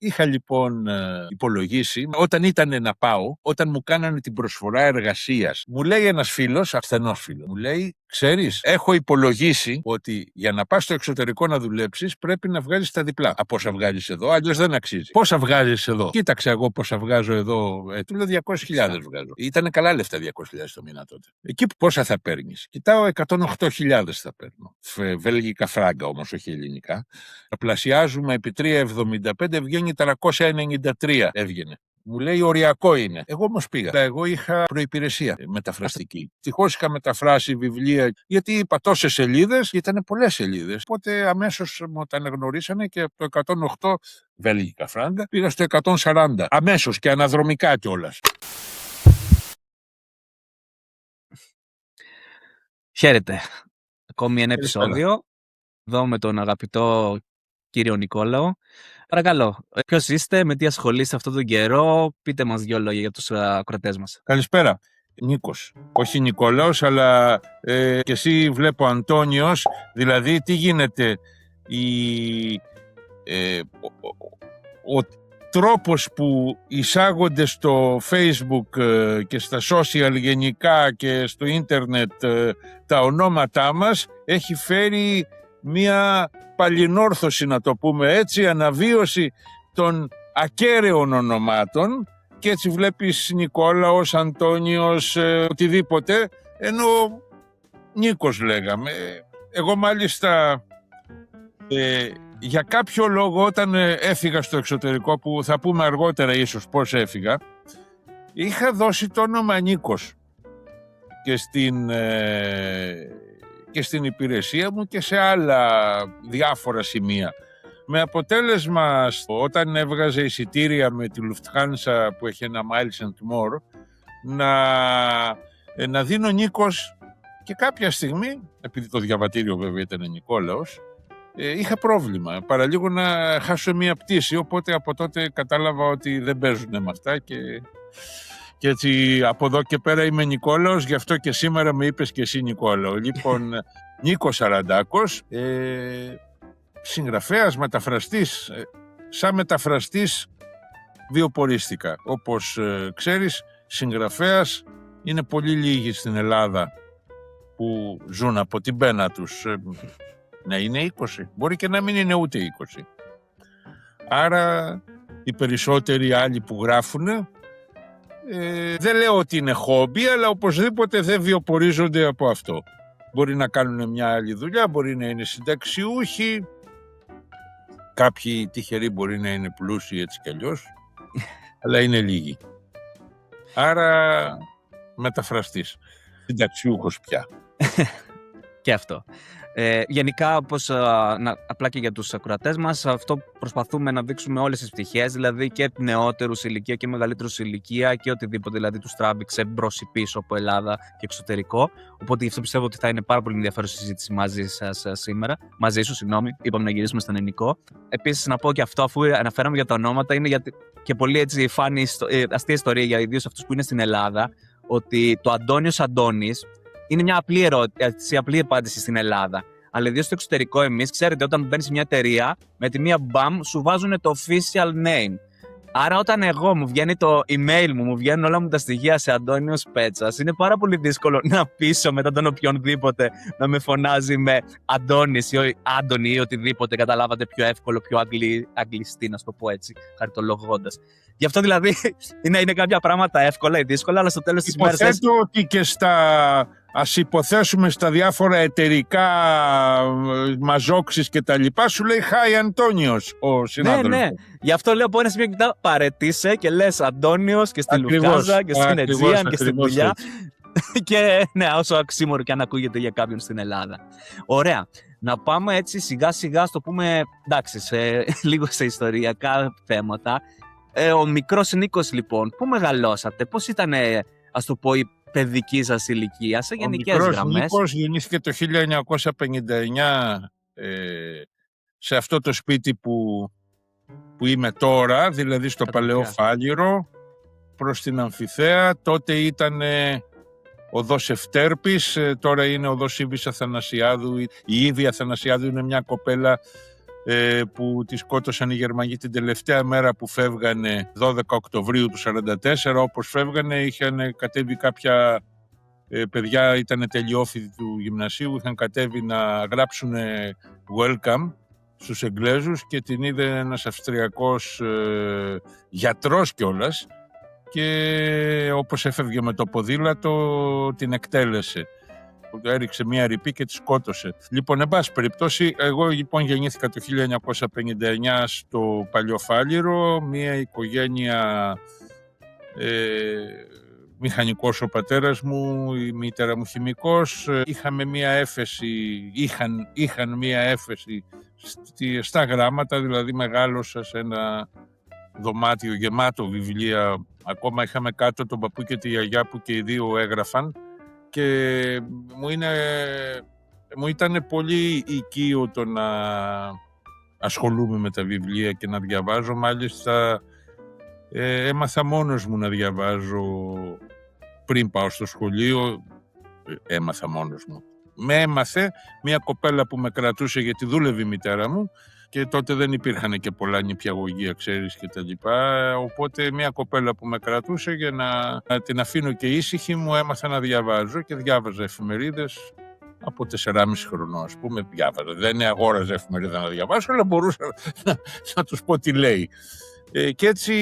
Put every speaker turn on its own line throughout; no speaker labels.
Είχα λοιπόν υπολογίσει, όταν ήταν να πάω, όταν μου κάνανε την προσφορά εργασίας, μου λέει ένας φίλος, ασθενός φίλος, μου λέει, ξέρεις, έχω υπολογίσει ότι για να πας στο εξωτερικό να δουλέψεις πρέπει να βγάζεις τα διπλά από όσα βγάζεις εδώ, αλλιώς δεν αξίζει. Πόσα βγάζεις εδώ? Κοίταξε εγώ πόσα βγάζω εδώ. Του λέω 200.000 βγάζω. Ήτανε καλά λεφτά 200.000 το μήνα τότε. Εκεί πόσα θα παίρνεις? Κοιτάω 108.000 θα παίρνω. Βέλγικα φράγκα όμως, όχι ελληνικά. Τα πλασιάζουμε επί 3,75, βγαίνει 393 έβγαινε. Μου λέει οριακό είναι. Εγώ όμως πήγα. Εγώ είχα προϋπηρεσία μεταφραστική. Ευτυχώς είχα μεταφράσει βιβλία, γιατί είπα τόσες σελίδες, ήταν πολλές σελίδες. Οπότε αμέσως μου τα αναγνωρίσανε και από το 108 βέλγικα φράγκα πήγα στο 140. Αμέσως και αναδρομικά κιόλας.
Χαίρετε. Ακόμη ένα επεισόδιο. Εδώ με τον αγαπητό κύριο Νικόλαο. Παρακαλώ, ποιος είστε, με τι ασχολείστε αυτόν τον καιρό, πείτε μας 2 λόγια για τους ακροατές μας.
Καλησπέρα. Νίκος. Όχι Νικόλαος, αλλά και εσύ βλέπω Αντώνιος. Δηλαδή, τι γίνεται, ο τρόπος που εισάγονται στο Facebook και στα social γενικά και στο ίντερνετ τα ονόματά μας έχει φέρει μία παλινόρθωση, να το πούμε έτσι, αναβίωση των ακέραιων ονομάτων, και έτσι βλέπεις Νικόλαος, Αντώνιος, οτιδήποτε, ενώ Νίκος λέγαμε. Εγώ μάλιστα για κάποιο λόγο όταν έφυγα στο εξωτερικό, που θα πούμε αργότερα ίσως πώς έφυγα, είχα δώσει το όνομα Νίκος και στην υπηρεσία μου και σε άλλα διάφορα σημεία. Με αποτέλεσμα, όταν έβγαζε εισιτήρια με τη Lufthansa που έχει ένα Miles and More, να δίνω Νίκος, και κάποια στιγμή, επειδή το διαβατήριο βέβαια ήταν Νικόλαος, είχα πρόβλημα. Παραλίγο να χάσω μία πτήση, οπότε από τότε κατάλαβα ότι δεν παίζουν με αυτά και έτσι από εδώ και πέρα είμαι Νικόλαος, γι' αυτό και σήμερα με είπες και εσύ Νικόλαο. Λοιπόν, Νίκος Αραντάκος, συγγραφέας, μεταφραστής. Σαν μεταφραστής βιοπορίστηκα. Όπως ξέρεις, συγγραφέας είναι πολύ λίγοι στην Ελλάδα που ζουν από την πένα τους. Να είναι 20, μπορεί και να μην είναι ούτε 20. Άρα οι περισσότεροι άλλοι που γράφουν, δεν λέω ότι είναι χόμπι, αλλά οπωσδήποτε δεν βιοπορίζονται από αυτό. Μπορεί να κάνουν μια άλλη δουλειά, μπορεί να είναι συνταξιούχοι, κάποιοι τυχεροί μπορεί να είναι πλούσιοι έτσι κι αλλιώς, αλλά είναι λίγοι. Άρα μεταφραστής, συνταξιούχος πια.
Και αυτό. Γενικά, όπως απλά και για τους ακροατές μας, αυτό προσπαθούμε να δείξουμε όλες τις πτυχές, δηλαδή και νεότερους ηλικία και μεγαλύτερους ηλικία και οτιδήποτε δηλαδή τους τράβηξε μπρος ή πίσω από Ελλάδα και εξωτερικό. Οπότε γι' αυτό πιστεύω ότι θα είναι πάρα πολύ ενδιαφέρουσα συζήτηση μαζί σας σήμερα. Μαζί σου, συγγνώμη, είπαμε να γυρίσουμε στον ελληνικό. Επίσης, να πω και αυτό, αφού αναφέραμε για τα ονόματα, είναι και πολύ έτσι φάνη αστεία ιστορία για ιδίως αυτούς που είναι στην Ελλάδα, ότι το Αντώνιος Αντώνης είναι μια απλή ερώτηση, απλή απάντηση στην Ελλάδα. Αλλά ιδίως στο εξωτερικό, εμείς, ξέρετε, όταν μπαίνεις σε μια εταιρεία, με τη μία μπαμ σου βάζουν το official name. Άρα, όταν εγώ μου βγαίνει το email μου βγαίνουν όλα μου τα στοιχεία σε Αντώνιος Πέτσας, είναι πάρα πολύ δύσκολο να πείσω μετά τον οποιονδήποτε να με φωνάζει με Αντώνης ή Άντωνη ή οτιδήποτε. Καταλάβατε, πιο εύκολο, πιο αγγλιστή, να σου το πω έτσι, χαριτολογώντας. Γι' αυτό δηλαδή είναι κάποια πράγματα εύκολα ή δύσκολα, αλλά στο τέλος της ημέρας.
Υποθέτω ότι και ας υποθέσουμε στα διάφορα εταιρικά μαζόξεις και τα λοιπά, σου λέει Χάι Αντώνιος ο συνάδελφος.
Ναι. Γι' αυτό λέω από ένα σημείο κοιτά, παρετήσε και λες Αντώνιος και στη Λουφτάζα και στην Αιτζίαν και στην δουλειά. Και ναι, όσο αξίμωρο και αν ακούγεται για κάποιον στην Ελλάδα. Ωραία. Να πάμε έτσι σιγά σιγά στο πούμε, εντάξει, λίγο σε ιστοριακά θέματα. Ο μικρός Νίκος λοιπόν, πού μεγαλώσατε, πώς ήταν, ας το πω, η παιδική σας ηλικία, σε γενικές γραμμές?
Ο Νίκος γεννήθηκε το 1959 σε αυτό το σπίτι που είμαι τώρα, δηλαδή στο Παλαιό Φάληρο, προς την Αμφιθέα. Τότε ήταν οδός Ευτέρπης, τώρα είναι οδός Ήβης Αθανασιάδου. Η Ήβη Αθανασιάδου είναι μια κοπέλα που τη σκότωσαν οι Γερμανοί την τελευταία μέρα που φεύγανε, 12 Οκτωβρίου του 1944. Όπως φεύγανε είχαν κατέβει κάποια παιδιά, ήταν τελειόφοιτοι του γυμνασίου, είχαν κατέβει να γράψουν welcome στους Εγγλέζους και την είδε ένας Αυστριακός γιατρός κιόλας και όπως έφευγε με το ποδήλατο την εκτέλεσε. Έριξε μία ρηπή και τη σκότωσε. Λοιπόν, εν πάση περιπτώσει, εγώ λοιπόν γεννήθηκα το 1959 στο Παλιοφάλιρο, μία οικογένεια μηχανικός ο πατέρας μου, η μητέρα μου χημικός. Είχαμε μία έφεση, είχαν μία έφεση στα γράμματα, δηλαδή μεγάλωσα σε ένα δωμάτιο γεμάτο βιβλία. Ακόμα είχαμε κάτω τον παππού και τη γιαγιά που και οι δύο έγραφαν και μου ήταν πολύ οικείο το να ασχολούμαι με τα βιβλία και να διαβάζω. Μάλιστα έμαθα μόνος μου να διαβάζω πριν πάω στο σχολείο. Έμαθα μόνος μου. Με έμαθε μια κοπέλα που με κρατούσε γιατί δούλευε η μητέρα μου και τότε δεν υπήρχαν και πολλά νηπιαγωγεία, ξέρεις, και τα λοιπά. Οπότε μια κοπέλα που με κρατούσε για να την αφήνω και ήσυχη μου έμαθα να διαβάζω και διάβαζα εφημερίδες από 4,5 χρονών, ας πούμε, διάβαζα. Δεν αγόραζα εφημερίδα να διαβάσω, αλλά μπορούσα να τους πω τι λέει. Και έτσι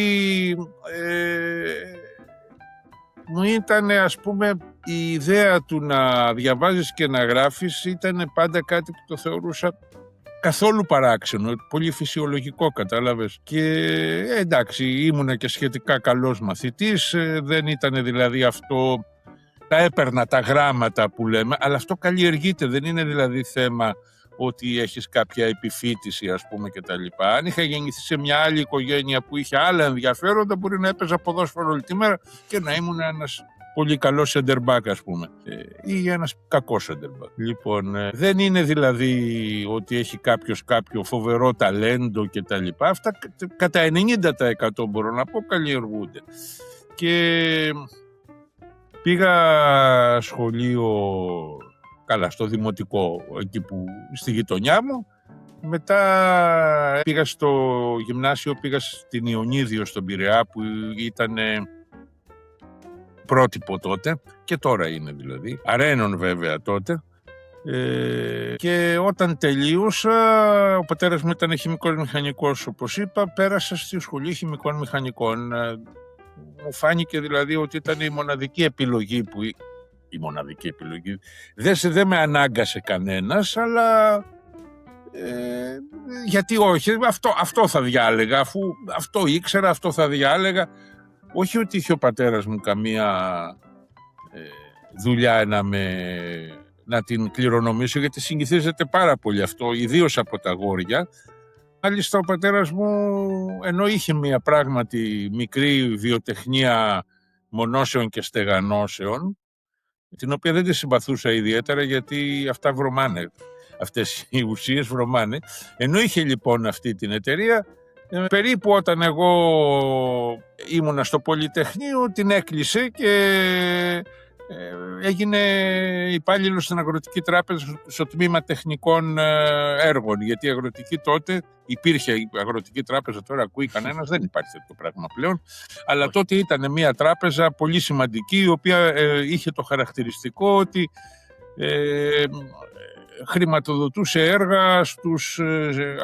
μου ήταν, ας πούμε, η ιδέα του να διαβάζεις και να γράφεις ήταν πάντα κάτι που το θεωρούσα καθόλου παράξενο, πολύ φυσιολογικό, κατάλαβες. Και εντάξει, ήμουνα και σχετικά καλός μαθητής, δεν ήταν δηλαδή αυτό, τα έπαιρνα τα γράμματα που λέμε, αλλά αυτό καλλιεργείται, δεν είναι δηλαδή θέμα ότι έχεις κάποια επιφύτηση, ας πούμε, και τα λοιπά. Αν είχα γεννηθεί σε μια άλλη οικογένεια που είχε άλλα ενδιαφέροντα, μπορεί να έπαιζα ποδόσφαιρο όλη τη μέρα και να ήμουν ένας πολύ καλός center back, ας πούμε, ή ένας κακός center back. Λοιπόν, δεν είναι δηλαδή ότι έχει κάποιο φοβερό ταλέντο και τα λοιπά. Αυτά κατά 90% μπορώ να πω καλλιεργούνται. Και πήγα σχολείο, καλά, στο δημοτικό, εκεί που στη γειτονιά μου. Μετά πήγα στο γυμνάσιο, πήγα στην Ιωνίδιο στον Πειραιά που ήταν πρότυπο τότε και τώρα είναι δηλαδή, Αρένων βέβαια τότε. Και όταν τελείωσα, ο πατέρας μου ήταν χημικός μηχανικός, όπως είπα, πέρασα στη σχολή χημικών μηχανικών. Μου φάνηκε δηλαδή ότι ήταν η μοναδική επιλογή που... Η μοναδική επιλογή. Δεν με ανάγκασε κανένας, αλλά γιατί όχι, αυτό θα διάλεγα, αφού αυτό ήξερα, αυτό θα διάλεγα. Όχι ότι είχε ο πατέρας μου καμία δουλειά να την κληρονομήσω, γιατί συνηθίζεται πάρα πολύ αυτό, ιδίως από τα αγόρια. Μάλιστα ο πατέρας μου, ενώ είχε μια πράγματι μικρή βιοτεχνία μονώσεων και στεγανώσεων, την οποία δεν τη συμπαθούσα ιδιαίτερα γιατί αυτά βρωμάνε, αυτές οι ουσίες βρωμάνε. Ενώ είχε λοιπόν αυτή την εταιρεία, περίπου όταν εγώ ήμουνα στο Πολυτεχνείο την έκλεισε και έγινε υπάλληλος στην Αγροτική Τράπεζα στο τμήμα τεχνικών έργων, γιατί η Αγροτική τότε υπήρχε, η Αγροτική Τράπεζα τώρα ακούει κανένας, δεν υπάρχει αυτό το πράγμα πλέον, αλλά τότε ήταν μια τράπεζα πολύ σημαντική, η οποία είχε το χαρακτηριστικό ότι χρηματοδοτούσε έργα στους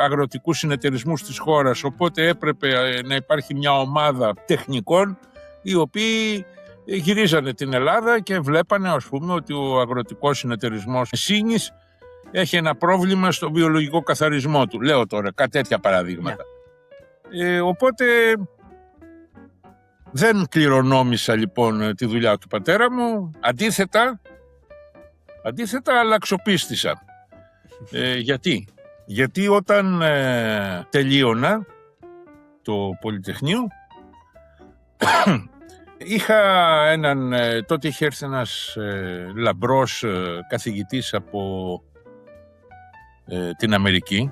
αγροτικούς συνεταιρισμούς της χώρας, οπότε έπρεπε να υπάρχει μια ομάδα τεχνικών οι οποίοι γυρίζανε την Ελλάδα και βλέπανε, ας πούμε, ότι ο αγροτικός συνεταιρισμός Σύνης έχει ένα πρόβλημα στο βιολογικό καθαρισμό του. Λέω τώρα κάτι τέτοια παραδείγματα. Οπότε δεν κληρονόμησα λοιπόν τη δουλειά του πατέρα μου. Αντίθετα αλλαξοπίστησα. Γιατί όταν τελείωνα το Πολυτεχνείο είχα τότε είχε έρθει ένας λαμπρός καθηγητής από την Αμερική,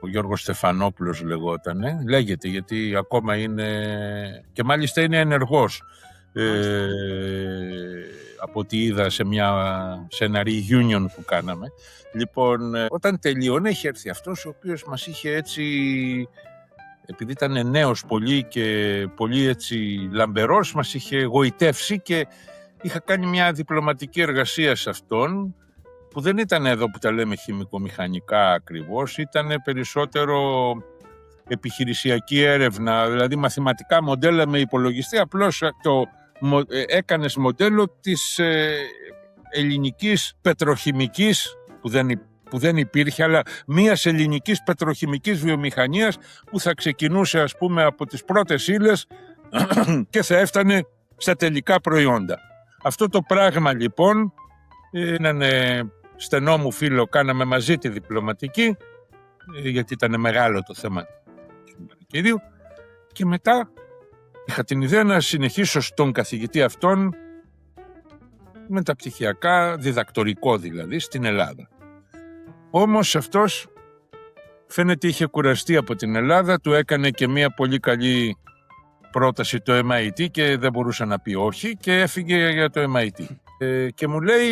ο Γιώργος Στεφανόπουλος λέγεται, γιατί ακόμα είναι και μάλιστα είναι ενεργός. από ό,τι είδα σε ένα reunion που κάναμε. Λοιπόν, όταν τελείωνε είχε έρθει αυτός ο οποίος μας είχε έτσι, επειδή ήταν νέος πολύ και πολύ έτσι λαμπερός, μας είχε γοητεύσει και είχα κάνει μια διπλωματική εργασία σε αυτόν, που δεν ήταν εδώ που τα λέμε χημικομηχανικά ακριβώς, ήταν περισσότερο επιχειρησιακή έρευνα, δηλαδή μαθηματικά μοντέλα με υπολογιστή, απλώς έκανες μοντέλο της ελληνικής πετροχημικής, που δεν υπήρχε, αλλά μιας ελληνικής πετροχημικής βιομηχανίας που θα ξεκινούσε, ας πούμε, από τις πρώτες ύλες και θα έφτανε στα τελικά προϊόντα. Αυτό το πράγμα λοιπόν, έναν στενό μου φίλο, κάναμε μαζί τη διπλωματική, γιατί ήταν μεγάλο το θέμα του κυρίου, και μετά είχα την ιδέα να συνεχίσω στον καθηγητή αυτόν μεταπτυχιακά, διδακτορικό δηλαδή, στην Ελλάδα. Όμως αυτός φαίνεται είχε κουραστεί από την Ελλάδα, του έκανε και μια πολύ καλή πρόταση το MIT και δεν μπορούσε να πει όχι και έφυγε για το MIT. Και μου λέει,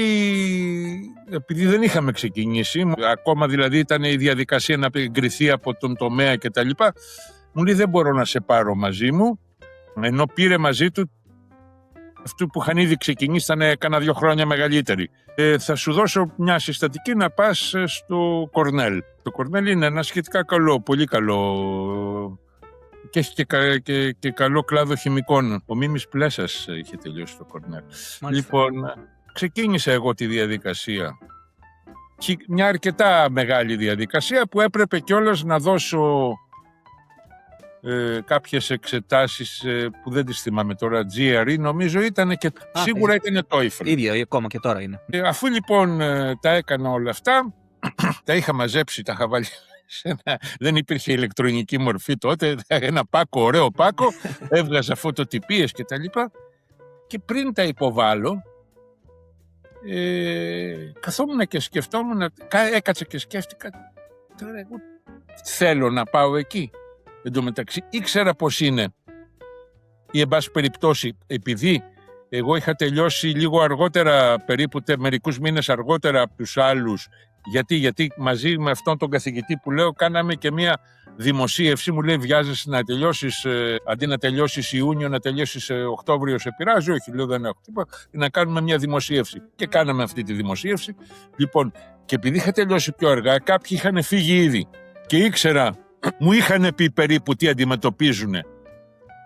επειδή δεν είχαμε ξεκινήσει, ακόμα δηλαδή ήταν η διαδικασία να εγκριθεί από τον τομέα και τα λοιπά, μου λέει δεν μπορώ να σε πάρω μαζί μου, ενώ πήρε μαζί του αυτού που είχαν ήδη ξεκινήσει, ήταν κάνα 2 χρόνια μεγαλύτεροι. Θα σου δώσω μια συστατική να πας στο Κορνέλ. Το Κορνέλ είναι ένα σχετικά καλό, πολύ καλό, και έχει και καλό κλάδο χημικών. Ο Μίμης Πλέσας είχε τελειώσει το Κορνέλ. Λοιπόν, ξεκίνησα εγώ τη διαδικασία. Μια αρκετά μεγάλη διαδικασία που έπρεπε κιόλας να δώσω κάποιες εξετάσεις που δεν τις θυμάμαι τώρα, GRE νομίζω ήταν, και σίγουρα ήταν TOEFL.
Ίδιο, ακόμα και τώρα είναι.
Αφού λοιπόν τα έκανα όλα αυτά, τα είχα μαζέψει, τα είχα βάλει δεν υπήρχε ηλεκτρονική μορφή τότε, ένα πάκο, ωραίο πάκο, έβγαζα φωτοτυπίες και τα λοιπά, και πριν τα υποβάλω, καθόμουν και σκεφτόμουν, έκατσα και σκέφτηκα, τώρα εγώ θέλω να πάω εκεί. Εν τω μεταξύ ήξερα πως είναι, ή εν πάση περιπτώσει, επειδή εγώ είχα τελειώσει λίγο αργότερα, περίπου μερικούς μήνες αργότερα από τους άλλους, γιατί μαζί με αυτόν τον καθηγητή που λέω κάναμε και μια δημοσίευση, μου λέει βιάζεσαι να τελειώσεις, αντί να τελειώσεις Ιούνιο να τελειώσεις Οκτώβριο, σε πειράζει? Όχι, λέω δεν έχω τίποτα, να κάνουμε μια δημοσίευση. Και κάναμε αυτή τη δημοσίευση. Λοιπόν, και επειδή είχα τελειώσει πιο αργά, κάποιοι είχαν φύγει ήδη και ήξερα, μου είχαν πει περίπου τι αντιμετωπίζουν.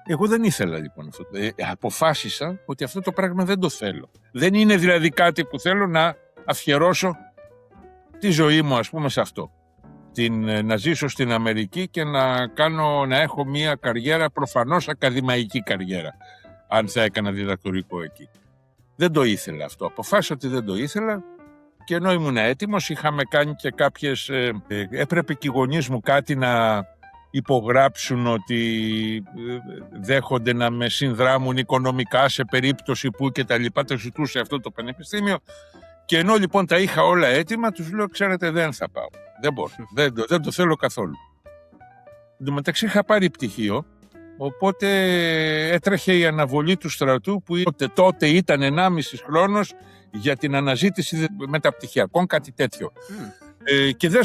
Εγώ δεν ήθελα λοιπόν αυτό. Αποφάσισα ότι αυτό το πράγμα δεν το θέλω. Δεν είναι δηλαδή κάτι που θέλω να αφιερώσω τη ζωή μου, ας πούμε, σε αυτό. Να ζήσω στην Αμερική και να έχω μια καριέρα, προφανώς ακαδημαϊκή καριέρα, αν θα έκανα διδακτορικό εκεί. Δεν το ήθελα αυτό. Αποφάσισα ότι δεν το ήθελα, και ενώ ήμουν έτοιμος, είχαμε κάνει και κάποιες... έπρεπε και οι γονείς μου κάτι να υπογράψουν ότι δέχονται να με συνδράμουν οικονομικά σε περίπτωση που και τα λοιπά, το ζητούσε αυτό το πανεπιστήμιο. Και ενώ λοιπόν τα είχα όλα έτοιμα, τους λέω, ξέρετε, δεν θα πάω. Δεν μπορώ. Δεν το θέλω καθόλου. Εν τω μεταξύ είχα πάρει πτυχίο, οπότε έτρεχε η αναβολή του στρατού που τότε ήταν 1,5 χρόνος για την αναζήτηση μεταπτυχιακών, κάτι τέτοιο. Και δεν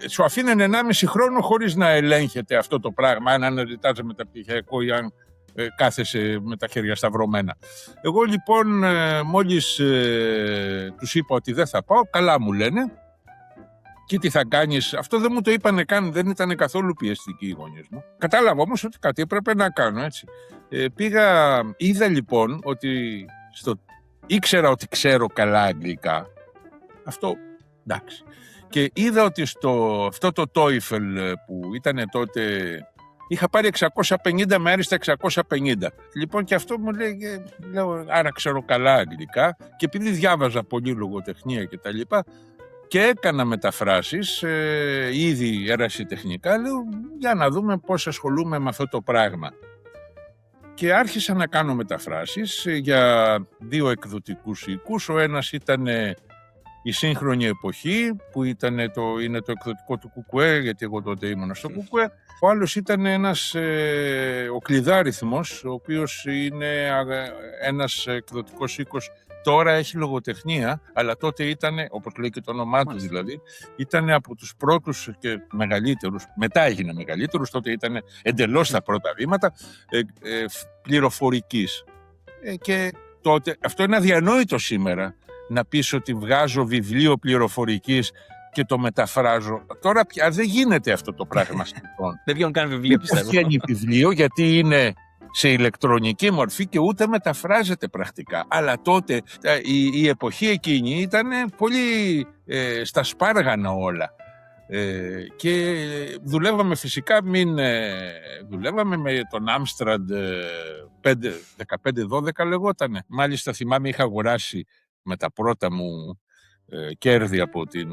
σου αφήνανε 1,5 χρόνο χωρίς να ελέγχεται αυτό το πράγμα, αν αναζητάς μεταπτυχιακό ή αν κάθεσαι με τα χέρια σταυρωμένα. Εγώ λοιπόν μόλις τους είπα ότι δεν θα πάω, καλά μου λένε, και τι θα κάνεις? Αυτό δεν μου το είπανε καν, δεν ήταν καθόλου πιεστικοί οι γονείς μου. Κατάλαβα όμως ότι κάτι έπρεπε να κάνω, έτσι. Είδα λοιπόν ότι ήξερα ότι ξέρω καλά αγγλικά, αυτό εντάξει. Και είδα ότι αυτό το TOEFL που ήταν τότε, είχα πάρει 650 με άριστα 650. Λοιπόν, και αυτό μου λέει, λέω, άρα ξέρω καλά αγγλικά, και επειδή διάβαζα πολύ λογοτεχνία και τα λοιπά, και έκανα μεταφράσεις, ήδη ερασιτεχνικά, λέω, για να δούμε πώς ασχολούμαι με αυτό το πράγμα. Και άρχισα να κάνω μεταφράσεις για 2 εκδοτικούς οίκους. Ο ένας ήταν η σύγχρονη εποχή που είναι το εκδοτικό του Κουκουέ, γιατί εγώ τότε ήμουν στο Κουκουέ. Ο άλλος ήταν ο Κλειδάριθμος, ο οποίος είναι ένας εκδοτικός οίκος. Τώρα έχει λογοτεχνία, αλλά τότε ήταν, όπως λέει και το όνομά του δηλαδή, ήταν από τους πρώτους και μεγαλύτερους, μετά έγινε μεγαλύτερους, τότε ήταν εντελώς τα πρώτα βήματα πληροφορικής. Και τότε, αυτό είναι αδιανόητο σήμερα, να πεις ότι βγάζω βιβλίο πληροφορικής και το μεταφράζω. Τώρα πια δεν γίνεται αυτό το πράγμα.
Δεν βγαίνουν καν βιβλίο, πιστεύω.
Δεν βγαίνει βιβλίο γιατί είναι σε ηλεκτρονική μορφή και ούτε μεταφράζεται πρακτικά. Αλλά τότε η εποχή εκείνη ήταν πολύ στα σπάργανα όλα. Και δουλεύαμε φυσικά, δουλεύαμε με τον Άμστραντ 15-12 λεγότανε. Μάλιστα θυμάμαι είχα αγοράσει με τα πρώτα μου κέρδη από την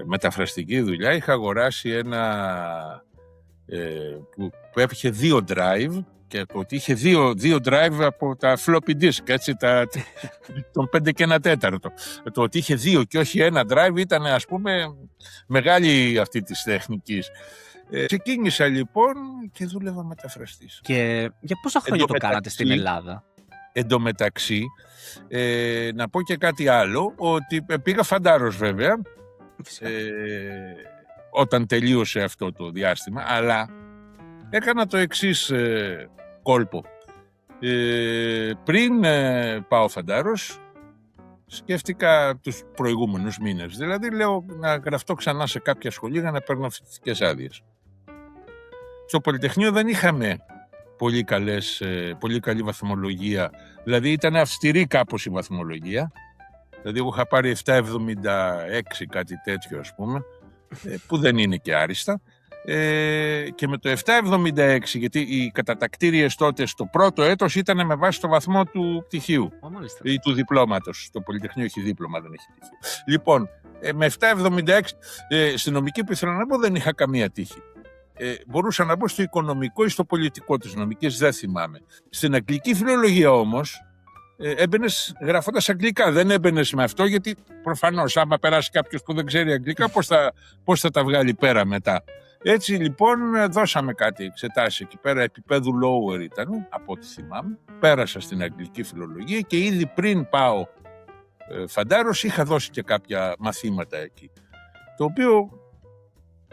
μεταφραστική δουλειά, είχα αγοράσει ένα που είχε 2 drive, και το ότι είχε δύο drive από τα floppy disk, έτσι, των 5 και 1/4. Το ότι είχε 2 και όχι ένα drive ήταν, ας πούμε, μεγάλη αυτή της τεχνικής. Ξεκίνησα λοιπόν και δούλευα μεταφραστής.
Και για πόσα χρόνια το κάνατε στην Ελλάδα?
Εν τω μεταξύ, να πω και κάτι άλλο, ότι πήγα φαντάρος βέβαια, όταν τελείωσε αυτό το διάστημα, αλλά έκανα το εξής κόλπο. Πριν πάω φαντάρος, σκέφτηκα τους προηγούμενους μήνες. Δηλαδή, λέω να γραφτώ ξανά σε κάποια σχολή για να παίρνω φοιτητικές άδειες. Στο Πολυτεχνείο δεν είχαμε πολύ καλή βαθμολογία. Δηλαδή, ήταν αυστηρή κάπως η βαθμολογία. Δηλαδή, εγώ είχα πάρει 7,76, κάτι τέτοιο, ας πούμε, που δεν είναι και άριστα. Και με το 7,76, γιατί οι κατατακτήριες τότε στο πρώτο έτος ήταν με βάση το βαθμό του πτυχίου ή του διπλώματος. Το Πολυτεχνείο έχει δίπλωμα, δεν έχει πτυχίο. Λοιπόν, με 7,76 στην νομική που ήθελα να πω δεν είχα καμία τύχη. Μπορούσα να μπω στο οικονομικό ή στο πολιτικό της νομικής, δεν θυμάμαι. Στην αγγλική φιλολογία όμως έμπαινες γράφοντας αγγλικά, δεν έμπαινες με αυτό, γιατί προφανώς άμα περάσει κάποιος που δεν ξέρει αγγλικά πώς θα τα βγάλει πέρα μετά. Έτσι λοιπόν δώσαμε κάτι εξετάσεις εκεί πέρα, επίπεδου lower ήταν, από ό,τι θυμάμαι. Πέρασα στην αγγλική φιλολογία και ήδη πριν πάω φαντάρος είχα δώσει και κάποια μαθήματα εκεί. Το οποίο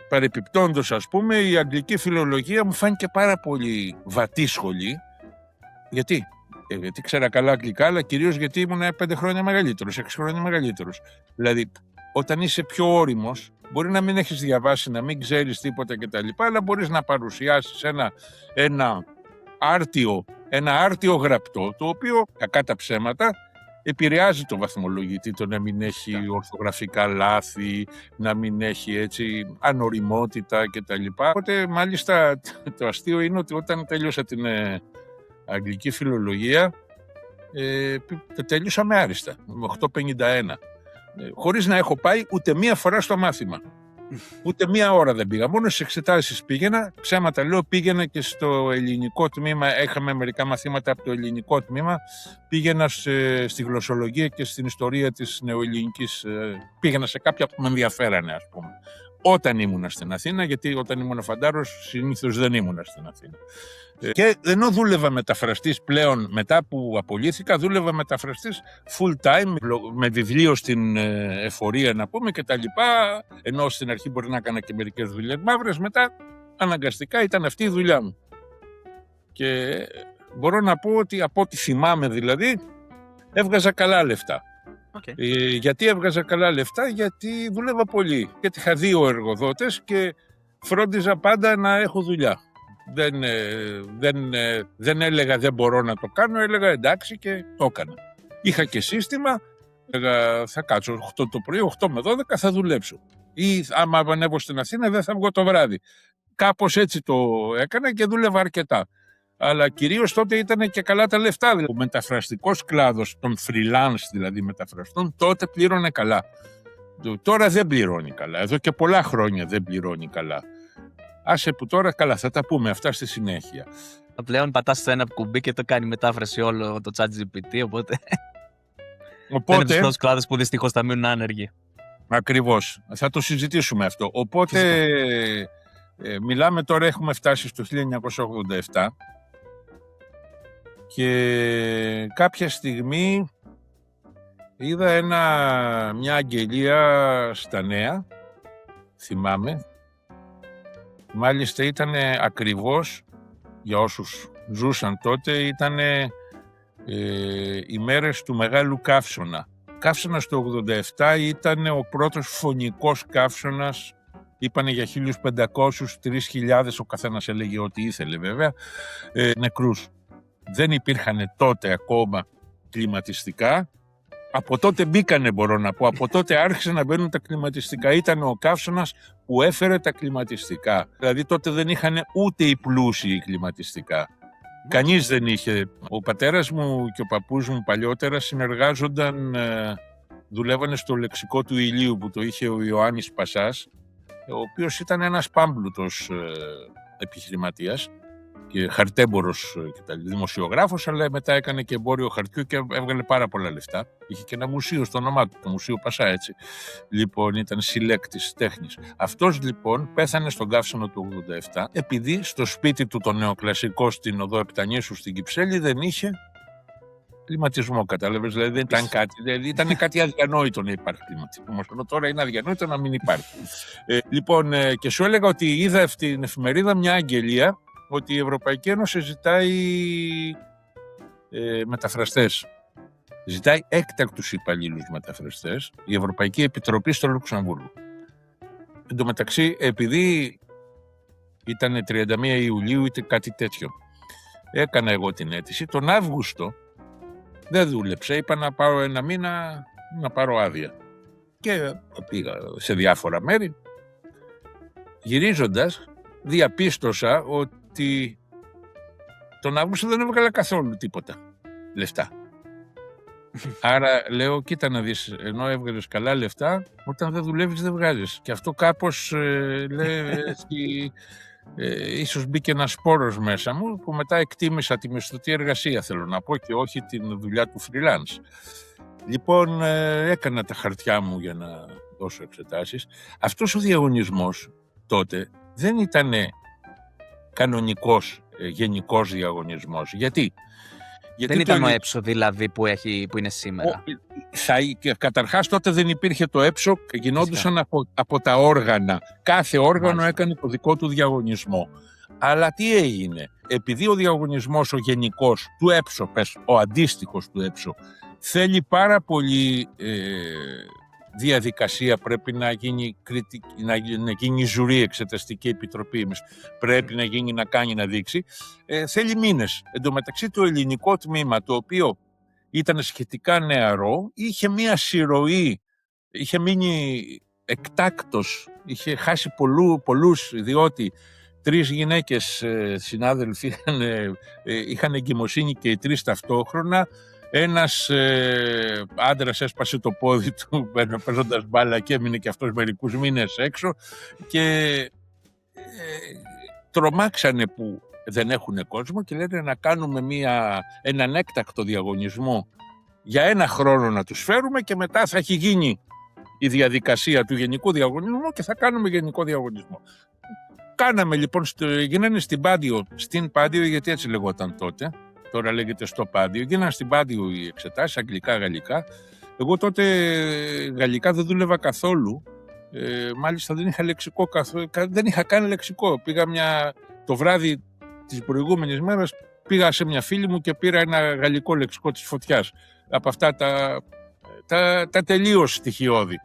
παρεπιπτόντως, ας πούμε, η αγγλική φιλολογία μου φάνηκε πάρα πολύ βατή σχολή. Γιατί ξέρα καλά αγγλικά, αλλά κυρίως γιατί ήμουν 5 χρόνια μεγαλύτερος, 6 χρόνια μεγαλύτερος. Δηλαδή, όταν είσαι πιο όριμος, μπορεί να μην έχεις διαβάσει, να μην ξέρεις τίποτα κτλ., αλλά μπορείς να παρουσιάσεις ένα άρτιο γραπτό, το οποίο, κακά τα ψέματα, επηρεάζει το βαθμολογητή, το να μην έχει ορθογραφικά λάθη, να μην έχει έτσι ανοριμότητα κτλ. Οπότε, μάλιστα, το αστείο είναι ότι όταν τέλειωσα την αγγλική φιλολογία, το τέλειωσα με άριστα, με 8,51. Χωρίς να έχω πάει ούτε μία φορά στο μάθημα. Ούτε μία ώρα δεν πήγα. Μόνο στις εξετάσεις πήγαινα. Ψέματα λέω, πήγαινα και στο ελληνικό τμήμα. Είχαμε μερικά μαθήματα από το ελληνικό τμήμα. Πήγαινα στη γλωσσολογία και στην ιστορία της νεοελληνικής. Πήγαινα σε κάποια που με ενδιαφέρανε, ας πούμε. Όταν ήμουνα στην Αθήνα, γιατί όταν ήμουνα φαντάρος συνήθως δεν ήμουνα στην Αθήνα. Και ενώ δούλευα μεταφραστής πλέον, μετά που απολύθηκα, δούλευα μεταφραστής full time, με βιβλίο στην εφορία να πούμε και τα λοιπά, ενώ στην αρχή μπορεί να έκανα και μερικές δουλειές μαύρες, μετά αναγκαστικά ήταν αυτή η δουλειά μου. Και μπορώ να πω ότι από ό,τι θυμάμαι δηλαδή, έβγαζα καλά λεφτά. Okay. Γιατί έβγαζα καλά λεφτά? Γιατί δούλευα πολύ. Γιατί είχα 2 εργοδότες και φρόντιζα πάντα να έχω δουλειά. Δεν έλεγα δεν μπορώ να το κάνω, έλεγα εντάξει και το έκανα. Είχα και σύστημα, έλεγα θα κάτσω 8 το πρωί, 8 με 12 θα δουλέψω. Ή άμα ανέβω στην Αθήνα δεν θα βγω το βράδυ. Κάπως έτσι το έκανα και δούλευα αρκετά. Αλλά κυρίως τότε ήταν και καλά τα λεφτά. Ο μεταφραστικός κλάδος των freelance δηλαδή μεταφραστών τότε πλήρωνε καλά. Τώρα δεν πληρώνει καλά. Εδώ και πολλά χρόνια δεν πληρώνει καλά. Άσε που τώρα καλά θα τα πούμε αυτά στη συνέχεια.
Πλέον πατάς σε ένα κουμπί και το κάνει μετάφραση όλο το ChatGPT, οπότε... Δεν είναι τους πρώτους κλάδους που δυστυχώς θα μείνουν άνεργοι.
Ακριβώς. Θα το συζητήσουμε αυτό. Οπότε μιλάμε τώρα, έχουμε φτάσει στο 1987 και κάποια στιγμή είδα μια αγγελία στα νέα, θυμάμαι. Μάλιστα ήταν ακριβώς, για όσους ζούσαν τότε, ήταν οι μέρες του Μεγάλου Καύσωνα. Καύσωνας το 87 ήταν ο πρώτος φωνικός καύσωνας, είπανε για 1.500, 3.000, ο καθένας έλεγε ό,τι ήθελε βέβαια, νεκρούς. Δεν υπήρχαν τότε ακόμα κλιματιστικά. Από τότε μπήκανε, μπορώ να πω, από τότε άρχισαν να μπαίνουν τα κλιματιστικά. Ήταν ο καύσωνας που έφερε τα κλιματιστικά. Δηλαδή τότε δεν είχαν ούτε οι πλούσιοι κλιματιστικά. Κανείς δεν είχε. Ο πατέρας μου και ο παππούς μου παλιότερα συνεργάζονταν, δουλεύανε στο λεξικό του Ηλίου που το είχε ο Ιωάννης Πασάς, ο οποίος ήταν ένας πάμπλουτος επιχειρηματίας και χαρτέμπορος και δημοσιογράφος, αλλά μετά έκανε και εμπόριο χαρτιού και έβγαλε πάρα πολλά λεφτά. Είχε και ένα μουσείο στο όνομά του, το Μουσείο Πασά, έτσι. Λοιπόν, ήταν συλλέκτης τέχνης. Αυτός λοιπόν πέθανε στον καύσωνο του 87, επειδή στο σπίτι του, το νεοκλασικό στην οδό Επτανήσου στην Κυψέλη, δεν είχε κλιματισμό, κατάλαβες. Δηλαδή δεν ήταν κάτι, δηλαδή ήταν κάτι αδιανόητο να υπάρχει κλιματισμό. Ενώ τώρα είναι αδιανόητο να μην υπάρχει. Λοιπόν, και σου έλεγα ότι είδα στην εφημερίδα μια αγγελία ότι η Ευρωπαϊκή Ένωση ζητάει μεταφραστές. Ζητάει έκτακτους υπαλλήλους μεταφραστές, η Ευρωπαϊκή Επιτροπή στο Λουξεμβούργο. Εν τω μεταξύ, επειδή ήταν 31 Ιουλίου ή κάτι τέτοιο, έκανα εγώ την αίτηση. Τον Αύγουστο δεν δούλεψε, είπα να πάρω ένα μήνα να πάρω άδεια. Και πήγα σε διάφορα μέρη. Γυρίζοντας, διαπίστωσα ότι τον Αύγουστο δεν έβγαλα καθόλου τίποτα λεφτά. Άρα λέω, κοίτα να δεις, ενώ έβγαλες καλά λεφτά, όταν δεν δουλεύεις δεν βγάζεις. Και αυτό κάπως ίσως μπήκε ένας σπόρος μέσα μου, που μετά εκτίμησα τη μισθωτή εργασία, θέλω να πω, και όχι την δουλειά του freelance. Λοιπόν, έκανα τα χαρτιά μου για να δώσω εξετάσεις. Αυτός ο διαγωνισμός τότε δεν ήταν κανονικός γενικός διαγωνισμός. Γιατί
δεν ήταν ο ΕΠΣΟ δηλαδή που είναι σήμερα.
Καταρχάς τότε δεν υπήρχε το ΕΠΣΟ, γινόντουσαν από τα όργανα. Κάθε όργανο έκανε το δικό του διαγωνισμό. Αλλά τι έγινε? Επειδή ο διαγωνισμός ο γενικός του ΕΠΣΟ, ο αντίστοιχος του ΕΠΣΟ, θέλει πάρα πολύ διαδικασία, πρέπει να γίνει να γίνει ζουρί, εξεταστική επιτροπή, πρέπει να γίνει, να κάνει, να δείξει, θέλει μήνες. Εν τω μεταξύ το ελληνικό τμήμα, το οποίο ήταν σχετικά νεαρό, είχε μία συρροή, είχε μείνει εκτάκτος, είχε χάσει πολλούς, διότι 3 γυναίκες συνάδελφοι είχαν εγκυμοσύνη και οι 3 ταυτόχρονα. Ένας άντρας έσπασε το πόδι του παίζοντας μπάλα και έμεινε και αυτός μερικούς μήνες έξω και τρομάξανε που δεν έχουν κόσμο και λένε να κάνουμε έναν έκτακτο διαγωνισμό για 1 χρόνο να τους φέρουμε και μετά θα έχει γίνει η διαδικασία του γενικού διαγωνισμού και θα κάνουμε γενικό διαγωνισμό. Κάναμε λοιπόν, γίνανε στην Πάντιο, γιατί έτσι λεγόταν τότε, τώρα λέγεται στο Πάντιο, γίνανε στην Πάντιο οι εξετάσεις, αγγλικά, γαλλικά. Εγώ τότε γαλλικά δεν δούλευα καθόλου, μάλιστα δεν είχα λεξικό δεν είχα καν λεξικό. Πήγα το βράδυ της προηγούμενης μέρας, πήγα σε μια φίλη μου και πήρα ένα γαλλικό λεξικό της Φωτιάς, από αυτά τα τελείως στοιχειώδη.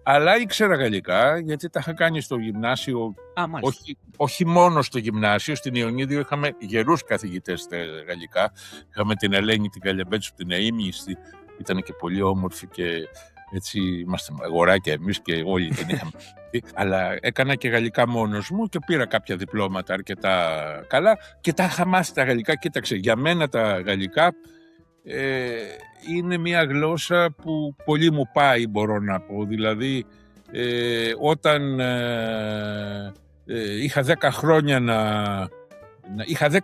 Αλλά ήξερα γαλλικά, γιατί τα είχα κάνει στο γυμνάσιο, όχι μόνο στο γυμνάσιο, στην Ιωνίδιο είχαμε γερούς καθηγητές γαλλικά. Είχαμε την Ελένη, την Καλιαμπέτσου, την Αΐμνηστη, ήταν και πολύ όμορφη και έτσι είμαστε αγοράκια εμείς και όλοι την είχαμε. Αλλά έκανα και γαλλικά μόνος μου και πήρα κάποια διπλώματα αρκετά καλά και τα είχα μάθει τα γαλλικά. Κοίταξε, για μένα τα γαλλικά είναι μια γλώσσα που πολύ μου πάει, μπορώ να πω. Δηλαδή, όταν είχα 10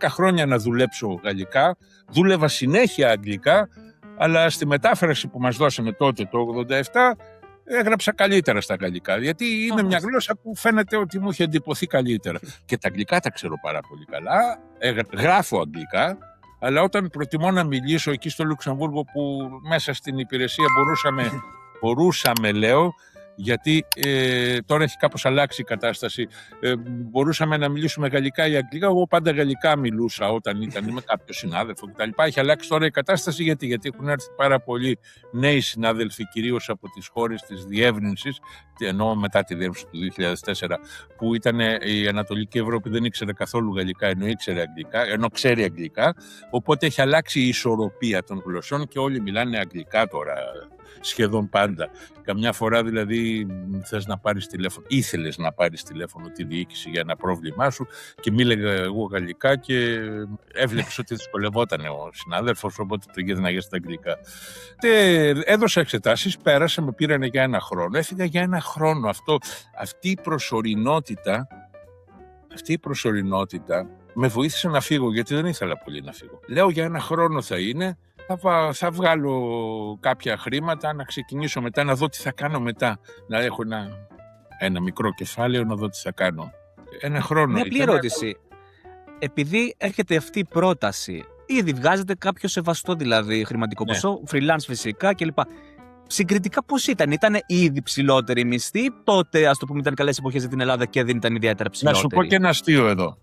χρόνια να δουλέψω γαλλικά, δούλευα συνέχεια αγγλικά, Αλλά στη μετάφραση που μας δώσανε τότε το 87 έγραψα καλύτερα στα γαλλικά, γιατί είναι μια γλώσσα που φαίνεται ότι μου είχε εντυπωθεί καλύτερα. Και τα αγγλικά τα ξέρω πάρα πολύ καλά, γράφω αγγλικά, αλλά όταν προτιμώ να μιλήσω εκεί στο Λουξεμβούργο, που μέσα στην υπηρεσία μπορούσαμε λέω, γιατί τώρα έχει κάπως αλλάξει η κατάσταση, μπορούσαμε να μιλήσουμε γαλλικά ή αγγλικά. Εγώ πάντα γαλλικά μιλούσα όταν ήταν με κάποιο συνάδελφο κτλ. Έχει αλλάξει τώρα η κατάσταση, γιατί έχουν έρθει πάρα πολλοί νέοι συνάδελφοι, κυρίως από τις χώρες της διεύρυνσης, ενώ μετά τη διεύρυνση του 2004, που ήταν η Ανατολική Ευρώπη, δεν ήξερε καθόλου γαλλικά, ενώ ξέρει αγγλικά. Οπότε έχει αλλάξει η ισορροπία των γλωσσών και όλοι μιλάνε αγγλικά τώρα. Σχεδόν πάντα. Καμιά φορά δηλαδή ήθελες να πάρεις τηλέφωνο τη διοίκηση για ένα πρόβλημά σου και μίλαγα εγώ γαλλικά και έβλεπες ότι δυσκολευόταν ο συνάδελφος, οπότε το γύρναγε στα αγγλικά. Έδωσα εξετάσεις, πέρασα, με πήρανε για ένα χρόνο. Έφυγα για ένα χρόνο. Αυτή η προσωρινότητα με βοήθησε να φύγω, γιατί δεν ήθελα πολύ να φύγω. Λέω για ένα χρόνο θα είναι. Θα βγάλω κάποια χρήματα, να ξεκινήσω μετά, να δω τι θα κάνω μετά. Να έχω ένα μικρό κεφάλαιο, να δω τι θα κάνω. Ένα χρόνο.
Μια απλή ερώτηση. Επειδή έρχεται αυτή η πρόταση, ήδη βγάζετε κάποιο σεβαστό δηλαδή χρηματικό ποσό, freelance φυσικά κλπ. Συγκριτικά πώς ήταν ήδη ψηλότερη μισθή, τότε ας το πούμε ήταν καλές εποχές για την Ελλάδα και δεν ήταν ιδιαίτερα ψηλότερη?
Να σου πω και ένα αστείο εδώ.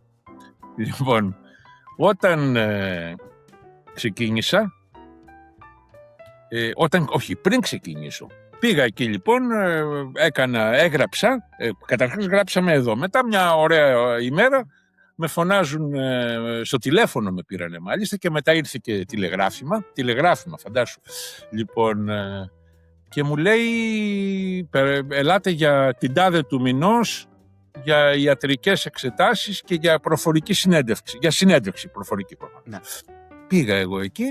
Λοιπόν, όταν ξεκίνησα, πριν ξεκινήσω. Πήγα εκεί λοιπόν, έγραψα, καταρχάς γράψαμε εδώ. Μετά μια ωραία ημέρα με φωνάζουν στο τηλέφωνο, με πήρανε μάλιστα, και μετά ήρθε και τηλεγράφημα φαντάσου. Λοιπόν, και μου λέει, ελάτε για την τάδε του μηνός, για ιατρικές εξετάσεις και για προφορική συνέντευξη. Για συνέντευξη προφορική. Ναι. Πήγα εγώ εκεί.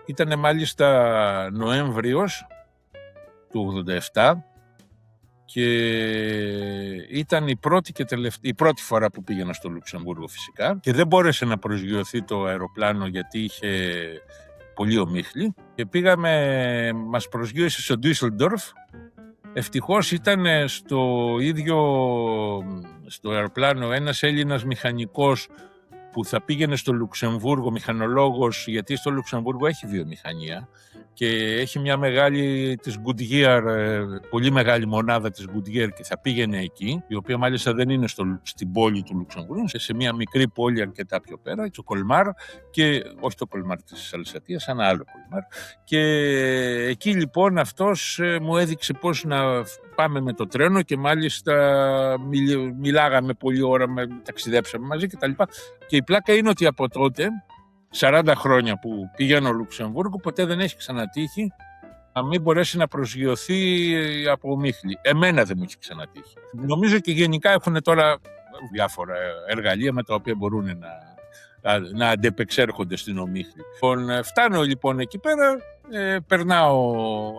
Ήτανε μάλιστα Νοέμβριος του 87 και ήταν η πρώτη φορά που πήγαινα στο Λουξεμβούργο φυσικά, και δεν μπόρεσε να προσγειωθεί το αεροπλάνο γιατί είχε πολύ ομίχλη, και μας προσγείωσε στο Ντούισελντορφ. Ευτυχώς ήταν στο αεροπλάνο ένας Έλληνας μηχανικός που θα πήγαινε στο Λουξεμβούργο, μηχανολόγος, γιατί στο Λουξεμβούργο έχει βιομηχανία και έχει μια μεγάλη της Goodyear, πολύ μεγάλη μονάδα της Goodyear, και θα πήγαινε εκεί, η οποία μάλιστα δεν είναι στην πόλη του Λουξεμβούργου, σε μια μικρή πόλη αρκετά πιο πέρα, το Κολμάρ, και όχι το Κολμάρ της Αλσατίας, ένα άλλο Κολμάρ. Και εκεί λοιπόν αυτός μου έδειξε πώς να πάμε με το τρένο, και μάλιστα μιλάγαμε πολλή ώρα, ταξιδέψαμε μαζί κτλ. Και η πλάκα είναι ότι από τότε, 40 χρόνια που πηγαίνω Λουξεμβούργο, ποτέ δεν έχει ξανατύχει να μην μπορέσει να προσγειωθεί από ομίχλη. Εμένα δεν μου έχει ξανατύχει. Νομίζω και γενικά έχουν τώρα διάφορα εργαλεία με τα οποία μπορούν να αντεπεξέρχονται στην ομίχλη. Φτάνω λοιπόν εκεί πέρα, περνάω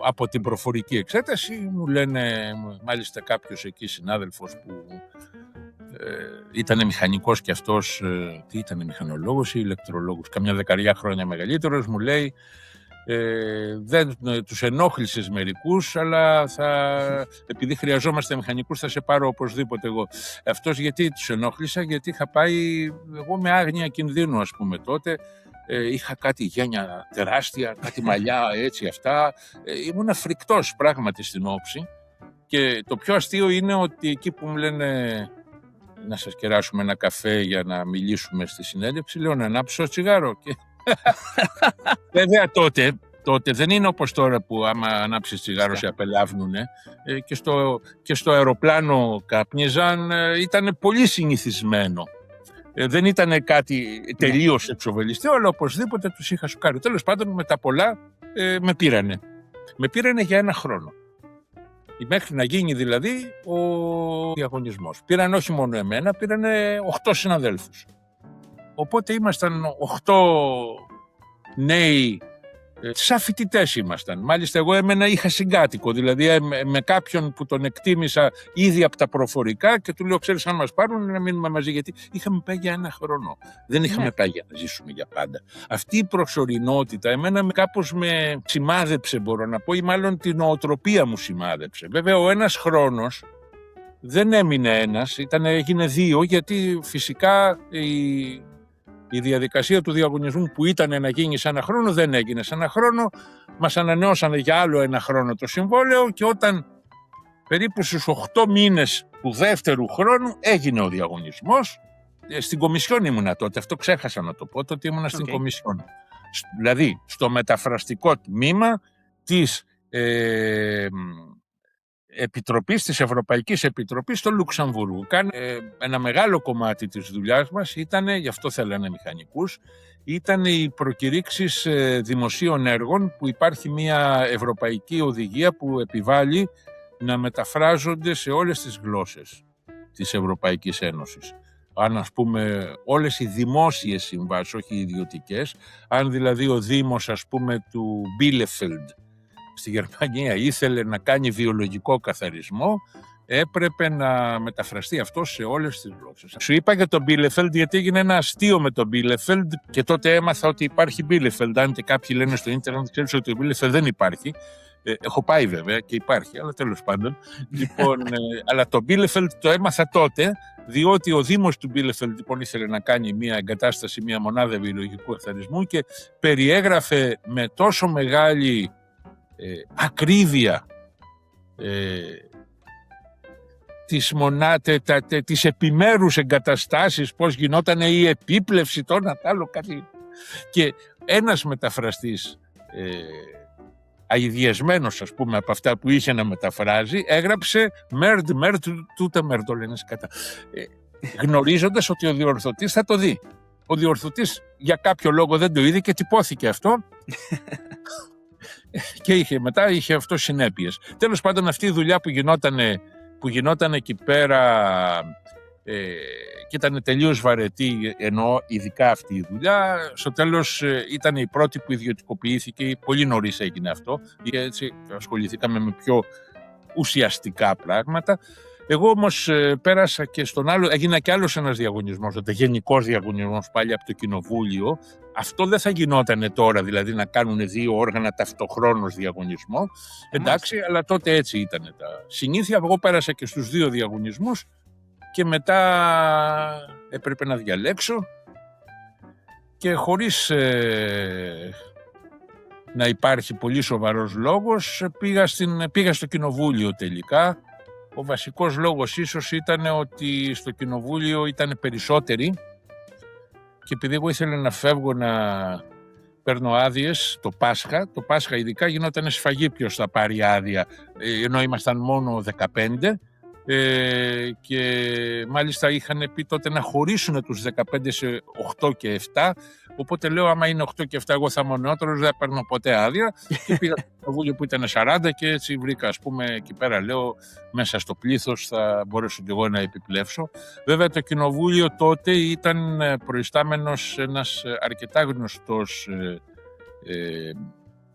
από την προφορική εξέταση, μου λένε μάλιστα κάποιος εκεί συνάδελφος που ήταν μηχανικός και αυτός, τι ήταν, μηχανολόγος ή ηλεκτρολόγος, καμιά 10 χρόνια μεγαλύτερος, μου λέει, δεν τους ενόχλησες μερικούς, αλλά επειδή χρειαζόμαστε μηχανικούς θα σε πάρω οπωσδήποτε εγώ. Αυτός γιατί τους ενόχλησα? Γιατί είχα πάει εγώ με άγνοια κινδύνου, ας πούμε, τότε. Είχα κάτι γένια τεράστια, κάτι μαλλιά έτσι αυτά. Ήμουν φρικτός πράγματι στην όψη. Και το πιο αστείο είναι ότι εκεί που μου λένε να σας κεράσουμε ένα καφέ για να μιλήσουμε στη συνέντευξη, λέω να ανάψω τσιγάρο. Και... Βέβαια τότε δεν είναι όπως τώρα που άμα ανάψεις τσιγάρο σε απελάβνουνε, και στο αεροπλάνο κάπνιζαν, ήταν πολύ συνηθισμένο. Δεν ήταν κάτι τελείως εξοβελιστικό, αλλά οπωσδήποτε τους είχα σουκάρει. Τέλος πάντων, με τα πολλά με πήρανε. Με πήρανε για ένα χρόνο. Μέχρι να γίνει δηλαδή ο διαγωνισμός. Πήραν όχι μόνο εμένα, πήρανε 8 συναδέλφους. Οπότε ήμασταν 8 νέοι Σαν φοιτητές ήμασταν. Μάλιστα, εγώ είχα συγκάτοικο, δηλαδή με κάποιον που τον εκτίμησα ήδη από τα προφορικά και του λέω: ξέρεις, αν μας πάρουν να μείνουμε μαζί, γιατί είχαμε πάει για 1 χρόνο. Δεν είχαμε πάει για να ζήσουμε για πάντα. Αυτή η προσωρινότητα εμένα κάπως με σημάδεψε, μπορώ να πω, ή μάλλον την νοοτροπία μου σημάδεψε. Βέβαια, ο 1 χρόνος δεν έμεινε 1, έγινε 2, γιατί φυσικά η διαδικασία του διαγωνισμού που ήταν να γίνει σε 1 χρόνο δεν έγινε. Σε 1 χρόνο μας ανανεώσανε για άλλο 1 χρόνο το συμβόλαιο και όταν περίπου στους 8 μήνες του δεύτερου χρόνου έγινε ο διαγωνισμός. Στην Κομισιόν ήμουνα τότε, αυτό ξέχασα να το πω, τότε ήμουνα στην Κομισιόν. Δηλαδή στο μεταφραστικό τμήμα της της Ευρωπαϊκής Επιτροπής στο Λουξεμβούργο. Ένα μεγάλο κομμάτι της δουλειάς μας ήταν, γι' αυτό θέλανε μηχανικούς, ήταν οι προκηρύξεις δημοσίων έργων, που υπάρχει μια ευρωπαϊκή οδηγία που επιβάλλει να μεταφράζονται σε όλες τις γλώσσες της Ευρωπαϊκής Ένωσης. Αν, ας πούμε, όλες οι δημόσιες συμβάσεις, όχι οι ιδιωτικές, αν δηλαδή ο Δήμος, ας πούμε, του Bielefeld στη Γερμανία ήθελε να κάνει βιολογικό καθαρισμό, έπρεπε να μεταφραστεί αυτό σε όλες τις γλώσσες. Σου είπα για τον Bielefeld γιατί έγινε ένα αστείο με τον Bielefeld και τότε έμαθα ότι υπάρχει Bielefeld. Αν και κάποιοι λένε στο ίντερνετ, ξέρεις ότι ο Bielefeld δεν υπάρχει. Έχω πάει βέβαια και υπάρχει, αλλά τέλος πάντων. Λοιπόν, αλλά το Bielefeld το έμαθα τότε, διότι ο Δήμος του Bielefeld λοιπόν ήθελε να κάνει μια εγκατάσταση, μια μονάδα βιολογικού καθαρισμού και περιέγραφε με τόσο μεγάλη ακρίβεια τις επιμέρους εγκαταστάσεις, πώς γινόταν η επίπλευση, το ένα τ' άλλο κάτι. Και ένας μεταφραστής αηδιασμένος, ας πούμε, από αυτά που είχε να μεταφράζει, έγραψε «Μέρντ, τούτε μέρντ», το λένε κατά. Γνωρίζοντας ότι ο διορθωτής θα το δει. Ο διορθωτής για κάποιο λόγο δεν το είδε και τυπώθηκε αυτό. Και μετά είχε αυτό συνέπειες. Τέλος πάντων, αυτή η δουλειά που γινόταν εκεί πέρα και ήταν τελείως βαρετή, εννοώ ειδικά αυτή η δουλειά, στο τέλος ήταν η πρώτη που ιδιωτικοποιήθηκε, πολύ νωρίς έγινε αυτό, και έτσι ασχοληθήκαμε με πιο ουσιαστικά πράγματα. Εγώ όμως πέρασα και στον άλλο, έγινα κι άλλος ένας διαγωνισμός, τότε γενικός διαγωνισμός πάλι από το Κοινοβούλιο. Αυτό δεν θα γινότανε τώρα, δηλαδή να κάνουν 2 όργανα ταυτοχρόνως διαγωνισμό. Εντάξει, αλλά τότε έτσι ήταν τα συνήθεια. Εγώ πέρασα και στους 2 διαγωνισμούς και μετά έπρεπε να διαλέξω και χωρίς να υπάρχει πολύ σοβαρός λόγος πήγα στο Κοινοβούλιο τελικά. Ο βασικός λόγος ίσως ήταν ότι στο Κοινοβούλιο ήταν περισσότεροι και επειδή εγώ ήθελα να φεύγω να παίρνω άδειες το Πάσχα ειδικά γινόταν σφαγή ποιος θα πάρει άδεια, ενώ ήμασταν μόνο 15 και μάλιστα είχαν πει τότε να χωρίσουν τους 15 σε 8 και 7, οπότε λέω άμα είναι 8 και 7 εγώ θα είμαι νεότερος, δεν θα παίρνω ποτέ άδεια και πήγα στο Κοινοβούλιο που ήταν 40 και έτσι βρήκα, ας πούμε, εκεί πέρα λέω μέσα στο πλήθος θα μπορέσω και εγώ να επιπλέψω. Βέβαια το Κοινοβούλιο τότε ήταν προϊστάμενος ένας αρκετά γνωστός,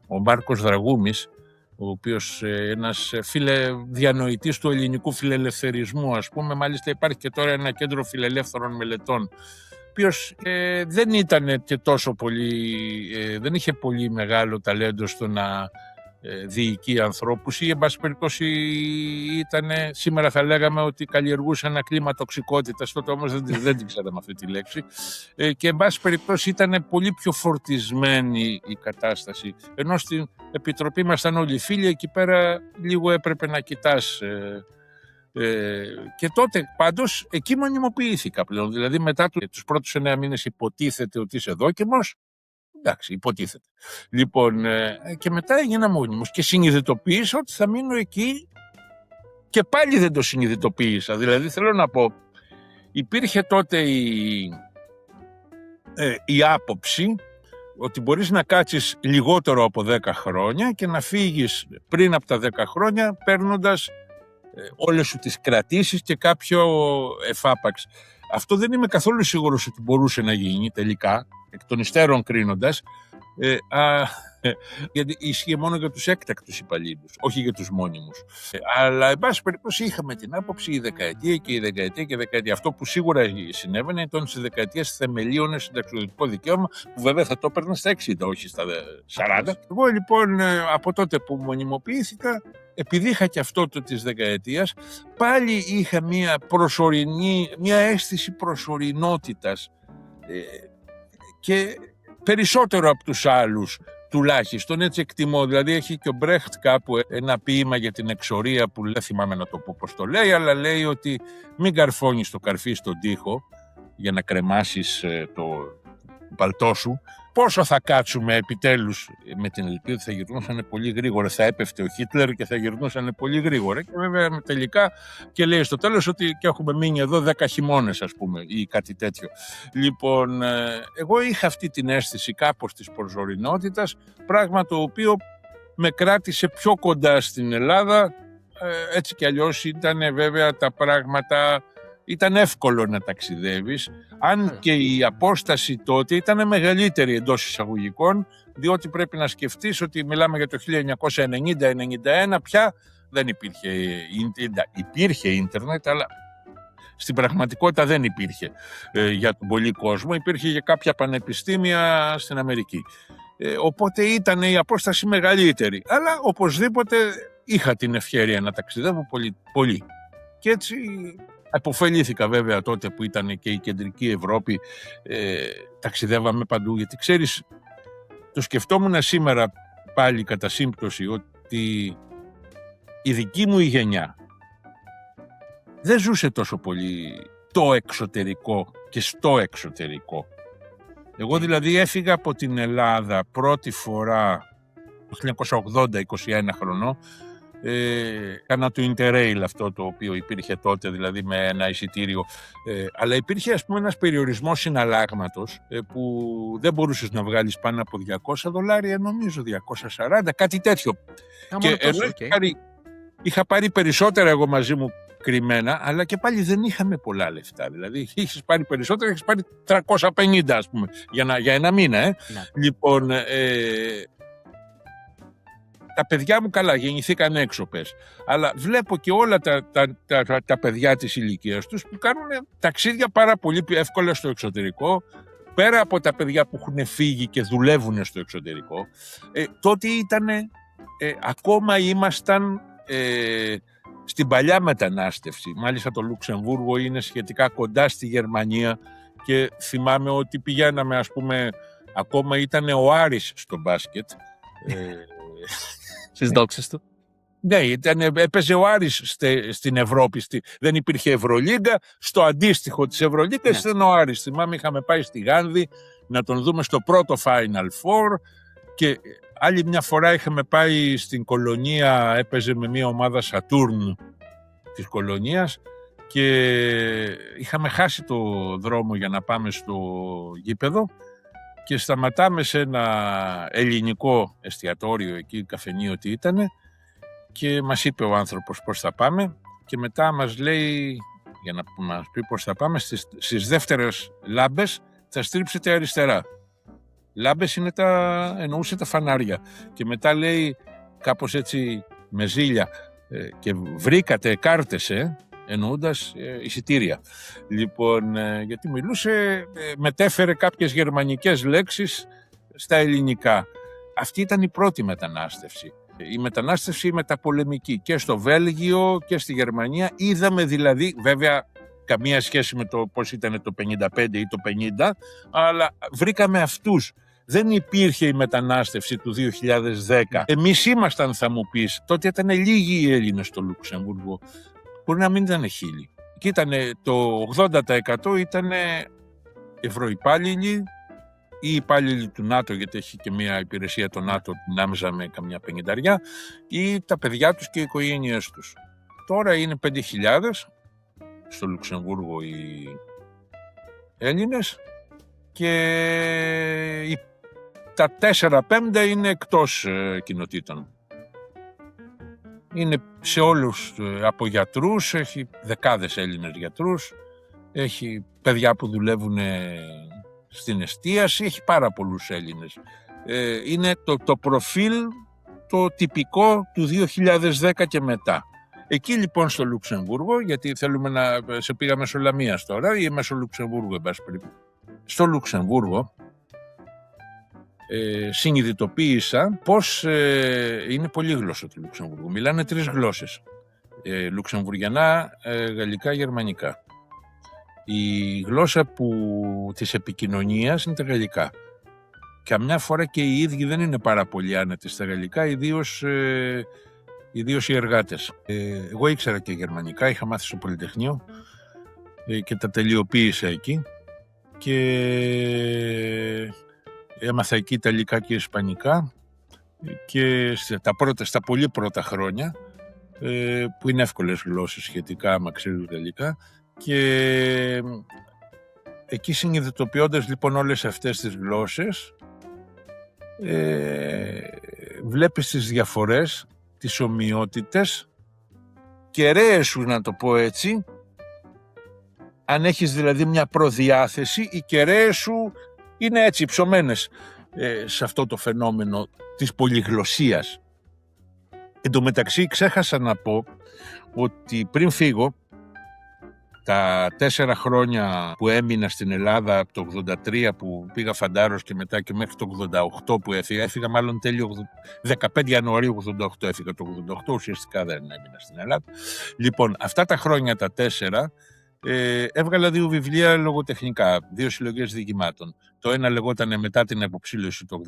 ο Μάρκος Δραγούμης, ο οποίος ένας διανοητής του ελληνικού φιλελευθερισμού, ας πούμε. Μάλιστα υπάρχει και τώρα ένα κέντρο φιλελεύθερων μελετών, ο οποίος δεν ήταν και τόσο πολύ, δεν είχε πολύ μεγάλο ταλέντο στο να διοικεί ανθρώπους ή εν πάση περιπτώσει σήμερα θα λέγαμε ότι καλλιεργούσε ένα κλίμα τοξικότητας, τότε όμως δεν την ξέραμε αυτή τη λέξη, και εν πάση περιπτώσει ήταν πολύ πιο φορτισμένη η κατάσταση, ενώ στην Επιτροπή ήμασταν όλοι φίλοι, εκεί πέρα λίγο έπρεπε να κοιτάς. Και τότε πάντως εκεί μονιμοποιήθηκα πλέον, δηλαδή μετά τους πρώτους 9 μήνες υποτίθεται ότι είσαι δόκιμος. Εντάξει, υποτίθεται. Λοιπόν, και μετά έγινα μόνιμος και συνειδητοποίησα ότι θα μείνω εκεί και πάλι δεν το συνειδητοποίησα. Δηλαδή θέλω να πω, υπήρχε τότε η άποψη ότι μπορείς να κάτσεις λιγότερο από 10 χρόνια και να φύγεις πριν από τα 10 χρόνια παίρνοντας όλες σου τις κρατήσεις και κάποιο εφάπαξ. Αυτό δεν είμαι καθόλου σίγουρος ότι μπορούσε να γίνει τελικά, εκ των υστέρων κρίνοντας. Γιατί ισχύει μόνο για τους έκτακτους υπαλλήλους, όχι για τους μόνιμους. Αλλά, εν πάση περιπτώσει, είχαμε την άποψη η δεκαετία και η δεκαετία και η δεκαετία. Αυτό που σίγουρα συνέβαινε ήταν στις δεκαετίες θεμελίωνε συνταξιοδοτικό δικαίωμα, που βέβαια θα το έπαιρνα στα 60, όχι στα 40. Εγώ λοιπόν από τότε που μονιμοποιήθηκα, επειδή είχα και αυτό το της δεκαετίας, πάλι είχα μια αίσθηση προσωρινότητας και περισσότερο από τους άλλους τουλάχιστον, έτσι εκτιμώ. Δηλαδή έχει και ο Μπρέχτ κάπου ένα ποίημα για την εξορία που δεν θυμάμαι να το πω πώς το λέει, αλλά λέει ότι μην καρφώνεις το καρφί στον τοίχο για να κρεμάσεις το παλτό σου. Πόσο θα κάτσουμε επιτέλους, με την ελπίδα ότι θα γυρνούσαν πολύ γρήγορα, θα έπεφτε ο Χίτλερ και θα γυρνούσαν πολύ γρήγορα. Και βέβαια τελικά και λέει στο τέλος ότι και έχουμε μείνει εδώ 10 χειμώνες, ας πούμε, ή κάτι τέτοιο. Λοιπόν, εγώ είχα αυτή την αίσθηση κάπως της προσωρινότητας, πράγμα το οποίο με κράτησε πιο κοντά στην Ελλάδα. Έτσι κι αλλιώς ήταν βέβαια τα πράγματα. Ήταν εύκολο να ταξιδεύεις, αν και η απόσταση τότε ήταν μεγαλύτερη εντός εισαγωγικών, διότι πρέπει να σκεφτείς ότι μιλάμε για το 1990-91, πια δεν υπήρχε ίντερνετ, αλλά στην πραγματικότητα δεν υπήρχε για τον πολύ κόσμο, υπήρχε για κάποια πανεπιστήμια στην Αμερική. Οπότε ήταν η απόσταση μεγαλύτερη, αλλά οπωσδήποτε είχα την ευκαιρία να ταξιδεύω πολύ. Και έτσι αποφελήθηκα βέβαια τότε που ήταν και η κεντρική Ευρώπη, ταξιδεύαμε παντού, γιατί ξέρεις, το σκεφτόμουν σήμερα πάλι κατά σύμπτωση ότι η δική μου η γενιά δεν ζούσε τόσο πολύ το εξωτερικό και στο εξωτερικό. Εγώ δηλαδή έφυγα από την Ελλάδα πρώτη φορά το 1980, 21 χρονών, κάνα το Interrail αυτό το οποίο υπήρχε τότε, δηλαδή με ένα εισιτήριο, αλλά υπήρχε ας πούμε ένας περιορισμός συναλλάγματος που δεν μπορούσες να βγάλεις πάνω από $200, νομίζω 240, κάτι τέτοιο. Και είχα πάρει περισσότερα εγώ μαζί μου κρυμμένα, αλλά και πάλι δεν είχαμε πολλά λεφτά. Δηλαδή είχες πάρει περισσότερα, είχες πάρει 350 ας πούμε για ένα μήνα. Ναι. Λοιπόν, τα παιδιά μου καλά γεννηθήκαν έξω πες, αλλά βλέπω και όλα τα παιδιά της ηλικίας τους που κάνουν ταξίδια πάρα πολύ εύκολα στο εξωτερικό, πέρα από τα παιδιά που έχουν φύγει και δουλεύουν στο εξωτερικό. Τότε ακόμα ήμασταν στην παλιά μετανάστευση. Μάλιστα το Λουξεμβούργο είναι σχετικά κοντά στη Γερμανία και θυμάμαι ότι πηγαίναμε, ας πούμε, ακόμα ήταν ο Άρης στο μπάσκετ.
Στις δόξες του.
Ναι, έπαιζε ο Άρης στην Ευρώπη. Δεν υπήρχε Ευρωλίγκα. Στο αντίστοιχο της Ευρωλίγκας ήταν ο Άρης. Θυμάμαι, είχαμε πάει στη Γάνδη να τον δούμε στο πρώτο Final Four. Και άλλη μια φορά είχαμε πάει στην Κολονία, έπαιζε με μια ομάδα Σατούρν της Κολονίας και είχαμε χάσει το δρόμο για να πάμε στο γήπεδο και σταματάμε σε ένα ελληνικό εστιατόριο εκεί, καφενείο τι ήτανε, και μας είπε ο άνθρωπος πώς θα πάμε και μετά μας λέει, για να μας πει πώς θα πάμε, στις δεύτερες λάμπες θα στρίψετε αριστερά. Λάμπες εννοούσε τα φανάρια. Και μετά λέει κάπως έτσι με ζήλια και βρήκατε κάρτες, εννοώντας εισιτήρια. Λοιπόν, γιατί μιλούσε, μετέφερε κάποιες γερμανικές λέξεις στα ελληνικά. Αυτή ήταν η πρώτη μετανάστευση. Η μετανάστευση μεταπολεμική και στο Βέλγιο και στη Γερμανία. Είδαμε δηλαδή, βέβαια, καμία σχέση με το πώς ήταν το 55 ή το 50, αλλά βρήκαμε αυτούς. Δεν υπήρχε η μετανάστευση του 2010. Εμείς ήμασταν, θα μου πεις, τότε ήταν λίγοι οι Έλληνες στο Λουξεμβούργο. Μπορεί να μην ήταν 1000. Και ήταν το 80% ήταν ευρωυπάλληλοι ή υπάλληλοι του ΝΑΤΟ, γιατί έχει και μια υπηρεσία το ΝΑΤΟ την άμεσα με καμιά 50, ή τα παιδιά τους και οι οικογένειές τους. Τώρα είναι 5.000 στο Λουξεμβούργο οι Έλληνες και τα 4/5 είναι εκτός κοινοτήτων. Είναι σε όλους, από γιατρούς, έχει δεκάδες Έλληνες γιατρούς, έχει παιδιά που δουλεύουν στην εστίαση, έχει πάρα πολλούς Έλληνες είναι το προφίλ το τυπικό του 2010 και μετά. Εκεί λοιπόν στο Λουξεμβούργο, γιατί θέλουμε να σε πήγα Μεσολαμίας τώρα ή μέσω Λουξεμβούργου, εν πάση περιπτώσει. Στο Λουξεμβούργο συνειδητοποίησα πως είναι πολύγλωσσο το Λουξεμβούργο. Μιλάνε 3 γλώσσες. Λουξεμβουργιανά, γαλλικά, γερμανικά. Η γλώσσα της επικοινωνίας είναι τα γαλλικά. Καμιά φορά και οι ίδιοι δεν είναι πάρα πολύ άνετοι στα γαλλικά, ιδίως οι εργάτες. Εγώ ήξερα και γερμανικά, είχα μάθει στο Πολυτεχνείο και τα τελειοποίησα εκεί και έμαθα εκεί Ιταλικά και Ισπανικά και στα πολύ πρώτα χρόνια, που είναι εύκολες γλώσσες σχετικά άμα ξέρεις γαλλικά, και εκεί συνειδητοποιώντας λοιπόν όλες αυτές τις γλώσσες, βλέπεις τις διαφορές, τις ομοιότητες, κεραίες σου, να το πω έτσι. Αν έχεις δηλαδή μια προδιάθεση, οι κεραίες σου είναι έτσι ψωμένες σε αυτό το φαινόμενο της πολυγλωσσίας. Εν τω μεταξύ ξέχασα να πω ότι πριν φύγω, τα 4 χρόνια που έμεινα στην Ελλάδα, από το 83 που πήγα φαντάρος και μετά και μέχρι το 88 που έφυγα μάλλον τέλειο 15 Ιανουαρίου 88 έφυγα, το 88 ουσιαστικά δεν έμεινα στην Ελλάδα. Λοιπόν, αυτά τα χρόνια τα 4 έβγαλα 2 βιβλία λογοτεχνικά, 2 συλλογές διηγημάτων. Το ένα λεγόταν Μετά την αποψήλωση το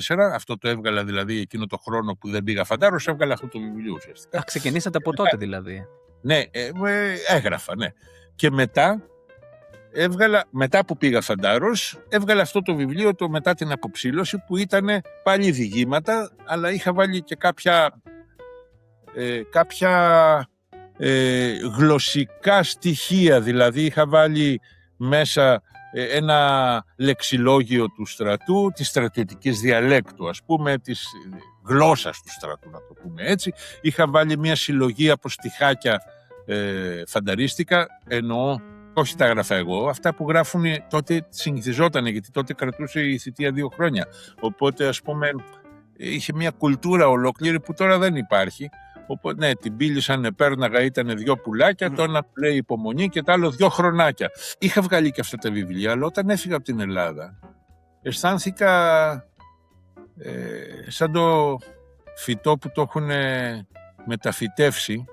84, αυτό το έβγαλα δηλαδή εκείνο το χρόνο που δεν πήγα φαντάρος, έβγαλα αυτό το βιβλίο ουσιαστικά.
Ξεκινήσατε από τότε δηλαδή.
Ναι, έγραφα, ναι. Και μετά που πήγα φαντάρος, έβγαλα αυτό το βιβλίο, το Μετά την αποψήλωση, που ήταν πάλι διηγήματα, αλλά είχα βάλει και κάποια γλωσσικά στοιχεία, δηλαδή είχα βάλει μέσα ένα λεξιλόγιο του στρατού, της στρατιωτικής διαλέκτου, ας πούμε, της γλώσσας του στρατού, να το πούμε έτσι. Είχα βάλει μια συλλογή από στιχάκια φανταρίστικα, εννοώ, όχι τα έγραφα εγώ, αυτά που γράφουν τότε συνηθιζόταν, γιατί τότε κρατούσε η θητεία 2 χρόνια. Οπότε, ας πούμε, είχε μια κουλτούρα ολόκληρη που τώρα δεν υπάρχει. Οπότε, ναι, την πύλησαν, πέρναγα, ήταν 2 πουλάκια, το ένα λέει υπομονή και το άλλο 2 χρονάκια. Είχα βγάλει και αυτά τα βιβλία, αλλά όταν έφυγα από την Ελλάδα, αισθάνθηκα σαν το φυτό που το έχουν μεταφυτεύσει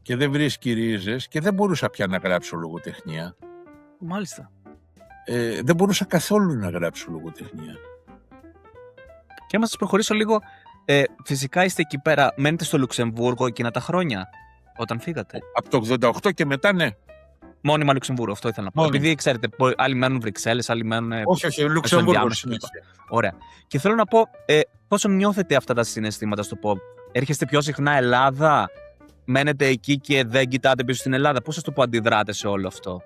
και δεν βρίσκει ρίζες και δεν μπορούσα πια να γράψω λογοτεχνία.
Μάλιστα.
Δεν μπορούσα καθόλου να γράψω λογοτεχνία.
Και άμα σας προχωρήσω λίγο, φυσικά είστε εκεί πέρα, μένετε στο Λουξεμβούργο εκείνα τα χρόνια, όταν φύγατε.
Από το 88 και μετά, ναι.
Μόνιμα Λουξεμβούργο, αυτό ήθελα να πω.
Μόνιμα.
Επειδή ξέρετε, άλλοι μένουν Βρυξέλλες, άλλοι μένουν.
Όχι, Λουξεμβούργο.
Ωραία. Και θέλω να πω, πόσο νιώθετε αυτά τα συναισθήματα στο pop. Έρχεστε πιο συχνά Ελλάδα, μένετε εκεί και δεν κοιτάτε πίσω στην Ελλάδα. Πώς σας το πω, αντιδράτε σε όλο αυτό?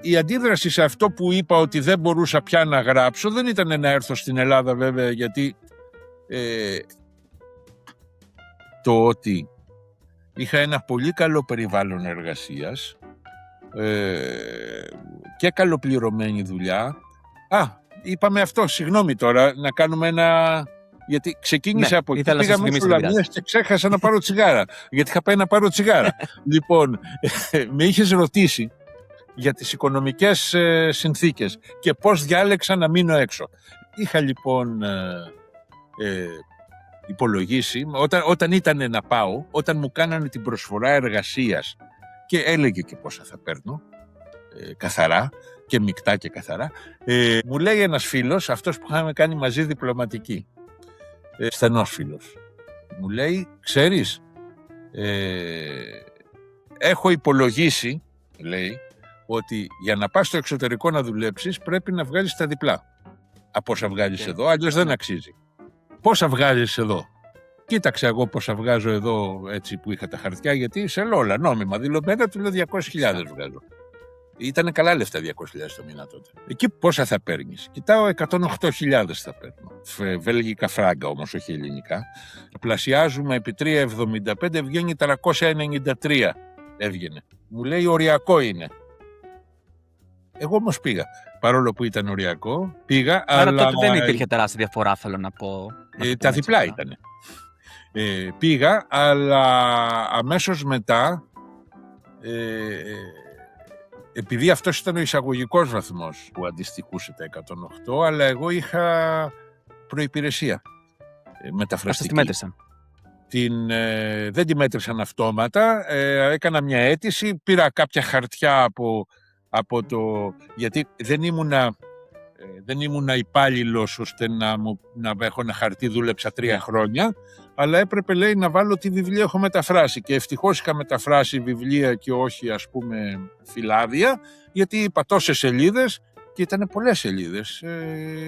Η αντίδραση σε αυτό που είπα, ότι δεν μπορούσα πια να γράψω, δεν ήταν να έρθω στην Ελλάδα βέβαια, γιατί το ότι είχα ένα πολύ καλό περιβάλλον εργασίας και καλοπληρωμένη δουλειά. Είπαμε αυτό, συγγνώμη τώρα, να κάνουμε ένα... Γιατί ξεκίνησα από εκεί, πήγα μέχρι Λαμίας και ξέχασα να πάρω τσιγάρα. Γιατί είχα πάει να πάρω τσιγάρα. Λοιπόν, με είχες ρωτήσει για τις οικονομικές συνθήκες και πώς διάλεξα να μείνω έξω. Είχα λοιπόν υπολογίσει, όταν ήταν να πάω, όταν μου κάνανε την προσφορά εργασίας και έλεγε και πόσα θα παίρνω, καθαρά και μεικτά και καθαρά, μου λέει ένας φίλος, αυτός που είχαμε κάνει μαζί διπλωματική, στενός φίλος, μου λέει, ξέρεις, έχω υπολογίσει, λέει, ότι για να πας στο εξωτερικό να δουλέψεις πρέπει να βγάλεις τα διπλά από όσα βγάλεις εδώ, αλλιώς δεν αξίζει. Πόσα βγάζεις εδώ? Κοίταξε εγώ πόσα βγάζω εδώ, έτσι που είχα τα χαρτιά, γιατί σε όλα νόμιμα δηλωμένα, του λέω 200.000 βγάζω. Ήτανε καλά λεφτά 200.000 το μήνα τότε. Εκεί πόσα θα παίρνεις? Κοιτάω 108.000 θα παίρνω. Βέλγικα φράγκα όμως, όχι ελληνικά. Πλασιάζουμε επί 3,75, βγαίνει 393 έβγαινε. Μου λέει οριακό είναι. Εγώ όμως πήγα. Παρόλο που ήταν οριακό, πήγα.
Άρα
αλλά
τότε δεν υπήρχε τεράστια διαφορά, θέλω να πω.
τα διπλά ήταν. Πήγα, αλλά αμέσως μετά, επειδή αυτός ήταν ο εισαγωγικός βαθμός που αντιστοιχούσε τα 108, αλλά εγώ είχα προϋπηρεσία μεταφραστική.
Σας τη μέτρησαν.
Δεν τη μέτρησαν αυτόματα, έκανα μια αίτηση, πήρα κάποια χαρτιά από το... γιατί δεν ήμουνα υπάλληλος ώστε να έχω ένα χαρτί, δούλεψα 3 χρόνια, αλλά έπρεπε, λέει, να βάλω τι βιβλία έχω μεταφράσει, και ευτυχώς είχα μεταφράσει βιβλία και όχι, ας πούμε, φυλάδια, γιατί είπα τόσες σελίδες και ήταν πολλές σελίδες,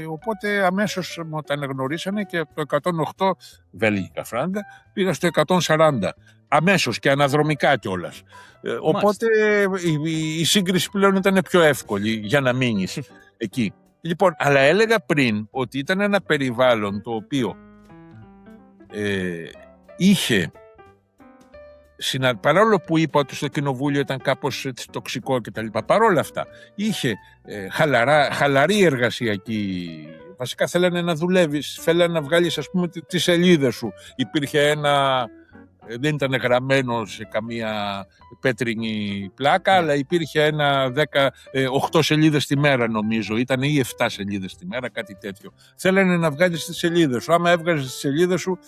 οπότε αμέσως μου τα αναγνωρίσανε και από το 108 βέλγικα φράγκα πήγα στο 140, αμέσως και αναδρομικά κιόλας. Οπότε η σύγκριση πλέον ήταν πιο εύκολη για να μείνεις εκεί. Λοιπόν, αλλά έλεγα πριν ότι ήταν ένα περιβάλλον το οποίο είχε, παρόλο που είπα ότι στο κοινοβούλιο ήταν κάπως τοξικό κτλ., παρόλα αυτά είχε χαλαρή εργασιακή. Βασικά θέλανε να δουλεύεις, θέλανε να βγάλεις, ας πούμε, τις σελίδες σου. Υπήρχε δεν ήταν γραμμένο σε καμία πέτρινη πλάκα, αλλά υπήρχε 8 σελίδες τη μέρα, νομίζω. Ήταν ή 7 σελίδες τη μέρα, κάτι τέτοιο. Θέλανε να βγάλεις τις σελίδες σου. Άμα έβγαζες τις σελίδες σου,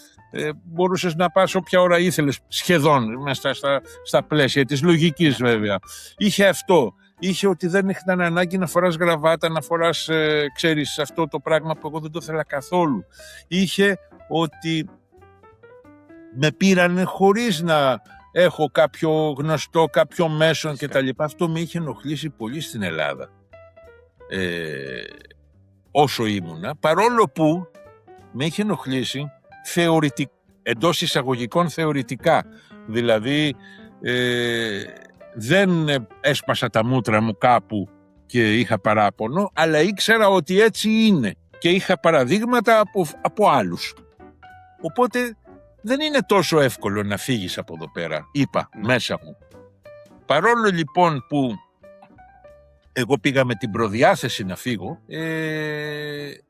μπορούσες να πας όποια ώρα ήθελες, σχεδόν, μέσα στα πλαίσια της λογικής, βέβαια. Είχε αυτό. Είχε ότι δεν ήταν ανάγκη να φοράς γραβάτα, να φοράς, ξέρεις, αυτό το πράγμα που εγώ δεν το ήθελα καθόλου. Είχε ότι με πήρανε χωρίς να έχω κάποιο γνωστό, κάποιο μέσον κτλ. Αυτό με είχε ενοχλήσει πολύ στην Ελλάδα, όσο ήμουνα, παρόλο που με είχε ενοχλήσει εντός εισαγωγικών θεωρητικά. Δηλαδή δεν έσπασα τα μούτρα μου κάπου και είχα παράπονο, αλλά ήξερα ότι έτσι είναι και είχα παραδείγματα από άλλους. Οπότε δεν είναι τόσο εύκολο να φύγεις από εδώ πέρα, είπα μέσα μου. Παρόλο λοιπόν που εγώ πήγα με την προδιάθεση να φύγω,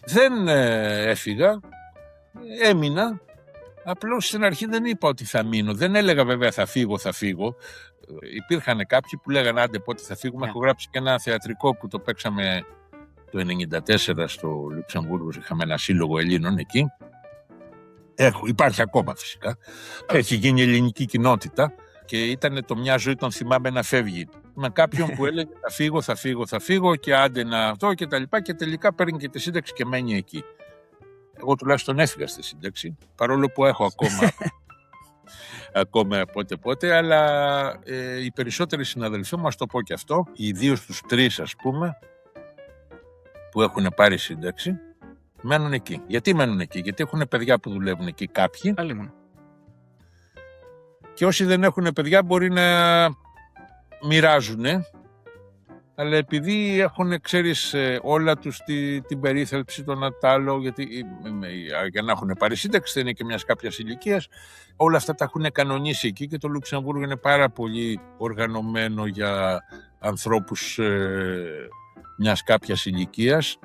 δεν έφυγα, έμεινα. Απλώς στην αρχή δεν είπα ότι θα μείνω. Δεν έλεγα βέβαια θα φύγω. Υπήρχαν κάποιοι που λέγανε άντε πότε θα φύγουμε. Έχω γράψει και ένα θεατρικό που το παίξαμε το 1994 στο Λουξεμβούργο. Είχαμε ένα σύλλογο Ελλήνων εκεί. Υπάρχει ακόμα φυσικά. Έχει γίνει ελληνική κοινότητα και ήταν το μια ζωή τον θυμάμαι να φεύγει. Με κάποιον που έλεγε θα φύγω και άντε να αυτό και τα λοιπά, και τελικά παίρνει και τη σύνταξη και μένει εκεί. Εγώ τουλάχιστον έφυγα στη σύνταξη, παρόλο που έχω ακόμα πότε, αλλά οι περισσότεροι συναδελφοί μου, ας το πω και αυτό, ιδίως τους 3 ας πούμε, που έχουν πάρει σύνταξη, μένουν εκεί. Γιατί μένουν εκεί? Γιατί έχουν παιδιά που δουλεύουν εκεί κάποιοι. Και όσοι δεν έχουν παιδιά μπορεί να μοιράζουν, αλλά επειδή έχουν, ξέρεις, όλα τους την περίθαλψη, τον Ατάλο, γιατί για να έχουν πάρει σύνταξη δεν είναι και μιας κάποιας ηλικίας, όλα αυτά τα έχουν κανονίσει εκεί και το Λουξεμβούργο είναι πάρα πολύ οργανωμένο για ανθρώπους μιας κάποιας ηλικίας.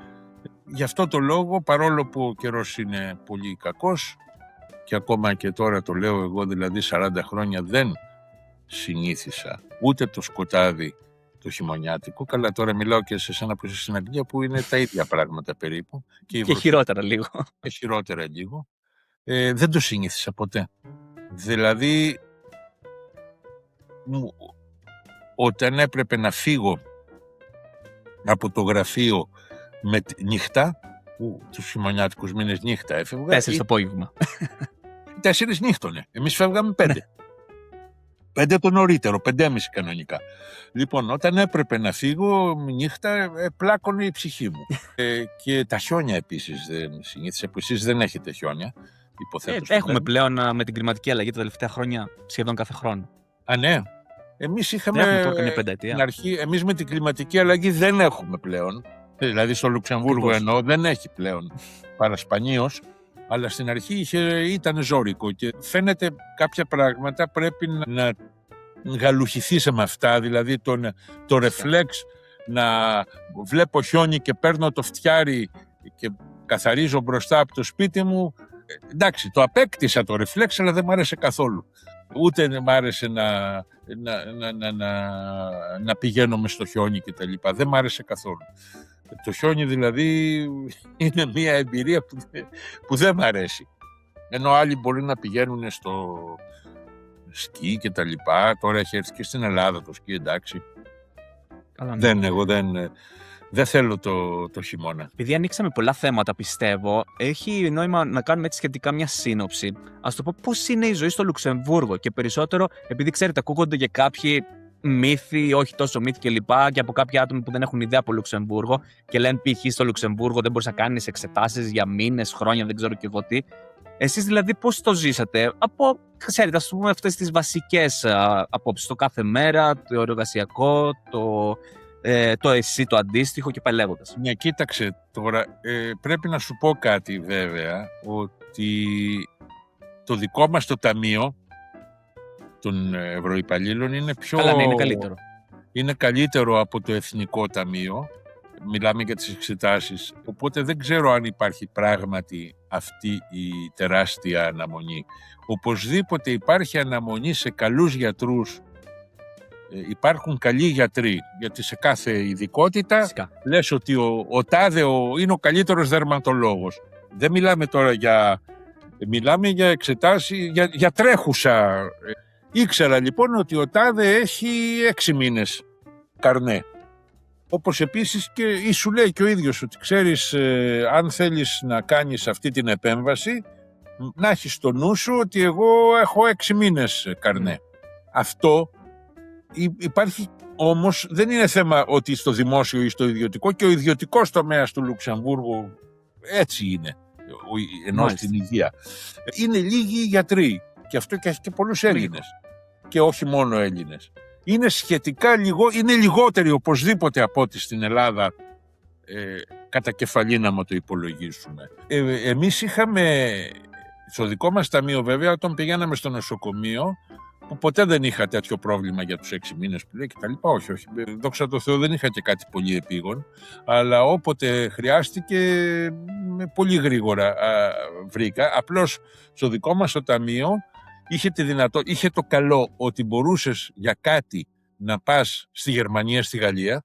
Γι' αυτό το λόγο, παρόλο που ο καιρός είναι πολύ κακός και ακόμα και τώρα το λέω εγώ, δηλαδή 40 χρόνια δεν συνήθισα ούτε το σκοτάδι το χειμωνιάτικο. Καλά, τώρα μιλάω και σε εσένα που είσαι στην Αγγλία, που είναι τα ίδια πράγματα περίπου.
Και χειρότερα λίγο.
Και χειρότερα λίγο. Δεν το συνήθισα ποτέ. Δηλαδή, όταν έπρεπε να φύγω από το γραφείο με νύχτα, τους χειμωνιάτικους μήνες νύχτα έφευγα.
4 το απόγευμα.
4 νύχτωνε. Εμείς φεύγαμε 5. 5 το νωρίτερο, 5,5 κανονικά. Λοιπόν, όταν έπρεπε να φύγω νύχτα, πλάκωνε η ψυχή μου. Και τα χιόνια επίσης δεν συνήθισα, που εσείς δεν έχετε χιόνια, υποθέτω.
Έχουμε πλέον με την κλιματική αλλαγή τα τελευταία χρόνια σχεδόν κάθε χρόνο.
Α, ναι. Εμείς είχαμε στην αρχή, εμείς με την κλιματική αλλαγή δεν έχουμε πλέον. Δηλαδή στο Λουξεμβούργο εννοώ, δεν έχει πλέον παρασπανίως. Αλλά στην αρχή ήταν ζώρικο και φαίνεται κάποια πράγματα πρέπει να γαλουχηθείς με αυτά, δηλαδή το ρεφλέξ να βλέπω χιόνι και παίρνω το φτιάρι και καθαρίζω μπροστά από το σπίτι μου. Εντάξει, το απέκτησα το ρεφλέξ, αλλά δεν μ' άρεσε καθόλου. Ούτε μ' άρεσε να πηγαίνουμε στο χιόνι και τα λοιπά. Δεν μ' άρεσε καθόλου. Το χιόνι δηλαδή είναι μια εμπειρία που δεν μ' αρέσει. Ενώ άλλοι μπορεί να πηγαίνουν στο σκι και τα λοιπά. Τώρα έχει έρθει και στην Ελλάδα το σκι, εντάξει.
Καλά, ναι.
Εγώ δεν θέλω το χειμώνα.
Επειδή ανοίξαμε πολλά θέματα, πιστεύω, έχει νόημα να κάνουμε έτσι σχετικά μια σύνοψη. Ας το πω πώς είναι η ζωή στο Λουξεμβούργο και περισσότερο, επειδή ξέρετε, ακούγονται και κάποιοι μύθοι, όχι τόσο μύθοι κλπ. Και από κάποια άτομα που δεν έχουν ιδέα από Λουξεμβούργο και λένε π.χ. στο Λουξεμβούργο δεν μπορείς να κάνεις εξετάσεις για μήνες, χρόνια, δεν ξέρω και εγώ τι. Εσείς δηλαδή πώς το ζήσατε, από, ξέρετε, ας πούμε αυτές τις βασικές απόψεις, το κάθε μέρα, το εργασιακό, το εσύ, το αντίστοιχο και παλεύοντας.
Ναι, κοίταξε τώρα, πρέπει να σου πω κάτι βέβαια, ότι το δικό μας το ταμείο των ευρωυπαλλήλων είναι πιο...
Καλά, ναι, είναι καλύτερο.
Είναι καλύτερο από το Εθνικό Ταμείο. Μιλάμε για τις εξετάσεις. Οπότε δεν ξέρω αν υπάρχει πράγματι αυτή η τεράστια αναμονή. Οπωσδήποτε υπάρχει αναμονή σε καλούς γιατρούς. Υπάρχουν καλοί γιατροί, γιατί σε κάθε ειδικότητα
Φυσικά.
λες ότι ο τάδε είναι ο καλύτερος δερματολόγος. Δεν μιλάμε τώρα μιλάμε για εξετάσεις, για τρέχουσα. Ήξερα λοιπόν ότι ο τάδε έχει 6 μήνες καρνέ. Όπως επίσης και σου λέει και ο ίδιος ότι ξέρεις, αν θέλεις να κάνεις αυτή την επέμβαση, να έχεις στο νου σου ότι εγώ έχω 6 μήνες καρνέ. Αυτό υπάρχει όμως, δεν είναι θέμα ότι στο δημόσιο ή στο ιδιωτικό, και ο ιδιωτικός τομέας του Λουξεμβούργου έτσι είναι, ενώ στην υγεία. Είναι λίγοι γιατροί και αυτό και έχει και πολλούς Έλληνες και όχι μόνο Έλληνες. Είναι σχετικά είναι λιγότεροι οπωσδήποτε από ό,τι στην Ελλάδα κατά κεφαλή να το υπολογίσουμε. Εμείς είχαμε στο δικό μας ταμείο βέβαια, όταν πηγαίναμε στο νοσοκομείο, που ποτέ δεν είχα τέτοιο πρόβλημα για τους 6 μήνες που λέει και τα λοιπά, όχι, δόξα τω Θεώ δεν είχα και κάτι πολύ επίγον, αλλά όποτε χρειάστηκε πολύ γρήγορα βρήκα. Απλώς στο δικό μας το ταμείο είχε το καλό ότι μπορούσες για κάτι να πας στη Γερμανία, στη Γαλλία,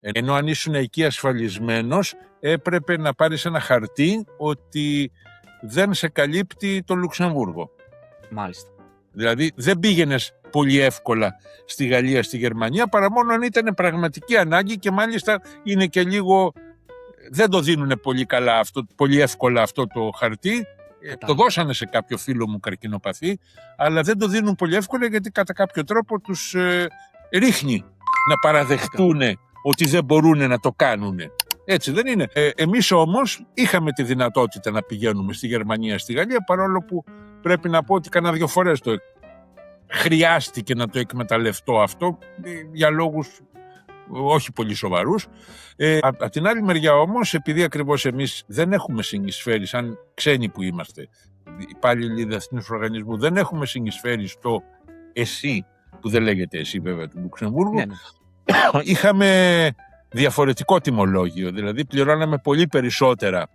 ενώ αν ήσουν εκεί ασφαλισμένος έπρεπε να πάρεις ένα χαρτί ότι δεν σε καλύπτει το Λουξεμβούργο.
Μάλιστα.
Δηλαδή δεν πήγαινες πολύ εύκολα στη Γαλλία, στη Γερμανία, παρά μόνο αν ήταν πραγματική ανάγκη, και μάλιστα είναι και λίγο, δεν το δίνουν πολύ εύκολα αυτό το χαρτί. Το δώσανε σε κάποιο φίλο μου καρκινοπαθή, αλλά δεν το δίνουν πολύ εύκολα γιατί κατά κάποιο τρόπο τους ρίχνει να παραδεχτούν ότι δεν μπορούν να το κάνουν. Έτσι δεν είναι. Εμείς όμως είχαμε τη δυνατότητα να πηγαίνουμε στη Γερμανία, στη Γαλλία, παρόλο που πρέπει να πω ότι κάνα 2 φορές χρειάστηκε να το εκμεταλλευτώ αυτό για λόγους όχι πολύ σοβαρούς. Απ' την άλλη μεριά όμως, επειδή ακριβώς εμείς δεν έχουμε συνεισφέρει, σαν ξένοι που είμαστε, υπάλληλοι διεθνούς οργανισμού, δεν έχουμε συνεισφέρει στο εσύ, που δεν λέγεται εσύ βέβαια του Λουξεμβούργου, ναι. Είχαμε διαφορετικό τιμολόγιο, δηλαδή πληρώναμε πολύ περισσότερα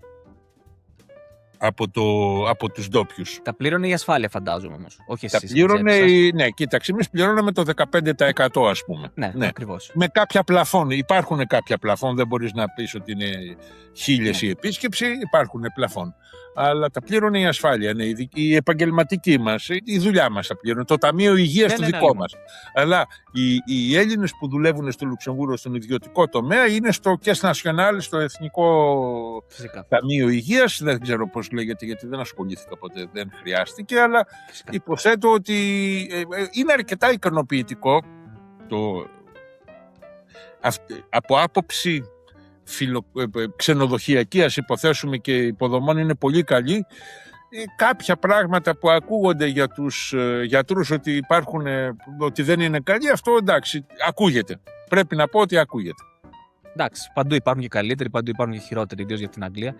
από τους ντόπιους.
Τα πλήρωνε η ασφάλεια, φαντάζομαι όμως. Όχι εσείς.
Τα πλήρωνε, ναι, κοίταξε, εμείς πληρώναμε το 15% ας πούμε.
Ναι, ακριβώς.
Με κάποια πλαφόν. Υπάρχουν κάποια πλαφόν, δεν μπορείς να πεις ότι είναι 1000 η επίσκεψη, υπάρχουν πλαφόν. Αλλά τα πλήρωνε η ασφάλεια, ναι, η επαγγελματική μας, η δουλειά μας τα πλήρωνε, το Ταμείο Υγείας το δικό μας. Αλλά οι Έλληνες που δουλεύουν στο Λουξεμβούργο στον ιδιωτικό τομέα είναι στο Caisse Nationale, στο Εθνικό Ταμείο Υγείας, δεν ξέρω πώς λέγεται γιατί δεν ασχολήθηκα ποτέ, δεν χρειάστηκε, αλλά υποθέτω ότι είναι αρκετά ικανοποιητικό από άποψη ξενοδοχειακή, ας υποθέσουμε, και υποδομών είναι πολύ καλή. Κάποια πράγματα που ακούγονται για τους γιατρούς ότι δεν είναι καλοί, αυτό εντάξει, ακούγεται. Πρέπει να πω ότι ακούγεται.
Εντάξει, παντού υπάρχουν και καλύτεροι, παντού υπάρχουν και χειρότεροι, ιδίως για την Αγγλία.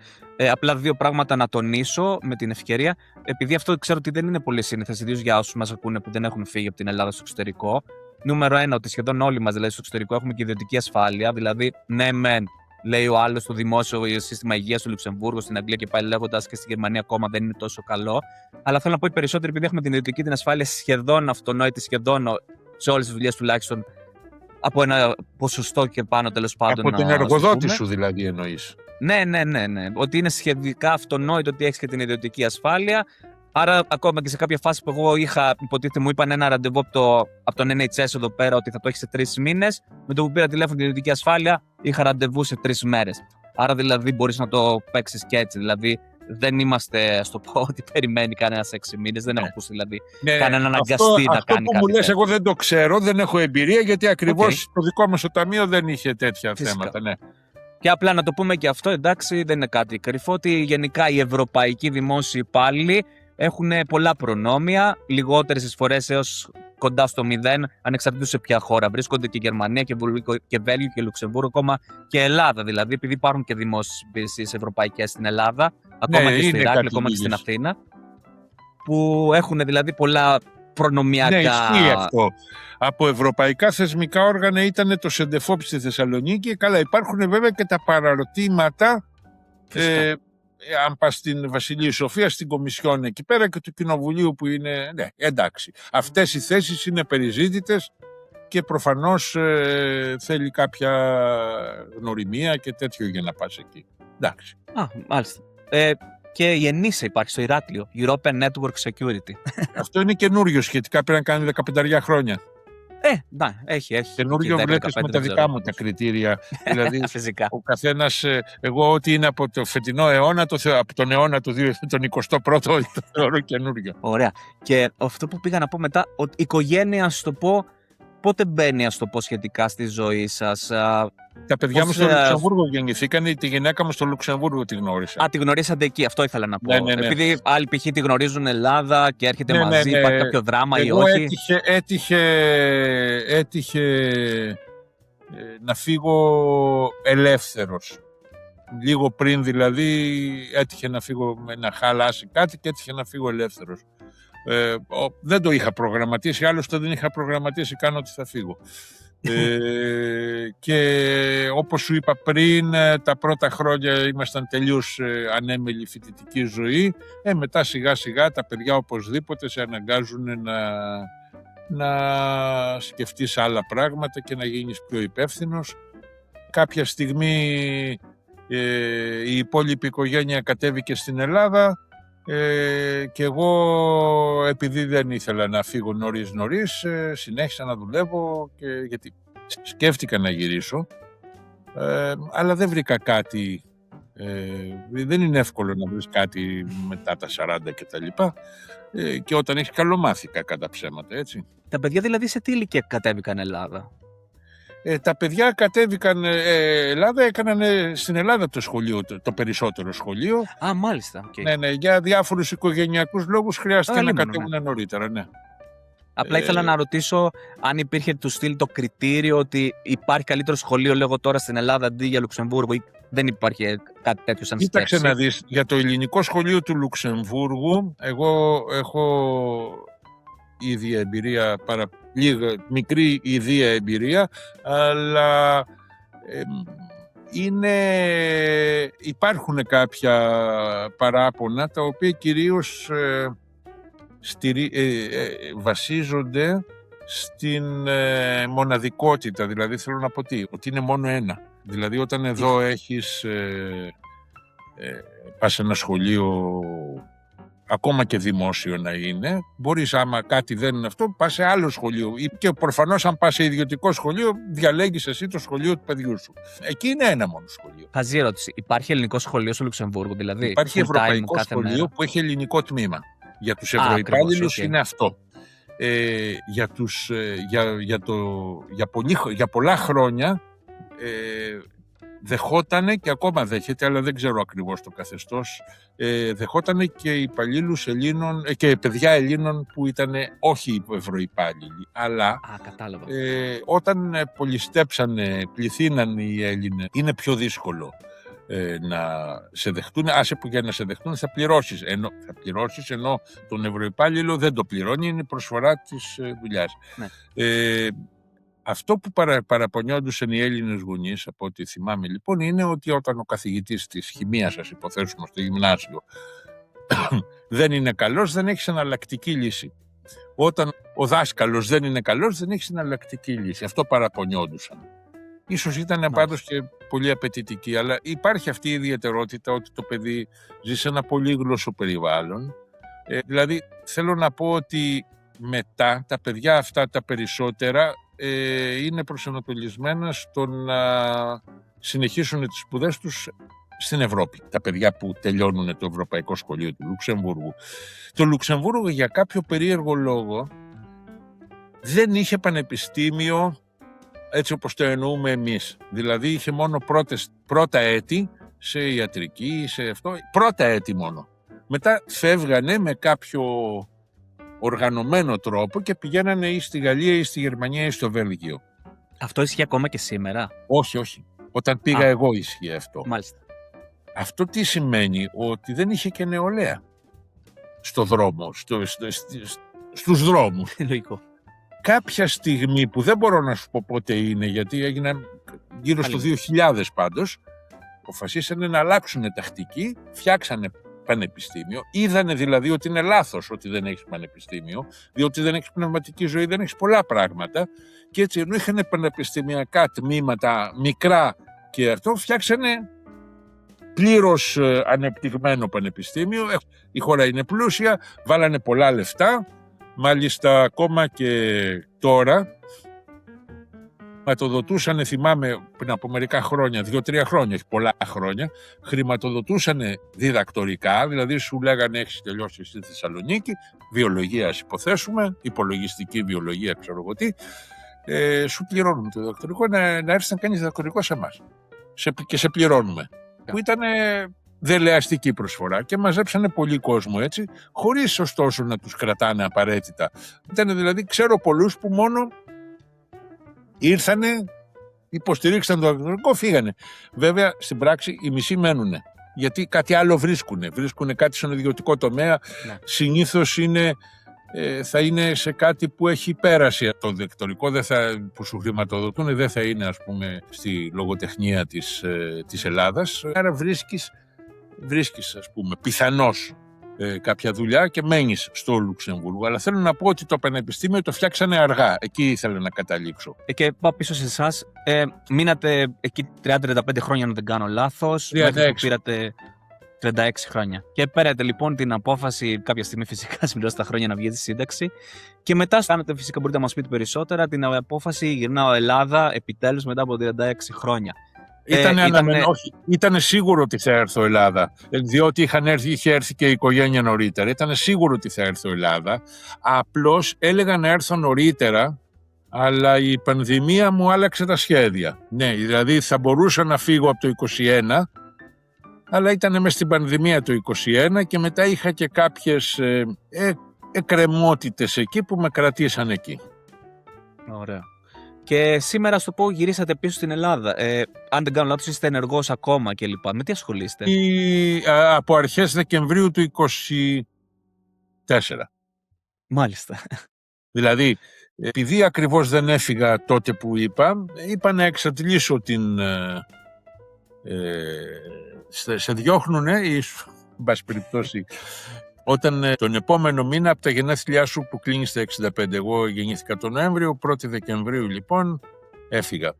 Απλά 2 πράγματα να τονίσω με την ευκαιρία, επειδή αυτό ξέρω ότι δεν είναι πολύ σύνηθες, ιδίως για όσους μας ακούνε που δεν έχουν φύγει από την Ελλάδα στο εξωτερικό. νούμερο ένα, ότι σχεδόν όλοι μας, δηλαδή στο εξωτερικό, έχουμε και ιδιωτική ασφάλεια. Δηλαδή, ναι, μεν, λέει ο άλλος, το δημόσιο σύστημα υγείας στο Λουξεμβούργο, στην Αγγλία και πάλι λέγοντας, και στη Γερμανία ακόμα δεν είναι τόσο καλό. Αλλά θέλω να πω οι περισσότεροι, επειδή έχουμε την ιδιωτική την ασφάλεια σχεδόν αυτονόητη, σχεδόν σε όλες τις δουλειές τουλάχιστον από ένα ποσοστό και πάνω, τέλος πάντων.
Από την εργοδότη σου δηλαδή εννοείς.
Ναι. Ότι είναι σχετικά αυτονόητο ότι έχεις και την ιδιωτική ασφάλεια. Άρα, ακόμα και σε κάποια φάση που εγώ είχα, υποτίθεται, μου είπαν ένα ραντεβού από τον NHS εδώ πέρα ότι θα το έχει σε 3 μήνες. Με το που πήρα τηλέφωνο την ιδιωτική ασφάλεια, είχα ραντεβού σε 3 μέρες. Άρα, δηλαδή, μπορείς να το παίξεις και έτσι. Δηλαδή, δεν είμαστε, στο πω, ότι περιμένει κανένα 6 μήνες. Δεν έχω ακούσει δηλαδή κανέναν αναγκαστή να κάνει κάτι.
Αυτό που μου λες, εγώ δεν το ξέρω, δεν έχω εμπειρία, γιατί ακριβώς το δικό μας το ταμείο δεν είχε τέτοια θέματα. Ναι.
Και απλά να το πούμε και αυτό, εντάξει, δεν είναι κάτι κρυφό, ότι γενικά οι ευρωπαϊκοί δημόσιοι υπάλληλοι έχουν πολλά προνόμια, λιγότερες εισφορές έως κοντά στο 0, ανεξαρτήτως σε ποια χώρα βρίσκονται, και Γερμανία και Βέλγιο και Λουξεμβούργο, ακόμα και Ελλάδα. Δηλαδή, επειδή υπάρχουν και δημόσιες υπηρεσίες ευρωπαϊκές στην Ελλάδα, ακόμα και στη Ηράκλειο, ακόμα και στην Αθήνα, που έχουν δηλαδή πολλά προνομιακά.
Ναι, ισχύει αυτό. Από ευρωπαϊκά θεσμικά όργανα ήταν το ΣΕΝΤΕΦΟΠ στη Θεσσαλονίκη. Καλά, υπάρχουν βέβαια και τα παραρωτήματα. Αν πας στην Βασιλεία Σοφία, στην Κομισιόν εκεί πέρα, και του Κοινοβουλίου που είναι. Ναι, εντάξει. Αυτές οι θέσεις είναι περιζήτητες και προφανώς θέλει κάποια γνωριμία και τέτοιο για να πας εκεί. Εντάξει.
Μάλιστα. Και η ΕΝΗΣΑ υπάρχει στο Ηράκλειο, European Network Security.
Αυτό είναι καινούριο σχετικά, πρέπει να κάνει 15 χρόνια.
Ναι, έχει.
Καινούριο βλέπεις με τα δικά μου τα κριτήρια. Δηλαδή,
φυσικά.
Ο καθένας, εγώ ό,τι είναι από το φετινό αιώνα, από τον αιώνα του 21ο, το θεωρώ καινούριο.
Ωραία. Και αυτό που πήγα να πω μετά, ότι η οικογένεια, ας το πω, πότε μπαίνει, ας το πω, σχετικά στη ζωή σας?
Τα παιδιά μου στο Λουξεμβούργο γεννηθήκαν, τη γυναίκα μου στο Λουξεμβούργο τη γνώρισα.
Τη γνωρίσατε εκεί, αυτό ήθελα να πω.
Ναι.
Επειδή άλλοι π.χ. τη γνωρίζουν Ελλάδα και έρχεται μαζί, υπάρχει κάποιο δράμα ή όχι?
Έτυχε να φύγω ελεύθερος. Λίγο πριν δηλαδή έτυχε να φύγω, να χαλάσει κάτι και έτυχε να φύγω ελεύθερος. Δεν το είχα προγραμματίσει, άλλωστε δεν είχα προγραμματίσει καν ότι θα φύγω. Και όπως σου είπα πριν, τα πρώτα χρόνια ήμασταν τελείως ανέμελη φοιτητική ζωή. Μετά σιγά σιγά τα παιδιά οπωσδήποτε σε αναγκάζουν να σκεφτείς άλλα πράγματα και να γίνεις πιο υπεύθυνος. Κάποια στιγμή η υπόλοιπη οικογένεια κατέβηκε στην Ελλάδα και εγώ, επειδή δεν ήθελα να φύγω νωρίς, συνέχισα να δουλεύω, γιατί σκέφτηκα να γυρίσω, αλλά δεν βρήκα κάτι. Δεν είναι εύκολο να βρεις κάτι μετά τα 40 και τα λοιπά, και όταν έχεις καλομάθηκα κατά ψέματα, έτσι.
Τα παιδιά δηλαδή σε τι ηλικία κατέβηκαν Ελλάδα?
Τα παιδιά κατέβηκαν Ελλάδα, έκαναν στην Ελλάδα το σχολείο, το περισσότερο σχολείο.
Μάλιστα. Okay.
Ναι, για διάφορους οικογενειακούς λόγους χρειάστηκε να κατέβουν νωρίτερα, ναι.
Απλά ήθελα να ρωτήσω αν υπήρχε του στυλ το κριτήριο ότι υπάρχει καλύτερο σχολείο, λέγω τώρα, στην Ελλάδα αντί για Λουξεμβούργο, ή δεν υπάρχει κάτι τέτοιο σαν σκέψη?
Κοίταξε να δεις, για το ελληνικό σχολείο του Λουξεμβούργου, εγώ έχω ίδια εμπειρία, μικρή ίδια εμπειρία, αλλά υπάρχουν κάποια παράπονα τα οποία κυρίως βασίζονται στην μοναδικότητα. Δηλαδή θέλω να πω ότι είναι μόνο ένα. Δηλαδή όταν εδώ έχεις πας σε ένα σχολείο, ακόμα και δημόσιο να είναι, μπορείς, άμα κάτι δεν είναι αυτό, πας σε άλλο σχολείο. Και προφανώς αν πας σε ιδιωτικό σχολείο, διαλέγεις εσύ το σχολείο του παιδιού σου. Εκεί είναι ένα μόνο σχολείο.
Χαζή ερώτηση. Υπάρχει ελληνικό σχολείο στο Λουξεμβούργο, δηλαδή?
Υπάρχει ευρωπαϊκό σχολείο που έχει ελληνικό τμήμα. Για τους ευρωϊπάλληλους είναι αυτό. Για πολλά χρόνια δεχότανε, και ακόμα δέχεται, αλλά δεν ξέρω ακριβώς το καθεστώς, δεχότανε και υπαλλήλους Ελλήνων και παιδιά Ελλήνων που ήταν όχι ευρωϊπάλληλοι. Αλλά
κατάλαβα.
όταν πολυστέψανε, πληθύναν οι Έλληνες, είναι πιο δύσκολο. να σε δεχτούν. Άσε που για να σε δεχτούν θα πληρώσεις. Ενώ τον ευρωυπάλληλο δεν το πληρώνει, είναι προσφορά της δουλειάς.
Ναι.
Αυτό που παραπονιόντουσαν οι Έλληνες γονείς, από ό,τι θυμάμαι λοιπόν, είναι ότι όταν ο καθηγητής της χημείας, σας υποθέσουμε, στο γυμνάσιο δεν είναι καλός, δεν έχεις εναλλακτική λύση. Όταν ο δάσκαλος δεν είναι καλός, δεν έχεις εναλλακτική λύση. Αυτό παραπονιόντουσαν. Ίσως ήταν πάντως και πολύ απαιτητική, αλλά υπάρχει αυτή η ιδιαιτερότητα ότι το παιδί ζει σε ένα πολύγλωσσο περιβάλλον. Δηλαδή, θέλω να πω ότι μετά τα παιδιά αυτά τα περισσότερα είναι προσανατολισμένα στο να συνεχίσουν τις σπουδές τους στην Ευρώπη. Τα παιδιά που τελειώνουν το Ευρωπαϊκό Σχολείο του Λουξεμβούργου. Το Λουξεμβούργο για κάποιο περίεργο λόγο δεν είχε πανεπιστήμιο έτσι όπως το εννοούμε εμείς. Δηλαδή είχε μόνο πρώτα έτη σε ιατρική, σε αυτό, πρώτα έτη μόνο. Μετά φεύγανε με κάποιο οργανωμένο τρόπο και πηγαίνανε ή στη Γαλλία ή στη Γερμανία ή στο Βέλγιο.
Αυτό ισχύει ακόμα και σήμερα?
Όχι. Όταν πήγα εγώ ισχύει αυτό.
Μάλιστα.
Αυτό τι σημαίνει? Ότι δεν είχε και νεολαία στο δρόμο, στους δρόμους.
Λογικό.
Κάποια στιγμή που δεν μπορώ να σου πω πότε είναι, γιατί έγιναν γύρω στο 2000 πάντως, αποφασίσανε να αλλάξουν τακτική, φτιάξανε πανεπιστήμιο. Είδανε δηλαδή ότι είναι λάθος ότι δεν έχεις πανεπιστήμιο, διότι δεν έχεις πνευματική ζωή, δεν έχεις πολλά πράγματα. Και έτσι, ενώ είχαν πανεπιστημιακά τμήματα μικρά και αυτό, φτιάξανε πλήρως ανεπτυγμένο πανεπιστήμιο. Η χώρα είναι πλούσια, βάλανε πολλά λεφτά. Μάλιστα ακόμα και τώρα χρηματοδοτούσαν, θυμάμαι πριν από μερικά χρόνια, 2-3 χρόνια, όχι πολλά χρόνια, χρηματοδοτούσαν διδακτορικά, δηλαδή σου λέγανε έχεις τελειώσει στη Θεσσαλονίκη, βιολογία ας υποθέσουμε, υπολογιστική βιολογία, ξέρω εγώ τι, σου πληρώνουμε το διδακτορικό να έρθεις να κάνεις διδακτορικό σε εμάς και σε πληρώνουμε. Που ήταν δελεαστική προσφορά και μαζέψανε πολύ κόσμο έτσι, χωρίς ωστόσο να τους κρατάνε απαραίτητα. Ήταν δηλαδή, ξέρω πολλούς που μόνο ήρθανε, υποστηρίξαν το διδακτορικό, φύγανε. Βέβαια στην πράξη οι μισοί μένουνε, γιατί κάτι άλλο βρίσκουνε κάτι στον ιδιωτικό τομέα. Ναι. Συνήθως θα είναι σε κάτι που έχει πέραση το διδακτορικό, που σου χρηματοδοτούν, δεν θα είναι ας πούμε στη λογοτεχνία της Ελλάδας. Άρα βρίσκεις ας πούμε πιθανώς κάποια δουλειά και μένεις στο Λουξεμβούργο. Αλλά θέλω να πω ότι το πανεπιστήμιο το φτιάξανε αργά. Εκεί ήθελα να καταλήξω.
Και πάω πίσω σε εσάς. Μείνατε εκεί 30-35 χρόνια, αν δεν κάνω λάθος. Μέχρι που πήρατε 36 χρόνια. Και πέρατε λοιπόν την απόφαση κάποια στιγμή, φυσικά συμπληρώσετε τα χρόνια, να βγείτε στη σύνταξη. Και μετά κάνετε, φυσικά μπορείτε να μας πείτε περισσότερα, την απόφαση γυρνάω Ελλάδα επιτέλους μετά από 36 χρόνια.
Ήταν σίγουρο ότι θα έρθω Ελλάδα, διότι είχε έρθει και η οικογένεια νωρίτερα. Ήταν σίγουρο ότι θα έρθω Ελλάδα. Απλώς έλεγα να έρθω νωρίτερα, αλλά η πανδημία μου άλλαξε τα σχέδια. Ναι, δηλαδή θα μπορούσα να φύγω από το 21, αλλά ήταν μες στην πανδημία το 21 και μετά είχα και κάποιες εκκρεμότητες εκεί που με κρατήσαν εκεί.
Ωραία. Και σήμερα, στο πω, γυρίσατε πίσω στην Ελλάδα. Αν δεν κάνω λάθος, είστε ενεργός ακόμα κλπ. Με τι ασχολείστε?
Από αρχές Δεκεμβρίου του 24.
Μάλιστα.
Δηλαδή, επειδή ακριβώς δεν έφυγα τότε που είπα να εξαντλήσω σε διώχνουνε, ή εν πάση περιπτώσει, όταν τον επόμενο μήνα από τα γενέθλιά σου που κλείνει στα 65, εγώ γεννήθηκα τον Νοέμβριο, 1η Δεκεμβρίου λοιπόν έφυγα.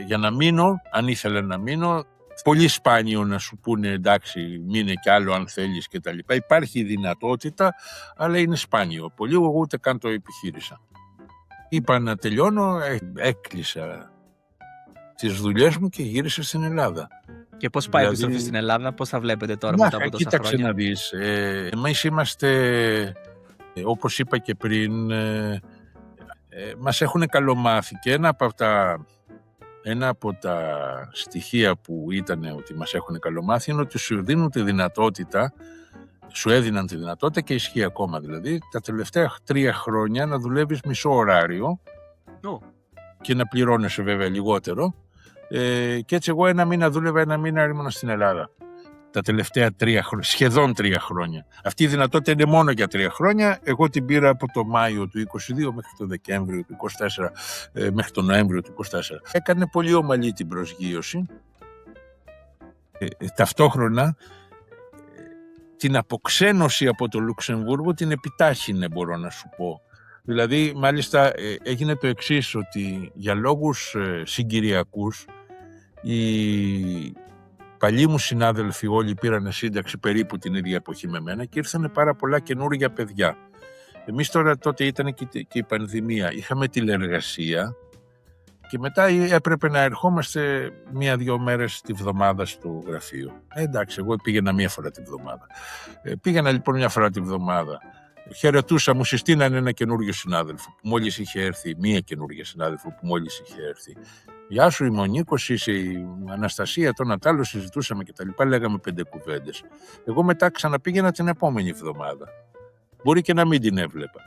Για να μείνω, αν ήθελα να μείνω, πολύ σπάνιο να σου πούνε εντάξει μείνε κι άλλο αν θέλεις και τα λοιπά. Υπάρχει η δυνατότητα, αλλά είναι σπάνιο. Πολύ εγώ ούτε καν το επιχείρησα. Είπα να τελειώνω, έκλεισα τις δουλειές μου και γύρισα στην Ελλάδα.
Και πώς πάει η επιστροφή στην Ελλάδα, πώς θα βλέπετε τώρα μετά από τόσα χρόνια?
Κοίταξε να δεις, εμείς είμαστε, όπως είπα και πριν, μας έχουν καλομάθει και ένα από τα στοιχεία που ήταν ότι μας έχουν καλομάθει είναι ότι σου δίνουν τη δυνατότητα, σου έδιναν τη δυνατότητα και ισχύει ακόμα δηλαδή, τα τελευταία 3 χρόνια να δουλεύεις μισό ωράριο και να πληρώνεσαι βέβαια λιγότερο, Και έτσι εγώ ένα μήνα δούλευα, ένα μήνα ήμουν στην Ελλάδα. Τα τελευταία 3 χρόνια, σχεδόν 3 χρόνια. Αυτή η δυνατότητα είναι μόνο για 3 χρόνια. Εγώ την πήρα από το Μάιο του 22 μέχρι το Δεκέμβριο του 24, μέχρι το Νοέμβριο του 24. Έκανε πολύ ομαλή την προσγείωση. Ταυτόχρονα την αποξένωση από το Λουξεμβούργο την επιτάχυνε, μπορώ να σου πω. Δηλαδή, μάλιστα, έγινε το εξής, ότι για λόγους συγκυριακούς οι παλιοί μου συνάδελφοι όλοι πήραν σύνταξη περίπου την ίδια εποχή με μένα και ήρθαν πάρα πολλά καινούργια παιδιά. Εμείς τώρα τότε ήταν και η πανδημία, είχαμε τηλεεργασία και μετά έπρεπε να ερχόμαστε 1-2 μέρες τη βδομάδα στο γραφείο. Εντάξει, εγώ πήγαινα 1 φορά τη βδομάδα. Πήγαινα λοιπόν 1 φορά τη βδομάδα. Χαιρετούσα, μου συστήνανε ένα καινούργιο συνάδελφο που μόλις είχε έρθει, 1 καινούργια συνάδελφο που μόλις είχε έρθει. Γεια σου, είμαι ο Νίκος, είσαι η Αναστασία, τον Ατάλο, συζητούσαμε και τα λοιπά, λέγαμε 5 κουβέντες. Εγώ μετά ξαναπήγαινα την επόμενη εβδομάδα. Μπορεί και να μην την έβλεπα.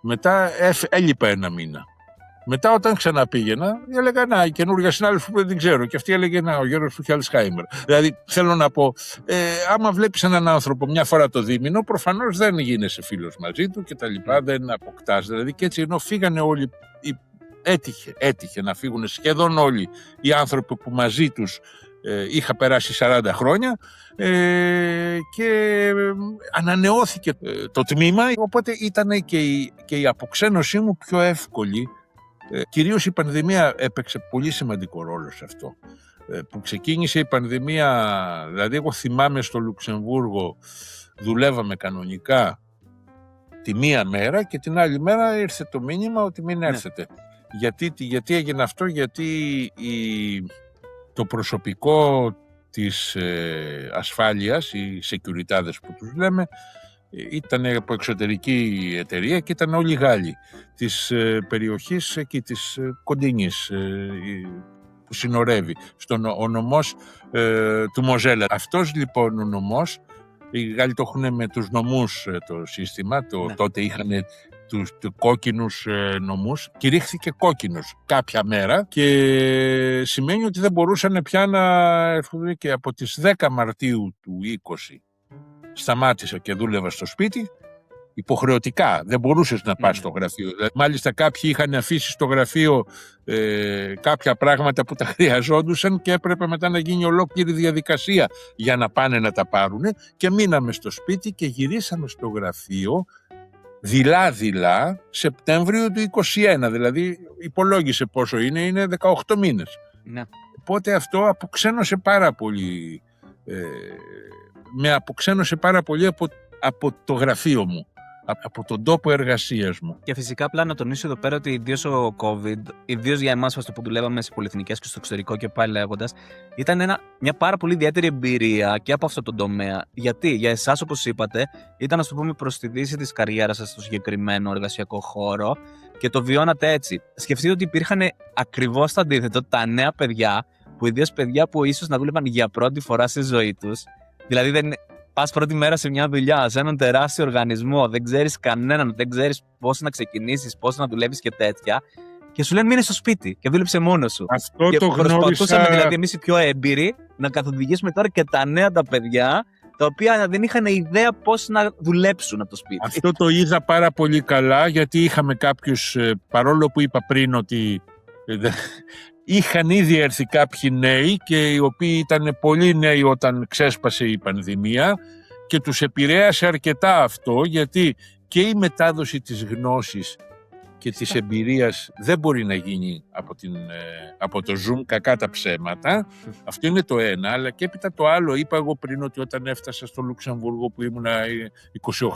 Μετά έλειπα 1 μήνα. Μετά όταν ξαναπήγαινα, έλεγα να, η καινούργια συνάδελφο που δεν την ξέρω. Και αυτή έλεγε να, ο Γιώργος που είχε Αλσχάιμερ. Δηλαδή, θέλω να πω, άμα βλέπεις έναν άνθρωπο 1 φορά το δίμηνο, προφανώς δεν γίνεσαι φίλος μαζί του και τα λοιπά, δεν αποκτάς. Δηλαδή, και έτσι ενώ φύγανε όλοι, έτυχε να φύγουν σχεδόν όλοι οι άνθρωποι που μαζί τους είχα περάσει 40 χρόνια και ανανεώθηκε το τμήμα, οπότε ήταν και η αποξένωσή μου πιο εύκολη. Κυρίως η πανδημία έπαιξε πολύ σημαντικό ρόλο σε αυτό. Που ξεκίνησε η πανδημία, δηλαδή εγώ θυμάμαι στο Λουξεμβούργο δουλεύαμε κανονικά τη μία μέρα και την άλλη μέρα ήρθε το μήνυμα ότι μην έρθετε. Γιατί έγινε αυτό? Γιατί το προσωπικό της ασφάλειας, οι σεκιουριτάδες που τους λέμε, ήταν από εξωτερική εταιρεία και ήταν όλοι Γάλλοι της περιοχής εκεί, της Κοντίνης, που συνορεύει, ο νομός του Μοζέλα. Αυτός λοιπόν ο νομός, οι Γάλλοι το έχουν με τους νομούς το σύστημα, τότε είχαν τους κόκκινους νομούς, κηρύχθηκε κόκκινος κάποια μέρα και σημαίνει ότι δεν μπορούσαν πια να έρθουν, και από τις 10 Μαρτίου του 20 σταμάτησα και δούλευα στο σπίτι, υποχρεωτικά, δεν μπορούσες να πας στο γραφείο. Μάλιστα κάποιοι είχαν αφήσει στο γραφείο κάποια πράγματα που τα χρειαζόντουσαν και έπρεπε μετά να γίνει ολόκληρη διαδικασία για να πάνε να τα πάρουν, και μείναμε στο σπίτι και γυρίσαμε στο γραφείο δειλά Σεπτέμβριο του 21, δηλαδή υπολόγισε πόσο είναι 18 μήνες. Ναι. Οπότε αυτό αποξένωσε πάρα πολύ, με αποξένωσε πάρα πολύ από το γραφείο μου, από τον τόπο εργασίας μου.
Και φυσικά απλά να τονίσω εδώ πέρα ότι ιδίως ο COVID, ιδίως για εμάς που δουλεύαμε σε πολυεθνικές και στο εξωτερικό και πάλι λέγοντας, ήταν μια πάρα πολύ ιδιαίτερη εμπειρία και από αυτό το τομέα. Γιατί για εσάς, όπως είπατε, ήταν, ας το πούμε, προς τη δύση της καριέρας σας στο συγκεκριμένο εργασιακό χώρο και το βιώνατε έτσι. Σκεφτείτε ότι υπήρχαν ακριβώς το αντίθετο, τα νέα παιδιά, που ιδίως παιδιά που ίσως να δούλευαν για πρώτη φορά στη ζωή τους. Δηλαδή δεν πας πρώτη μέρα σε μια δουλειά, σε έναν τεράστιο οργανισμό, δεν ξέρεις κανέναν, δεν ξέρεις πώς να ξεκινήσεις, πώς να δουλεύεις και τέτοια. Και σου λένε μείνε στο σπίτι και δούλεψε μόνος σου.
Αυτό
και
το
προσπαθούσαμε δηλαδή εμείς οι πιο έμπειροι να καθοδηγήσουμε τώρα και τα νέα τα παιδιά, τα οποία δεν είχαν ιδέα πώς να δουλέψουν από το σπίτι.
Αυτό το είδα πάρα πολύ καλά, γιατί είχαμε κάποιους, παρόλο που είπα πριν ότι είχαν ήδη έρθει κάποιοι νέοι και οι οποίοι ήταν πολύ νέοι όταν ξέσπασε η πανδημία και τους επηρέασε αρκετά αυτό, γιατί και η μετάδοση της γνώσης και της εμπειρίας δεν μπορεί να γίνει από το Zoom, κακά τα ψέματα. Αυτό είναι το ένα, αλλά και έπειτα το άλλο. Είπα εγώ πριν ότι όταν έφτασα στο Λουξεμβούργο που ήμουν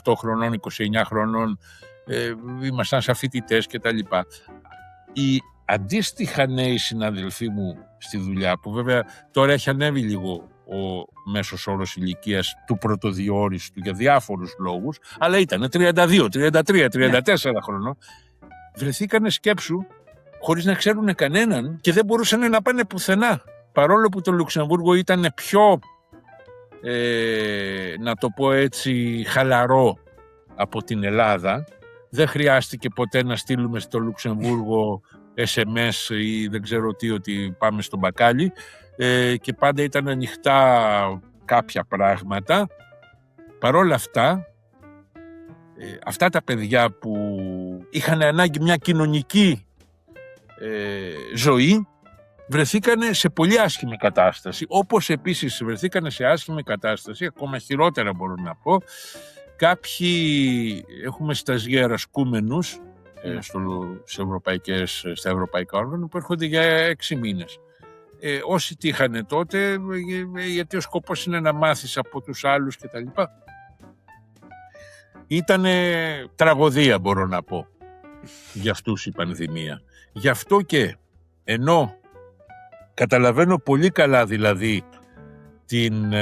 28 χρονών, 29 χρονών, ήμασταν σαν φοιτητές και τα λοιπά. Οι αντίστοιχα νέοι συναδελφοί μου στη δουλειά, που βέβαια τώρα έχει ανέβει λίγο ο μέσος όρος ηλικίας του πρωτοδιόριστου για διάφορους λόγους, αλλά ήταν 32, 33, 34 χρονών, βρεθήκανε σκέψου χωρίς να ξέρουν κανέναν και δεν μπορούσαν να πάνε πουθενά. Παρόλο που το Λουξεμβούργο ήταν πιο, να το πω έτσι, χαλαρό από την Ελλάδα, δεν χρειάστηκε ποτέ να στείλουμε στο Λουξεμβούργο SMS ή δεν ξέρω τι, ότι πάμε στο μπακάλι, και πάντα ήταν ανοιχτά κάποια πράγματα. Παρόλα αυτά, αυτά τα παιδιά που είχαν ανάγκη μια κοινωνική ζωή, βρεθήκανε σε πολύ άσχημη κατάσταση, όπως επίσης βρεθήκανε σε άσχημη κατάσταση, ακόμα χειρότερα μπορώ να πω, κάποιοι έχουμε σταζιέρα ασκούμενους στα ευρωπαϊκά όργανα που έρχονται για 6 μήνες. Όσοι τύχανε τότε, γιατί ο σκοπός είναι να μάθεις από τους άλλους κτλ. Ήτανε τραγωδία, μπορώ να πω, για αυτούς η πανδημία. Γι' αυτό και ενώ καταλαβαίνω πολύ καλά δηλαδή την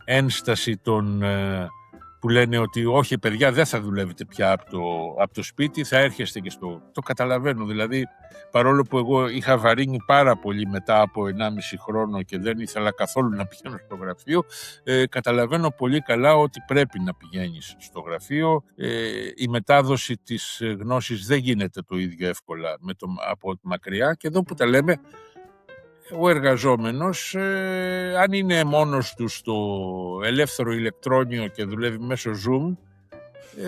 ένσταση των που λένε ότι όχι παιδιά, δεν θα δουλεύετε πια από το σπίτι, θα έρχεστε και το καταλαβαίνω δηλαδή, παρόλο που εγώ είχα βαρύνει πάρα πολύ μετά από 1,5 χρόνο και δεν ήθελα καθόλου να πηγαίνω στο γραφείο, καταλαβαίνω πολύ καλά ότι πρέπει να πηγαίνεις στο γραφείο. Η μετάδοση της γνώσης δεν γίνεται το ίδιο εύκολα από μακριά, και εδώ που τα λέμε, ο εργαζόμενος, αν είναι μόνος του στο ελεύθερο ηλεκτρόνιο και δουλεύει μέσω Zoom,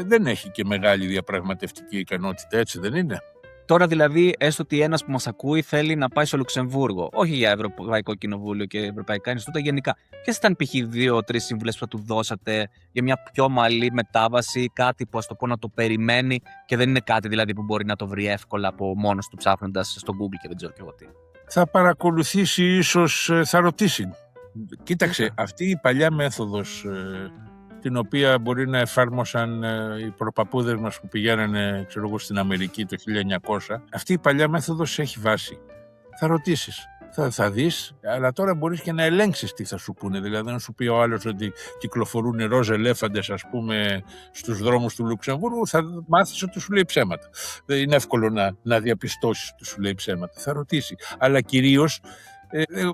δεν έχει και μεγάλη διαπραγματευτική ικανότητα, έτσι δεν είναι?
Τώρα δηλαδή, έστω ότι ένας που μας ακούει θέλει να πάει στο Λουξεμβούργο, όχι για Ευρωπαϊκό Κοινοβούλιο και Ευρωπαϊκά Ινστιτούτα, γενικά. Ποιες ήταν π.χ. 2-3 σύμβουλες που θα του δώσατε για μια πιο ομαλή μετάβαση, κάτι που, ας το πω, να το περιμένει και δεν είναι κάτι δηλαδή που μπορεί να το βρει εύκολα από μόνος του ψάχνοντας στο Google και δεν ξέρω και εγώ τι?
Θα παρακολουθήσει, ίσως θα ρωτήσει. Κοίταξε, αυτή η παλιά μέθοδος, την οποία μπορεί να εφάρμοσαν οι προπαππούδες μας που πηγαίνανε, ξέρω εγώ, στην Αμερική το 1900, αυτή η παλιά μέθοδος έχει βάση. Θα ρωτήσεις, θα δεις, αλλά τώρα μπορείς και να ελέγξεις τι θα σου πούνε. Δηλαδή, να σου πει ο άλλος ότι κυκλοφορούν ροζ ελέφαντες, ας πούμε, στους δρόμους του Λουξεμβούργου, θα μάθεις ότι σου λέει ψέματα. Δεν είναι εύκολο να διαπιστώσεις ότι σου λέει ψέματα. Θα ρωτήσει. Αλλά κυρίως,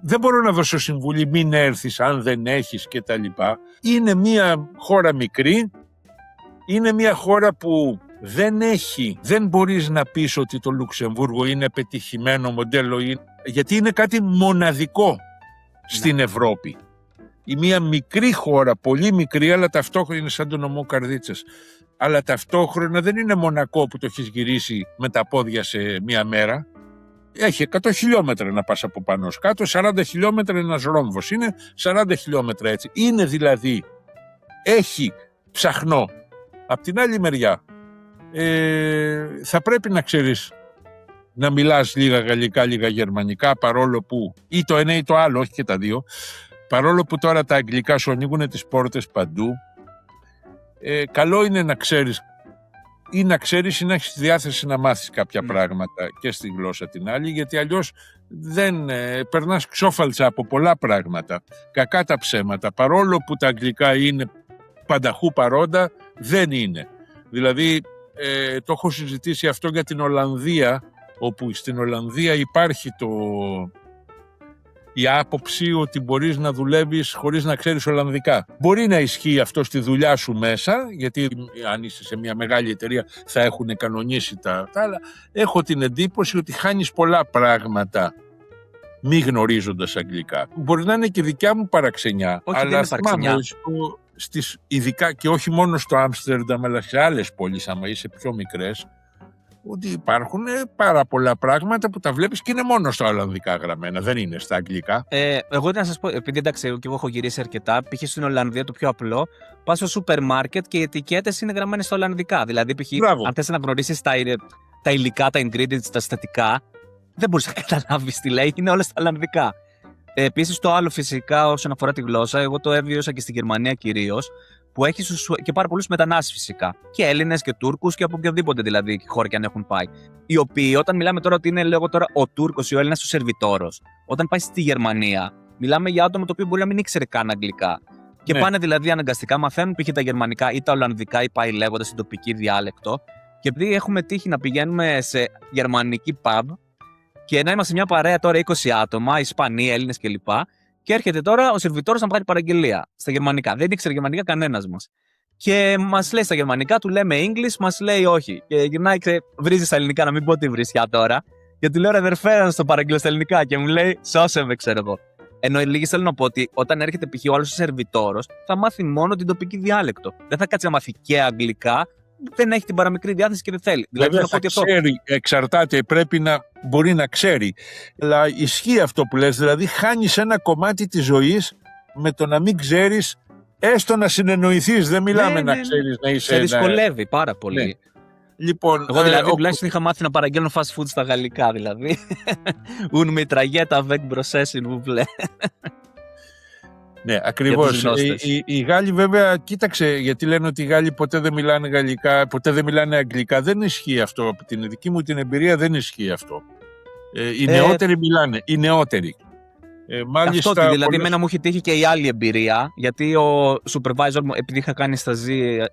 δεν μπορώ να δώσω συμβουλή μην έρθεις αν δεν έχεις και τα λοιπά. Είναι μια χώρα μικρή, είναι μια χώρα που δεν μπορείς να πεις ότι το Λουξεμβούργο είναι πετυχημένο μοντέλο, γιατί είναι κάτι μοναδικό στην Ευρώπη. Η μια μικρή χώρα, πολύ μικρή, αλλά ταυτόχρονα είναι σαν το νομό Καρδίτσας. Αλλά ταυτόχρονα δεν είναι Μονακό που το έχεις γυρίσει με τα πόδια σε μια μέρα. Έχει 100 χιλιόμετρα να πας από πάνω ως κάτω, 40 χιλιόμετρα ένας ρόμβος. Είναι 40 χιλιόμετρα έτσι. Είναι δηλαδή, έχει ψαχνό. Απ' την άλλη μεριά, θα πρέπει να ξέρεις να μιλάς λίγα γαλλικά, λίγα γερμανικά, παρόλο που ή το ένα ή το άλλο, όχι και τα δύο, παρόλο που τώρα τα αγγλικά σου ανοίγουν τις πόρτες παντού. Καλό είναι να ξέρεις ή να έχεις τη διάθεση να μάθεις κάποια πράγματα και στη γλώσσα την άλλη, γιατί αλλιώς δεν περνάς ξόφαλτσα από πολλά πράγματα. Κακά τα ψέματα, παρόλο που τα αγγλικά είναι πανταχού παρόντα, δεν είναι. Δηλαδή, το έχω συζητήσει αυτό για την Ολλανδία, όπου στην Ολλανδία υπάρχει η άποψη ότι μπορείς να δουλεύεις χωρίς να ξέρεις Ολλανδικά. Μπορεί να ισχύει αυτό στη δουλειά σου μέσα, γιατί αν είσαι σε μια μεγάλη εταιρεία θα έχουν κανονίσει τα άλλα. Έχω την εντύπωση ότι χάνεις πολλά πράγματα μη γνωρίζοντας αγγλικά. Μπορεί να είναι και δικιά μου παραξενιά,
όχι,
αλλά θυμάμαι ειδικά και όχι μόνο στο Άμστερνταμ, αλλά σε άλλες πόλεις, άμα είσαι πιο μικρές, ότι υπάρχουν πάρα πολλά πράγματα που τα βλέπεις και είναι μόνο στα Ολλανδικά γραμμένα, δεν είναι στα αγγλικά.
Εγώ να σας πω, επειδή εντάξει, και εγώ έχω γυρίσει αρκετά, π.χ. στην Ολλανδία το πιο απλό, πας στο σούπερ μάρκετ και οι ετικέτες είναι γραμμένες στα Ολλανδικά. Δηλαδή, π.χ. αν θες να γνωρίσεις τα υλικά, τα ingredients, τα συστατικά, δεν μπορείς να καταλάβεις τι λέει, είναι όλα στα Ολλανδικά. Επίσης, το άλλο φυσικά όσον αφορά τη γλώσσα, εγώ το έβιωσα και στη Γερμανία κυρίως, που έχει και πάρα πολλούς μετανάστες φυσικά. Και Έλληνες και Τούρκους και από οποιοδήποτε δηλαδή χώρα και αν έχουν πάει. Οι οποίοι, όταν μιλάμε τώρα ότι είναι, λέγω τώρα, ο Τούρκος ή ο Έλληνας ο σερβιτόρος, όταν πάει στη Γερμανία, μιλάμε για άτομο το οποίο μπορεί να μην ήξερε καν αγγλικά. Και πάνε δηλαδή αναγκαστικά, μαθαίνουν π.χ. τα γερμανικά ή τα ολλανδικά ή πάει λέγοντας την τοπική διάλεκτο. Και επειδή έχουμε τύχει να πηγαίνουμε σε γερμανική pub και να είμαστε μια παρέα τώρα 20 άτομα, Ισπανοί, Έλληνες κλπ. Και έρχεται τώρα ο σερβιτόρος να πάρει παραγγελία στα γερμανικά. Δεν ήξερε γερμανικά κανένας μας. Και μας λέει στα γερμανικά, του λέμε English, μας λέει όχι. Και γυρνάει, βρίζει στα ελληνικά, να μην πω τη βρισιά τώρα. Και του λέω ρε αδερφέ, να στο παραγγείλω στα ελληνικά. Και μου λέει, σώσε με, ξέρω εγώ. Ενώ λίγοι θέλω να πω ότι όταν έρχεται π.χ. ο άλλος ο σερβιτόρος, θα μάθει μόνο την τοπική διάλεκτο. Δεν θα κάτσει να μάθει και αγγλικά, δεν έχει την παραμικρή διάθεση και δεν θέλει.
Δηλαδή
θέλω να πω
θα
ότι
ξέρει, εξαρτάται, πρέπει να μπορεί να ξέρει. Αλλά ισχύει αυτό που λες, δηλαδή χάνεις ένα κομμάτι της ζωής με το να μην ξέρεις, έστω να συνεννοηθείς. Δεν μιλάμε να ξέρεις να είσαι.
Σε δυσκολεύει πάρα πολύ.
Ναι. Λοιπόν,
εγώ δηλαδή τουλάχιστον είχα μάθει να παραγγέλνω fast food στα γαλλικά, δηλαδή. Un mitraillette avec brochette, s'il vous plaît.
Ναι, ακριβώς. Οι Γάλλοι βέβαια, κοίταξε, γιατί λένε ότι οι Γάλλοι ποτέ δεν μιλάνε γαλλικά, ποτέ δεν μιλάνε αγγλικά. Δεν ισχύει αυτό. Από την δική μου την εμπειρία δεν ισχύει αυτό. Οι νεότεροι μιλάνε, οι νεότεροι.
Μάλιστα, αυτό, δηλαδή εμένα μου έχει τύχει και η άλλη εμπειρία, γιατί ο supervisor μου, επειδή είχα κάνει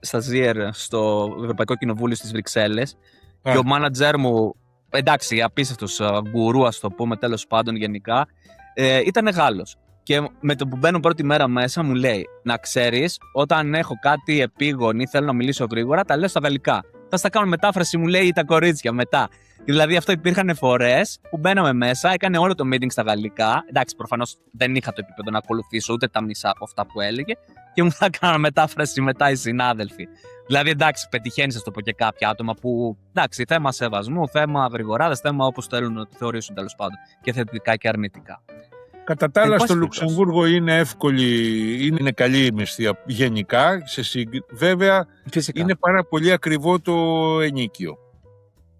σταζίερ στο Ευρωπαϊκό Κοινοβούλιο στις Βρυξέλλες και ο manager μου, εντάξει, απίστευτος γκουρού, ας το πούμε, τέλος πάντων γενικά, ήταν Γάλλος. Και με το που μπαίνω πρώτη μέρα μέσα μου λέει, να ξέρεις, όταν έχω κάτι επίγον ή θέλω να μιλήσω γρήγορα, τα λέω στα γαλλικά. Θα στα κάνω μετάφραση, μου λέει, τα κορίτσια μετά. Δηλαδή αυτό υπήρχαν φορές που μπαίναμε μέσα, έκανε όλο το meeting στα γαλλικά. Εντάξει, προφανώς δεν είχα το επίπεδο να ακολουθήσω ούτε τα μισά από αυτά που έλεγε και μου θα έκανα μετάφραση μετά οι συνάδελφοι. Δηλαδή εντάξει, πετυχαίνεις, ας το πω, και κάποια άτομα που εντάξει, θέμα σεβασμού, θέμα γρηγοράδας, θέμα όπως θέλουν να το θεωρήσουν τέλος πάντων και θετικά και αρνητικά.
Κατά τα άλλα, στο Λουξεμβούργο είναι εύκολη, είναι καλή η μισθή γενικά. Βέβαια, φυσικά, είναι πάρα πολύ ακριβό το ενοίκιο.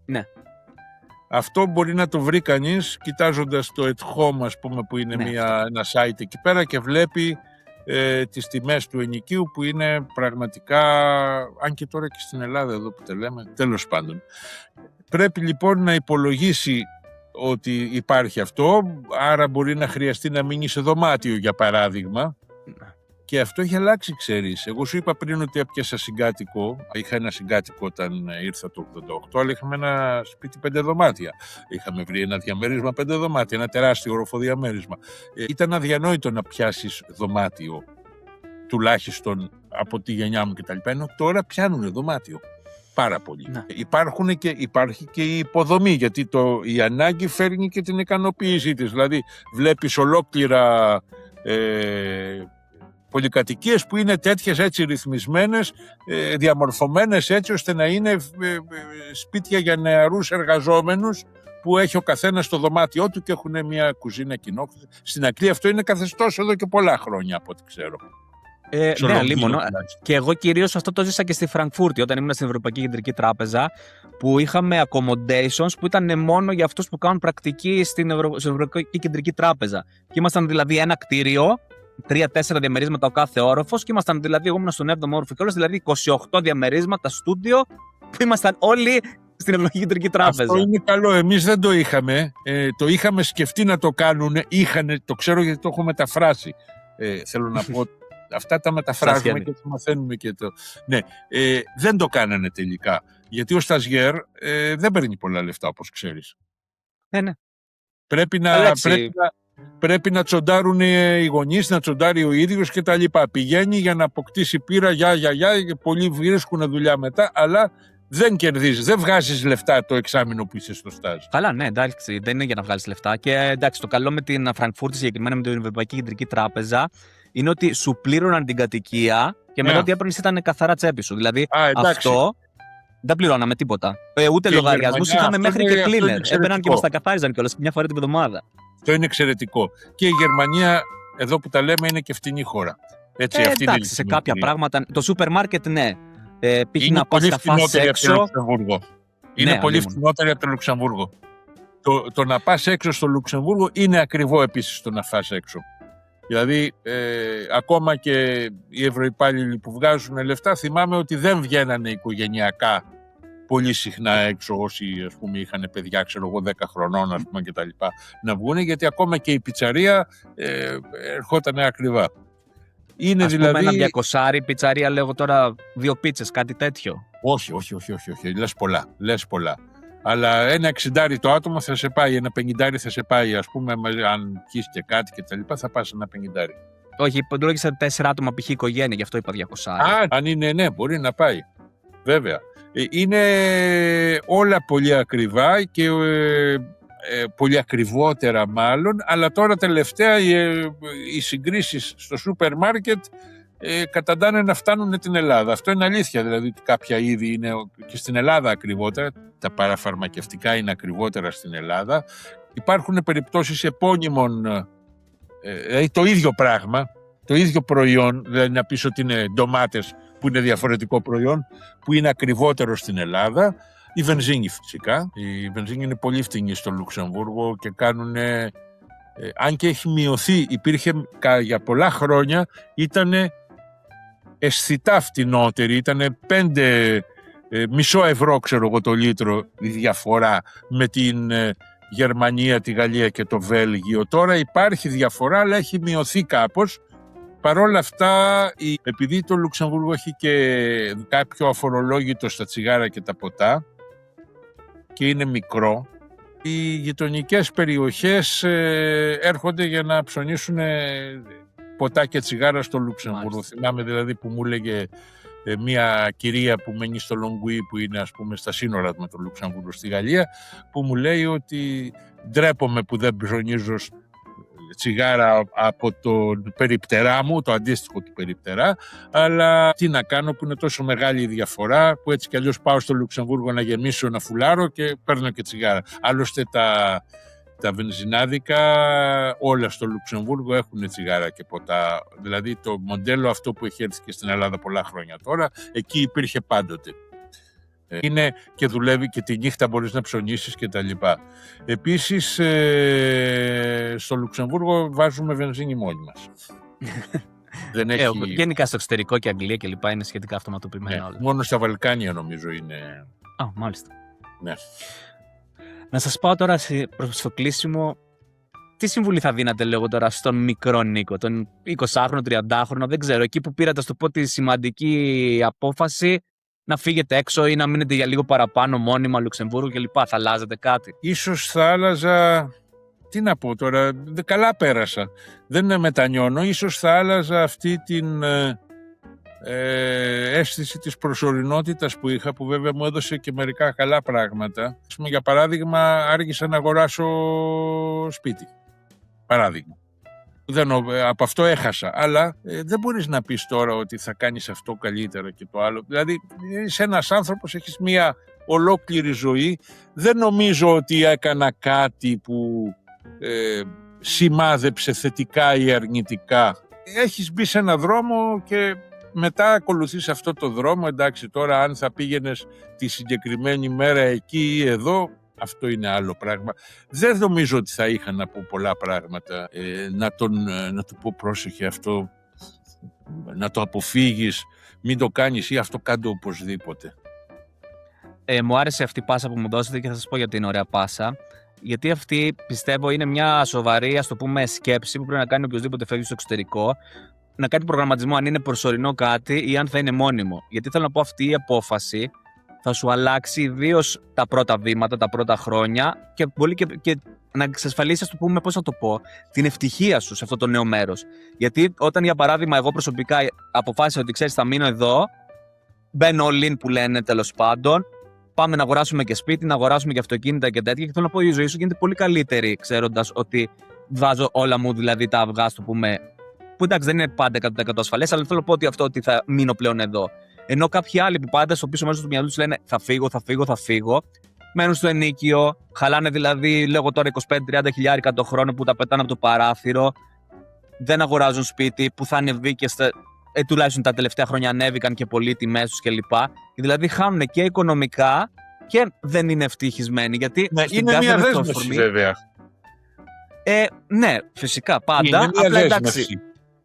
Ναι.
Αυτό μπορεί να το βρει κανείς κοιτάζοντας το at home, ας πούμε, που είναι ένα site εκεί πέρα και βλέπει τις τιμές του ενοικίου που είναι πραγματικά, αν και τώρα και στην Ελλάδα εδώ που τα λέμε, τέλος πάντων. Πρέπει λοιπόν να υπολογίσει ότι υπάρχει αυτό, άρα μπορεί να χρειαστεί να μείνει σε δωμάτιο, για παράδειγμα. Και αυτό έχει αλλάξει, ξέρεις. Εγώ σου είπα πριν ότι έπιασα συγκάτοικο. Είχα ένα συγκάτοικο όταν ήρθα το 88, αλλά είχαμε ένα σπίτι 5 δωμάτια. Είχαμε βρει ένα διαμέρισμα 5 δωμάτια, ένα τεράστιο οροφοδιαμέρισμα. Ήταν αδιανόητο να πιάσεις δωμάτιο, τουλάχιστον από τη γενιά μου κτλ. Ενώ τώρα πιάνουν δωμάτιο. Πάρα πολύ. Ναι. Υπάρχει και η υποδομή, γιατί η ανάγκη φέρνει και την ικανοποίησή της. Δηλαδή βλέπεις ολόκληρα πολυκατοικίες που είναι τέτοιες έτσι ρυθμισμένες, διαμορφωμένες έτσι ώστε να είναι σπίτια για νεαρούς εργαζόμενους που έχει ο καθένας το δωμάτιό του και έχουν μια κουζίνα κοινό. Στην Αγγλία αυτό είναι καθεστώς εδώ και πολλά χρόνια, από ό,τι ξέρω.
Ναι, αλίμονο. Και εγώ κυρίως αυτό το ζήσα και στη Φραγκφούρτη όταν ήμουν στην Ευρωπαϊκή Κεντρική Τράπεζα, που είχαμε accommodations που ήταν μόνο για αυτούς που κάνουν πρακτική στην Ευρωπαϊκή Κεντρική Τράπεζα. Και ήμασταν δηλαδή ένα κτίριο, 3-4 διαμερίσματα ο κάθε όροφος, και ήμασταν δηλαδή, εγώ ήμουν στον 7ο όροφο και όλος, δηλαδή 28 διαμερίσματα στούντιο, που ήμασταν όλοι στην Ευρωπαϊκή Κεντρική Τράπεζα.
Αυτό είναι καλό. Εμείς δεν το είχαμε. Το είχαμε σκεφτεί να το κάνουν. Το ξέρω γιατί το έχω μεταφράσει. Θέλω να πω. Αυτά τα μεταφράζουμε και τα μαθαίνουμε και το. Ναι, δεν το κάνανε τελικά. Γιατί ο σταζιέρ δεν παίρνει πολλά λεφτά, όπως ξέρεις.
Ναι.
Πρέπει να τσοντάρουν οι γονείς, να τσοντάρει ο ίδιος και τα λοιπά. Πηγαίνει για να αποκτήσει πείρα, και πολλοί βρίσκουν δουλειά μετά, αλλά δεν κερδίζεις, δεν βγάζεις λεφτά το εξάμηνο που είσαι στο στάζ.
Καλά, ναι, εντάξει, δεν είναι για να βγάλεις λεφτά. Και εντάξει, το καλό με την Φραγκφούρτη, συγκεκριμένα με την Ευρωπαϊκή Κεντρική Τράπεζα, είναι ότι σου πλήρωναν την κατοικία και μετά ό,τι έπαιρνες ήταν καθαρά τσέπη σου. Δηλαδή αυτό δεν πληρώναμε τίποτα. Ούτε λογαριασμούς είχαμε μέχρι και cleaner. Έμπαιναν και μας τα καθάριζαν κιόλας μια φορά την εβδομάδα.
Αυτό είναι εξαιρετικό. Και η Γερμανία, εδώ που τα λέμε, είναι και φτηνή χώρα. Έτσι, αυτή
εντάξει, σε κάποια πράγματα. Το σούπερ μάρκετ, ναι. Πήγε να πας να φας έξω.
Είναι πολύ φτηνότερη από το Λουξεμβούργο. Το να πας έξω στο Λουξεμβούργο είναι ακριβό επίσης το να φας έξω. Δηλαδή, ακόμα και οι ευρωυπάλληλοι που βγάζουν λεφτά, θυμάμαι ότι δεν βγαίνανε οικογενειακά πολύ συχνά έξω όσοι, ας πούμε, είχαν παιδιά, ξέρω εγώ, 10 χρονών, ας πούμε, και τα λοιπά, να βγουν, γιατί ακόμα και η πιτσαρία ερχόταν ακριβά. Είναι
ας
δηλαδή.
Πούμε ένα 200 πιτσαρία, λέγω τώρα 2 πίτσες, κάτι τέτοιο.
Όχι. Λες πολλά. Αλλά ένα 60 το άτομο θα σε πάει, ένα 50 θα σε πάει, ας πούμε, αν πιεις και κάτι και τα λοιπά, θα πας ένα 50.
Όχι, ποντρόγησα 4 άτομα π.χ. οικογένεια, γι' αυτό είπα 200.
Αν είναι, ναι, μπορεί να πάει. Βέβαια. Είναι όλα πολύ ακριβά και πολύ ακριβότερα μάλλον, αλλά τώρα τελευταία οι συγκρίσεις στο σούπερ μάρκετ καταντάνε να φτάνουν την Ελλάδα. Αυτό είναι αλήθεια, δηλαδή κάποια είδη είναι και στην Ελλάδα ακριβότερα, τα παραφαρμακευτικά είναι ακριβότερα στην Ελλάδα. Υπάρχουν περιπτώσεις επώνυμων, δηλαδή το ίδιο πράγμα, το ίδιο προϊόν, δηλαδή να πεις ότι είναι ντομάτες που είναι διαφορετικό προϊόν, που είναι ακριβότερο στην Ελλάδα. Η βενζίνη φυσικά. Η βενζίνη είναι πολύ φτηνή στο Λουξεμβούργο και κάνουν, αν και έχει μειωθεί, υπήρχε για πολλά χρόνια, ήταν αισθητά φτηνότερη, ήταν 5,5 ευρώ ξέρω εγώ το λίτρο η διαφορά με την Γερμανία, τη Γαλλία και το Βέλγιο. Τώρα υπάρχει διαφορά, αλλά έχει μειωθεί κάπως. Παρ' όλα αυτά, επειδή το Λουξεμβούργο έχει και κάποιο αφορολόγητο στα τσιγάρα και τα ποτά και είναι μικρό, οι γειτονικές περιοχές έρχονται για να ψωνίσουν ποτά και τσιγάρα στο Λουξεμβούργο. Θυμάμαι δηλαδή που μου έλεγε μια κυρία που μένει στο Λονγκουί, που είναι ας πούμε στα σύνορα με το Λουξεμβούργο στη Γαλλία, που μου λέει ότι ντρέπομαι που δεν ψωνίζω τσιγάρα από τον περιπτερά μου, το αντίστοιχο του περιπτερά, αλλά τι να κάνω που είναι τόσο μεγάλη η διαφορά, που έτσι κι αλλιώς πάω στο Λουξεμβούργο να γεμίσω ένα φουλάρο και παίρνω και τσιγάρα. Άλλωστε τα βενζινάδικα όλα στο Λουξεμβούργο έχουν τσιγάρα και ποτά. Δηλαδή το μοντέλο αυτό που έχει έρθει και στην Ελλάδα πολλά χρόνια τώρα, εκεί υπήρχε πάντοτε. Είναι και δουλεύει και τη νύχτα μπορείς να ψωνίσεις και τα λοιπά. Επίσης στο Λουξεμβούργο βάζουμε βενζίνη μόνοι μας. Δεν έχει...
Γενικά στο εξωτερικό και Αγγλία και λοιπά είναι σχετικά αυτοματοποιημένα όλα.
Μόνο στα Βαλκάνια νομίζω είναι.
Μάλιστα.
Ναι.
Να σας πάω τώρα προς το κλείσιμο. Τι συμβουλή θα δίνατε λίγο τώρα στον μικρό Νίκο, τον 20χρονο, 30χρονο, δεν ξέρω, εκεί που πήρατε στο πω τη σημαντική απόφαση να φύγετε έξω ή να μείνετε για λίγο παραπάνω μόνιμα Λουξεμβούργο κλπ. Θα αλλάζετε κάτι?
Ίσως θα άλλαζα, τι να πω τώρα, καλά πέρασα, δεν μετανιώνω, ίσως θα άλλαζα αυτή την αίσθηση της προσωρινότητας που είχα, που βέβαια μου έδωσε και μερικά καλά πράγματα. Για παράδειγμα, άργησα να αγοράσω σπίτι. Παράδειγμα. Από αυτό έχασα, αλλά δεν μπορείς να πεις τώρα ότι θα κάνεις αυτό καλύτερα και το άλλο. Δηλαδή, είσαι ένας άνθρωπος, έχεις μια ολόκληρη ζωή. Δεν νομίζω ότι έκανα κάτι που σημάδεψε θετικά ή αρνητικά. Έχεις μπει σε ένα δρόμο και μετά ακολουθείς αυτό το δρόμο. Εντάξει, τώρα αν θα πήγαινες τη συγκεκριμένη μέρα εκεί ή εδώ, αυτό είναι άλλο πράγμα. Δεν νομίζω ότι θα είχα να πω πολλά πράγματα, να του πω πρόσεχε αυτό, να το αποφύγεις, μην το κάνεις ή αυτό κάντο οπωσδήποτε.
Μου άρεσε αυτή η πάσα που μου δώσετε και θα σας πω γιατί είναι ωραία πάσα. Γιατί αυτή πιστεύω είναι μια σοβαρή, ας το πούμε, σκέψη που πρέπει να κάνει οποιοδήποτε φεύγει στο εξωτερικό. Να κάνει προγραμματισμό αν είναι προσωρινό κάτι ή αν θα είναι μόνιμο. Γιατί θέλω να πω, αυτή η απόφαση θα σου αλλάξει ιδίως τα πρώτα βήματα, τα πρώτα χρόνια και πολύ και να εξασφαλίσει, ας το πούμε, πώς θα το πω, την ευτυχία σου σε αυτό το νέο μέρος. Γιατί όταν, για παράδειγμα, εγώ προσωπικά αποφάσισα ότι ξέρεις, θα μείνω εδώ, μπαίνω all in που λένε τέλος πάντων, πάμε να αγοράσουμε και σπίτι, να αγοράσουμε και αυτοκίνητα και τέτοια. Και θέλω να πω, η ζωή σου γίνεται πολύ καλύτερη, ξέροντας ότι βάζω όλα μου δηλαδή τα αυγά, στο πούμε. Που εντάξει, δεν είναι πάντα 100% ασφαλές, αλλά θέλω να πω ότι αυτό ότι θα μείνω πλέον εδώ. Ενώ κάποιοι άλλοι που πάντα στο πίσω μέρος του μυαλού τους λένε θα φύγω, μένουν στο ενίκιο, χαλάνε δηλαδή, λέγω τώρα 25-30 χιλιάρικα το χρόνο που τα πετάνε από το παράθυρο, δεν αγοράζουν σπίτι, που θα ανεβεί και τουλάχιστον τα τελευταία χρόνια ανέβηκαν και πολύ οι τιμές τους κλπ. Και δηλαδή χάνουν και οικονομικά και δεν είναι ευτυχισμένοι. Γιατί
ναι, είναι μια δέσμευση βέβαια.
Ναι, φυσικά πάντα. Απλά εντάξει.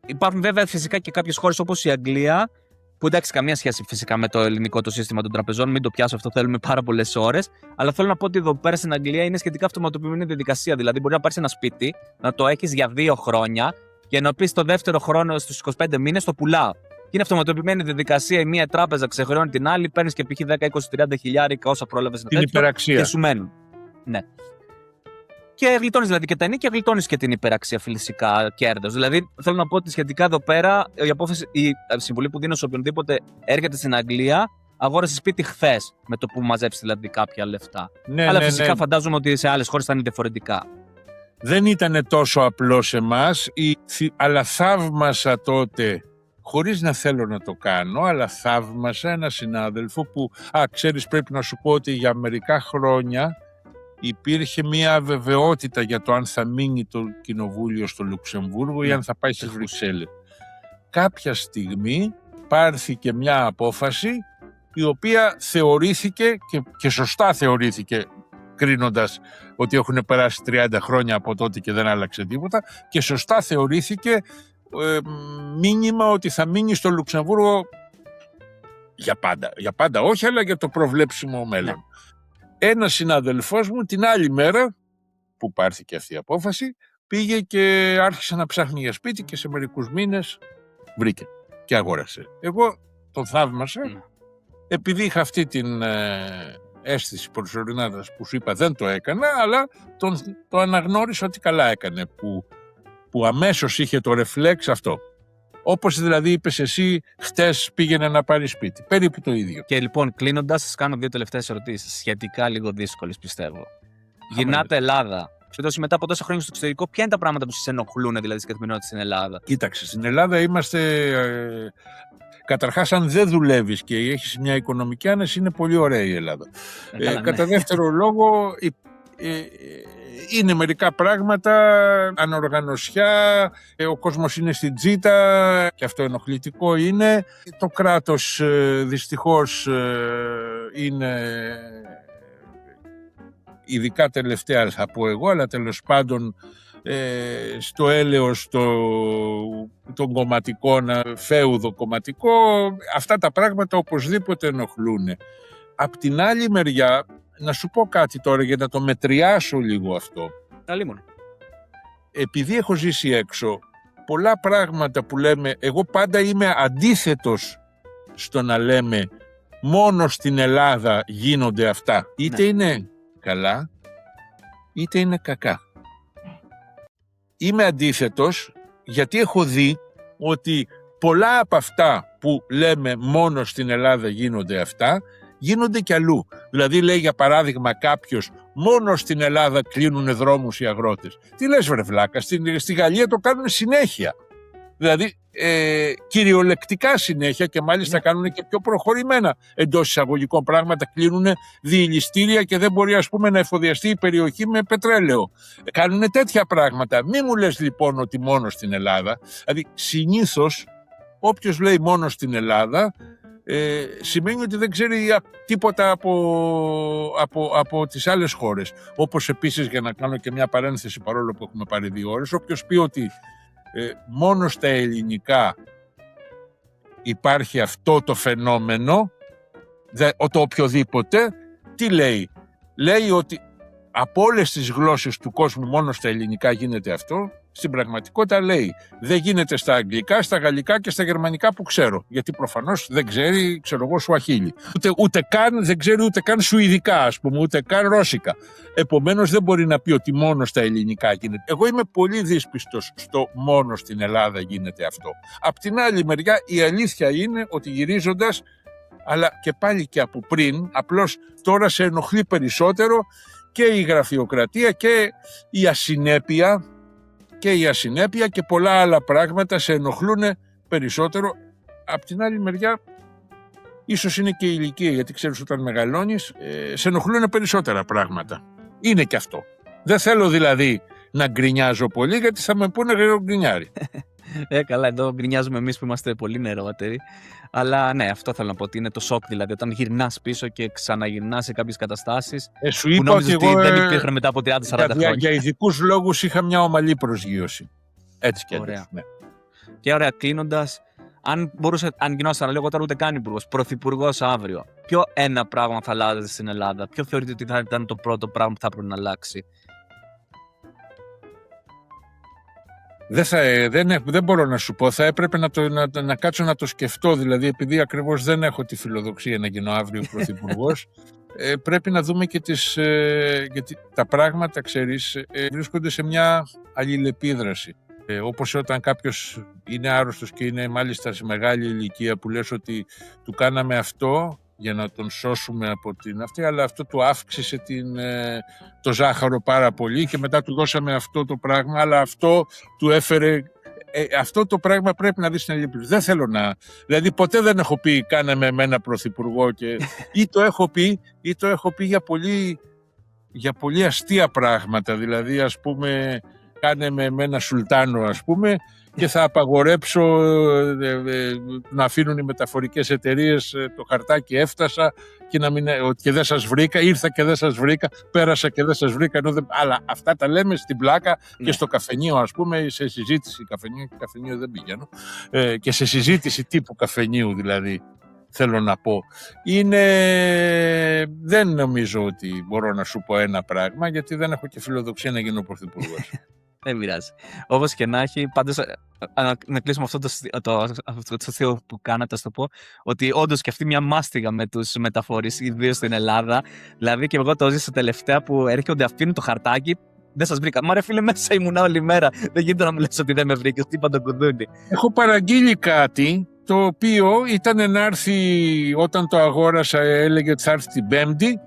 Υπάρχουν βέβαια φυσικά και κάποιες χώρες όπως η Αγγλία, που εντάξει, καμία σχέση φυσικά με το ελληνικό το σύστημα των τραπεζών, μην το πιάσω αυτό, θέλουμε πάρα πολλές ώρες. Αλλά θέλω να πω ότι εδώ πέρα στην Αγγλία είναι σχετικά αυτοματοποιημένη διαδικασία. Δηλαδή, μπορεί να πάρεις ένα σπίτι, να το έχεις για 2 χρόνια και να πεις το δεύτερο χρόνο στους 25 μήνες το πουλάω. Και είναι αυτοματοποιημένη διαδικασία, η μία τράπεζα ξεχρεώνει την άλλη, παίρνεις και π.χ. 10, 20, 30 χιλιάρικα όσα πρόλαβες να
υπεραξία.
Και σου μένουν. Ναι. Και γλιτώνεις δηλαδή και τα ενίκια, γλιτώνεις και την υπεραξία φυσικά κέρδος. Δηλαδή, θέλω να πω ότι σχετικά εδώ πέρα η συμβουλή που δίνω σε οποιονδήποτε έρχεται στην Αγγλία αγόρασε σπίτι χθες με το που μαζέψει δηλαδή κάποια λεφτά.
Ναι,
Αλλά
ναι,
φυσικά
ναι.
φαντάζομαι ότι σε άλλες χώρες θα είναι διαφορετικά.
Δεν ήταν τόσο απλό σε εμάς, αλλά θαύμασα τότε, χωρίς να θέλω να το κάνω, αλλά θαύμασα ένα συνάδελφο που, ξέρεις, πρέπει να σου πω ότι για μερικά χρόνια υπήρχε μια αβεβαιότητα για το αν θα μείνει το κοινοβούλιο στο Λουξεμβούργο ή αν θα πάει στις Βρυξέλλες. Κάποια στιγμή πάρθηκε μια απόφαση η οποία θεωρήθηκε και σωστά θεωρήθηκε, κρίνοντας ότι έχουν περάσει 30 χρόνια από τότε και δεν άλλαξε τίποτα, και σωστά θεωρήθηκε μήνυμα ότι θα μείνει στο Λουξεμβούργο για πάντα. Για πάντα όχι, αλλά για το προβλέψιμο μέλλον. Ναι. Ένας συναδελφός μου την άλλη μέρα που πάρθηκε αυτή η απόφαση πήγε και άρχισε να ψάχνει για σπίτι και σε μερικούς μήνες βρήκε και αγόρασε. Εγώ τον θαύμασα, επειδή είχα αυτή την αίσθηση προσωρινάτας που σου είπα, δεν το έκανα, αλλά το αναγνώρισα ότι καλά έκανε που αμέσως είχε το ρεφλέξ αυτό. Όπως δηλαδή είπες εσύ, χτες πήγαινε να πάρει σπίτι. Περίπου το ίδιο.
Και λοιπόν, κλείνοντας, σας κάνω 2 τελευταίες ερωτήσεις, σχετικά λίγο δύσκολες πιστεύω. Γυρνάτε Ελλάδα. Μετά από τόσα χρόνια στο εξωτερικό, ποια είναι τα πράγματα που σας ενοχλούν δηλαδή στην καθημερινότητα στην Ελλάδα?
Κοίταξε, στην Ελλάδα είμαστε. Καταρχάς, αν δεν δουλεύεις και έχεις μια οικονομική άνεση, είναι πολύ ωραία η Ελλάδα. Κατά δεύτερο λόγο, είναι μερικά πράγματα, ανοργανωσιά, ο κόσμος είναι στην τζίτα και αυτό ενοχλητικό είναι. Το κράτος δυστυχώς είναι, ειδικά τελευταία θα πω εγώ, αλλά τέλος πάντων στο έλεος των κομματικών, φέουδο κομματικό, αυτά τα πράγματα οπωσδήποτε ενοχλούν. Απ' την άλλη μεριά, να σου πω κάτι τώρα για να το μετριάσω λίγο αυτό. Επειδή έχω ζήσει έξω, πολλά πράγματα που λέμε, εγώ πάντα είμαι αντίθετος στο να λέμε μόνο στην Ελλάδα γίνονται αυτά. Είτε είναι καλά, είτε είναι κακά. Είμαι αντίθετος γιατί έχω δει ότι πολλά από αυτά που λέμε μόνο στην Ελλάδα γίνονται αυτά, γίνονται κι αλλού. Δηλαδή λέει για παράδειγμα κάποιος, μόνο στην Ελλάδα κλείνουν δρόμους οι αγρότες. Τι λες βρε βλάκα, στη Γαλλία το κάνουν συνέχεια. Δηλαδή κυριολεκτικά συνέχεια και μάλιστα κάνουν και πιο προχωρημένα εντός εισαγωγικών πράγματα. Κλείνουν διηλιστήρια και δεν μπορεί ας πούμε να εφοδιαστεί η περιοχή με πετρέλαιο. Κάνουν τέτοια πράγματα. Μη μου λες λοιπόν ότι μόνο στην Ελλάδα. Δηλαδή συνήθως όποιος λέει μόνο στην Ελλάδα σημαίνει ότι δεν ξέρει τίποτα από τις άλλες χώρες. Όπως επίσης, για να κάνω και μια παρένθεση παρόλο που έχουμε πάρει 2 ώρες, όποιος πει ότι μόνο στα ελληνικά υπάρχει αυτό το φαινόμενο, το οποιοδήποτε, τι λέει? Λέει ότι από όλες τις γλώσσες του κόσμου μόνο στα ελληνικά γίνεται αυτό. Στην πραγματικότητα λέει δεν γίνεται στα αγγλικά, στα γαλλικά και στα γερμανικά που ξέρω, γιατί προφανώς δεν ξέρει, ξέρω εγώ, σουαχίλι. Ούτε καν, δεν ξέρει ούτε καν σουηδικά, ας πούμε, ούτε καν ρώσικα. Επομένως δεν μπορεί να πει ότι μόνο στα ελληνικά γίνεται. Εγώ είμαι πολύ δύσπιστος στο μόνο στην Ελλάδα γίνεται αυτό. Απ' την άλλη μεριά η αλήθεια είναι ότι γυρίζοντας, αλλά και πάλι και από πριν, απλώς τώρα σε ενοχλεί περισσότερο και η γραφειοκρατία και η ασυνέπεια και πολλά άλλα πράγματα σε ενοχλούν περισσότερο. Απ' την άλλη μεριά, ίσως είναι και η ηλικία, γιατί ξέρεις όταν μεγαλώνεις, σε ενοχλούν περισσότερα πράγματα. Είναι και αυτό. Δεν θέλω δηλαδή να γκρινιάζω πολύ, γιατί θα με πούνε γκρινιάρι.
Καλά, εδώ γκρινιάζουμε εμείς που είμαστε πολύ νεαρότεροι. Αλλά ναι, αυτό θέλω να πω, ότι είναι το σοκ δηλαδή, όταν γυρνάς πίσω και ξαναγυρνάς σε κάποιες καταστάσεις που νόμιζες ότι δεν υπήρχαν μετά από 30-40 χρόνια.
Για ειδικούς λόγους είχα μια ομαλή προσγείωση. Έτσι και
ωραία.
Ναι.
Και ωραία, κλείνοντας, αν γινόσασταν να λέω εγώ τώρα ούτε καν υπουργός, πρωθυπουργός αύριο, ποιο ένα πράγμα θα αλλάζετε στην Ελλάδα? Ποιο θεωρείτε ότι θα ήταν το πρώτο πράγμα που θα έπρεπε να αλλάξει?
Δεν μπορώ να σου πω, θα έπρεπε να κάτσω να το σκεφτώ, δηλαδή επειδή ακριβώς δεν έχω τη φιλοδοξία να γίνω αύριο πρωθυπουργός, πρέπει να δούμε και γιατί τα πράγματα, ξέρεις, βρίσκονται σε μια αλληλεπίδραση. Όπως όταν κάποιος είναι άρρωστος και είναι μάλιστα σε μεγάλη ηλικία που λες ότι του κάναμε αυτό για να τον σώσουμε από την αυτή, αλλά αυτό του αύξησε το ζάχαρο πάρα πολύ και μετά του δώσαμε αυτό το πράγμα, αλλά αυτό του έφερε. Αυτό το πράγμα πρέπει να δεις στην Ελληνική. Δεν θέλω να. Δηλαδή, ποτέ δεν έχω πει κάναμε με ένα πρωθυπουργό ή το έχω πει για πολύ αστεία πράγματα. Δηλαδή, ας πούμε, κάνε με ένα σουλτάνο, ας πούμε, και θα απαγορέψω να αφήνουν οι μεταφορικές εταιρείες το χαρτάκι έφτασα και δεν σας βρήκα, ήρθα και δεν σας βρήκα, πέρασα και δεν σας βρήκα. Αλλά αυτά τα λέμε στην πλάκα και στο καφενείο, ας πούμε, σε συζήτηση. Καφενείο δεν πηγαίνω. Και σε συζήτηση τύπου καφενείου, δηλαδή, θέλω να πω. Δεν νομίζω ότι μπορώ να σου πω ένα πράγμα, γιατί δεν έχω και φιλοδοξία να γίνω πρωθυπουργός.
Δεν πειράζει. Όπως και να έχει, πάντως να κλείσουμε αυτό το αστείο που κάνατε, ας το πω, ότι όντως και αυτή μια μάστιγα με τους μεταφορείς, ιδίως στην Ελλάδα. Δηλαδή και εγώ το ζήσα τελευταία που έρχονται, αφήνουν το χαρτάκι. Δεν σας βρήκα. Μα ρε φίλε, μέσα ήμουν όλη μέρα. Δεν γίνεται να μου λες ότι δεν με βρήκες. Τι είπα το κουδούνι.
Έχω παραγγείλει κάτι το οποίο ήταν να έρθει όταν το αγόρασα, έλεγε ότι θα έρθει την Πέμπτη.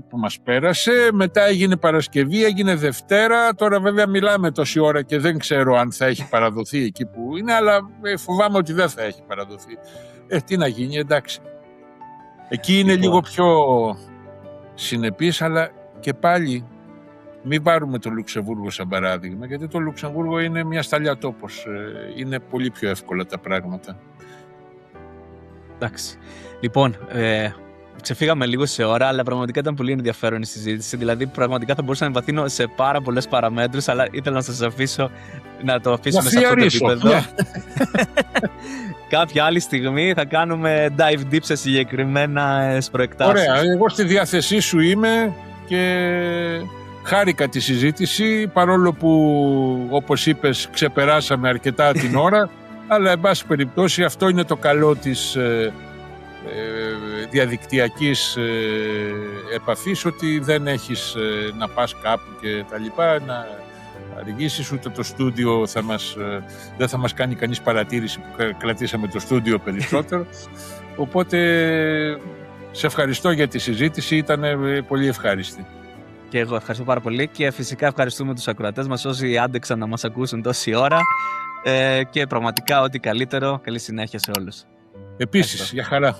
Που μας πέρασε, μετά έγινε Παρασκευή, έγινε Δευτέρα, τώρα βέβαια μιλάμε τόση ώρα και δεν ξέρω αν θα έχει παραδοθεί εκεί που είναι, αλλά φοβάμαι ότι δεν θα έχει παραδοθεί. Τι να γίνει, εντάξει. Εκεί είναι λίγο πιο συνεπής, αλλά και πάλι μην πάρουμε το Λουξεμβούργο σαν παράδειγμα, γιατί το Λουξεμβούργο είναι μια σταλιά τόπος, είναι πολύ πιο εύκολα τα πράγματα.
Εντάξει. Λοιπόν, ξεφύγαμε λίγο σε ώρα, αλλά πραγματικά ήταν πολύ ενδιαφέρον η συζήτηση. Δηλαδή, πραγματικά θα μπορούσα να εμβαθύνω σε πάρα πολλές παραμέτρους, αλλά ήθελα να σας αφήσω να το αφήσουμε σε αυτό το επίπεδο. Κάποια άλλη στιγμή θα κάνουμε dive deep σε συγκεκριμένες προεκτάσεις.
Ωραία, εγώ στη διάθεσή σου είμαι και χάρηκα τη συζήτηση, παρόλο που, όπως είπες, ξεπεράσαμε αρκετά την ώρα, αλλά εν πάση περιπτώσει αυτό είναι το καλό της διαδικτυακής επαφής, ότι δεν έχεις να πας κάπου και τα λοιπά, να αργήσεις, ούτε το στούντιο δεν θα μας κάνει κανείς παρατήρηση που κρατήσαμε το στούντιο περισσότερο. Οπότε σε ευχαριστώ για τη συζήτηση, ήταν πολύ ευχάριστη.
Και εγώ ευχαριστώ πάρα πολύ και φυσικά ευχαριστούμε τους ακροατές μας όσοι άντεξαν να μας ακούσουν τόση ώρα και πραγματικά ό,τι καλύτερο, καλή συνέχεια σε όλους.
Επίσης, για χαρά.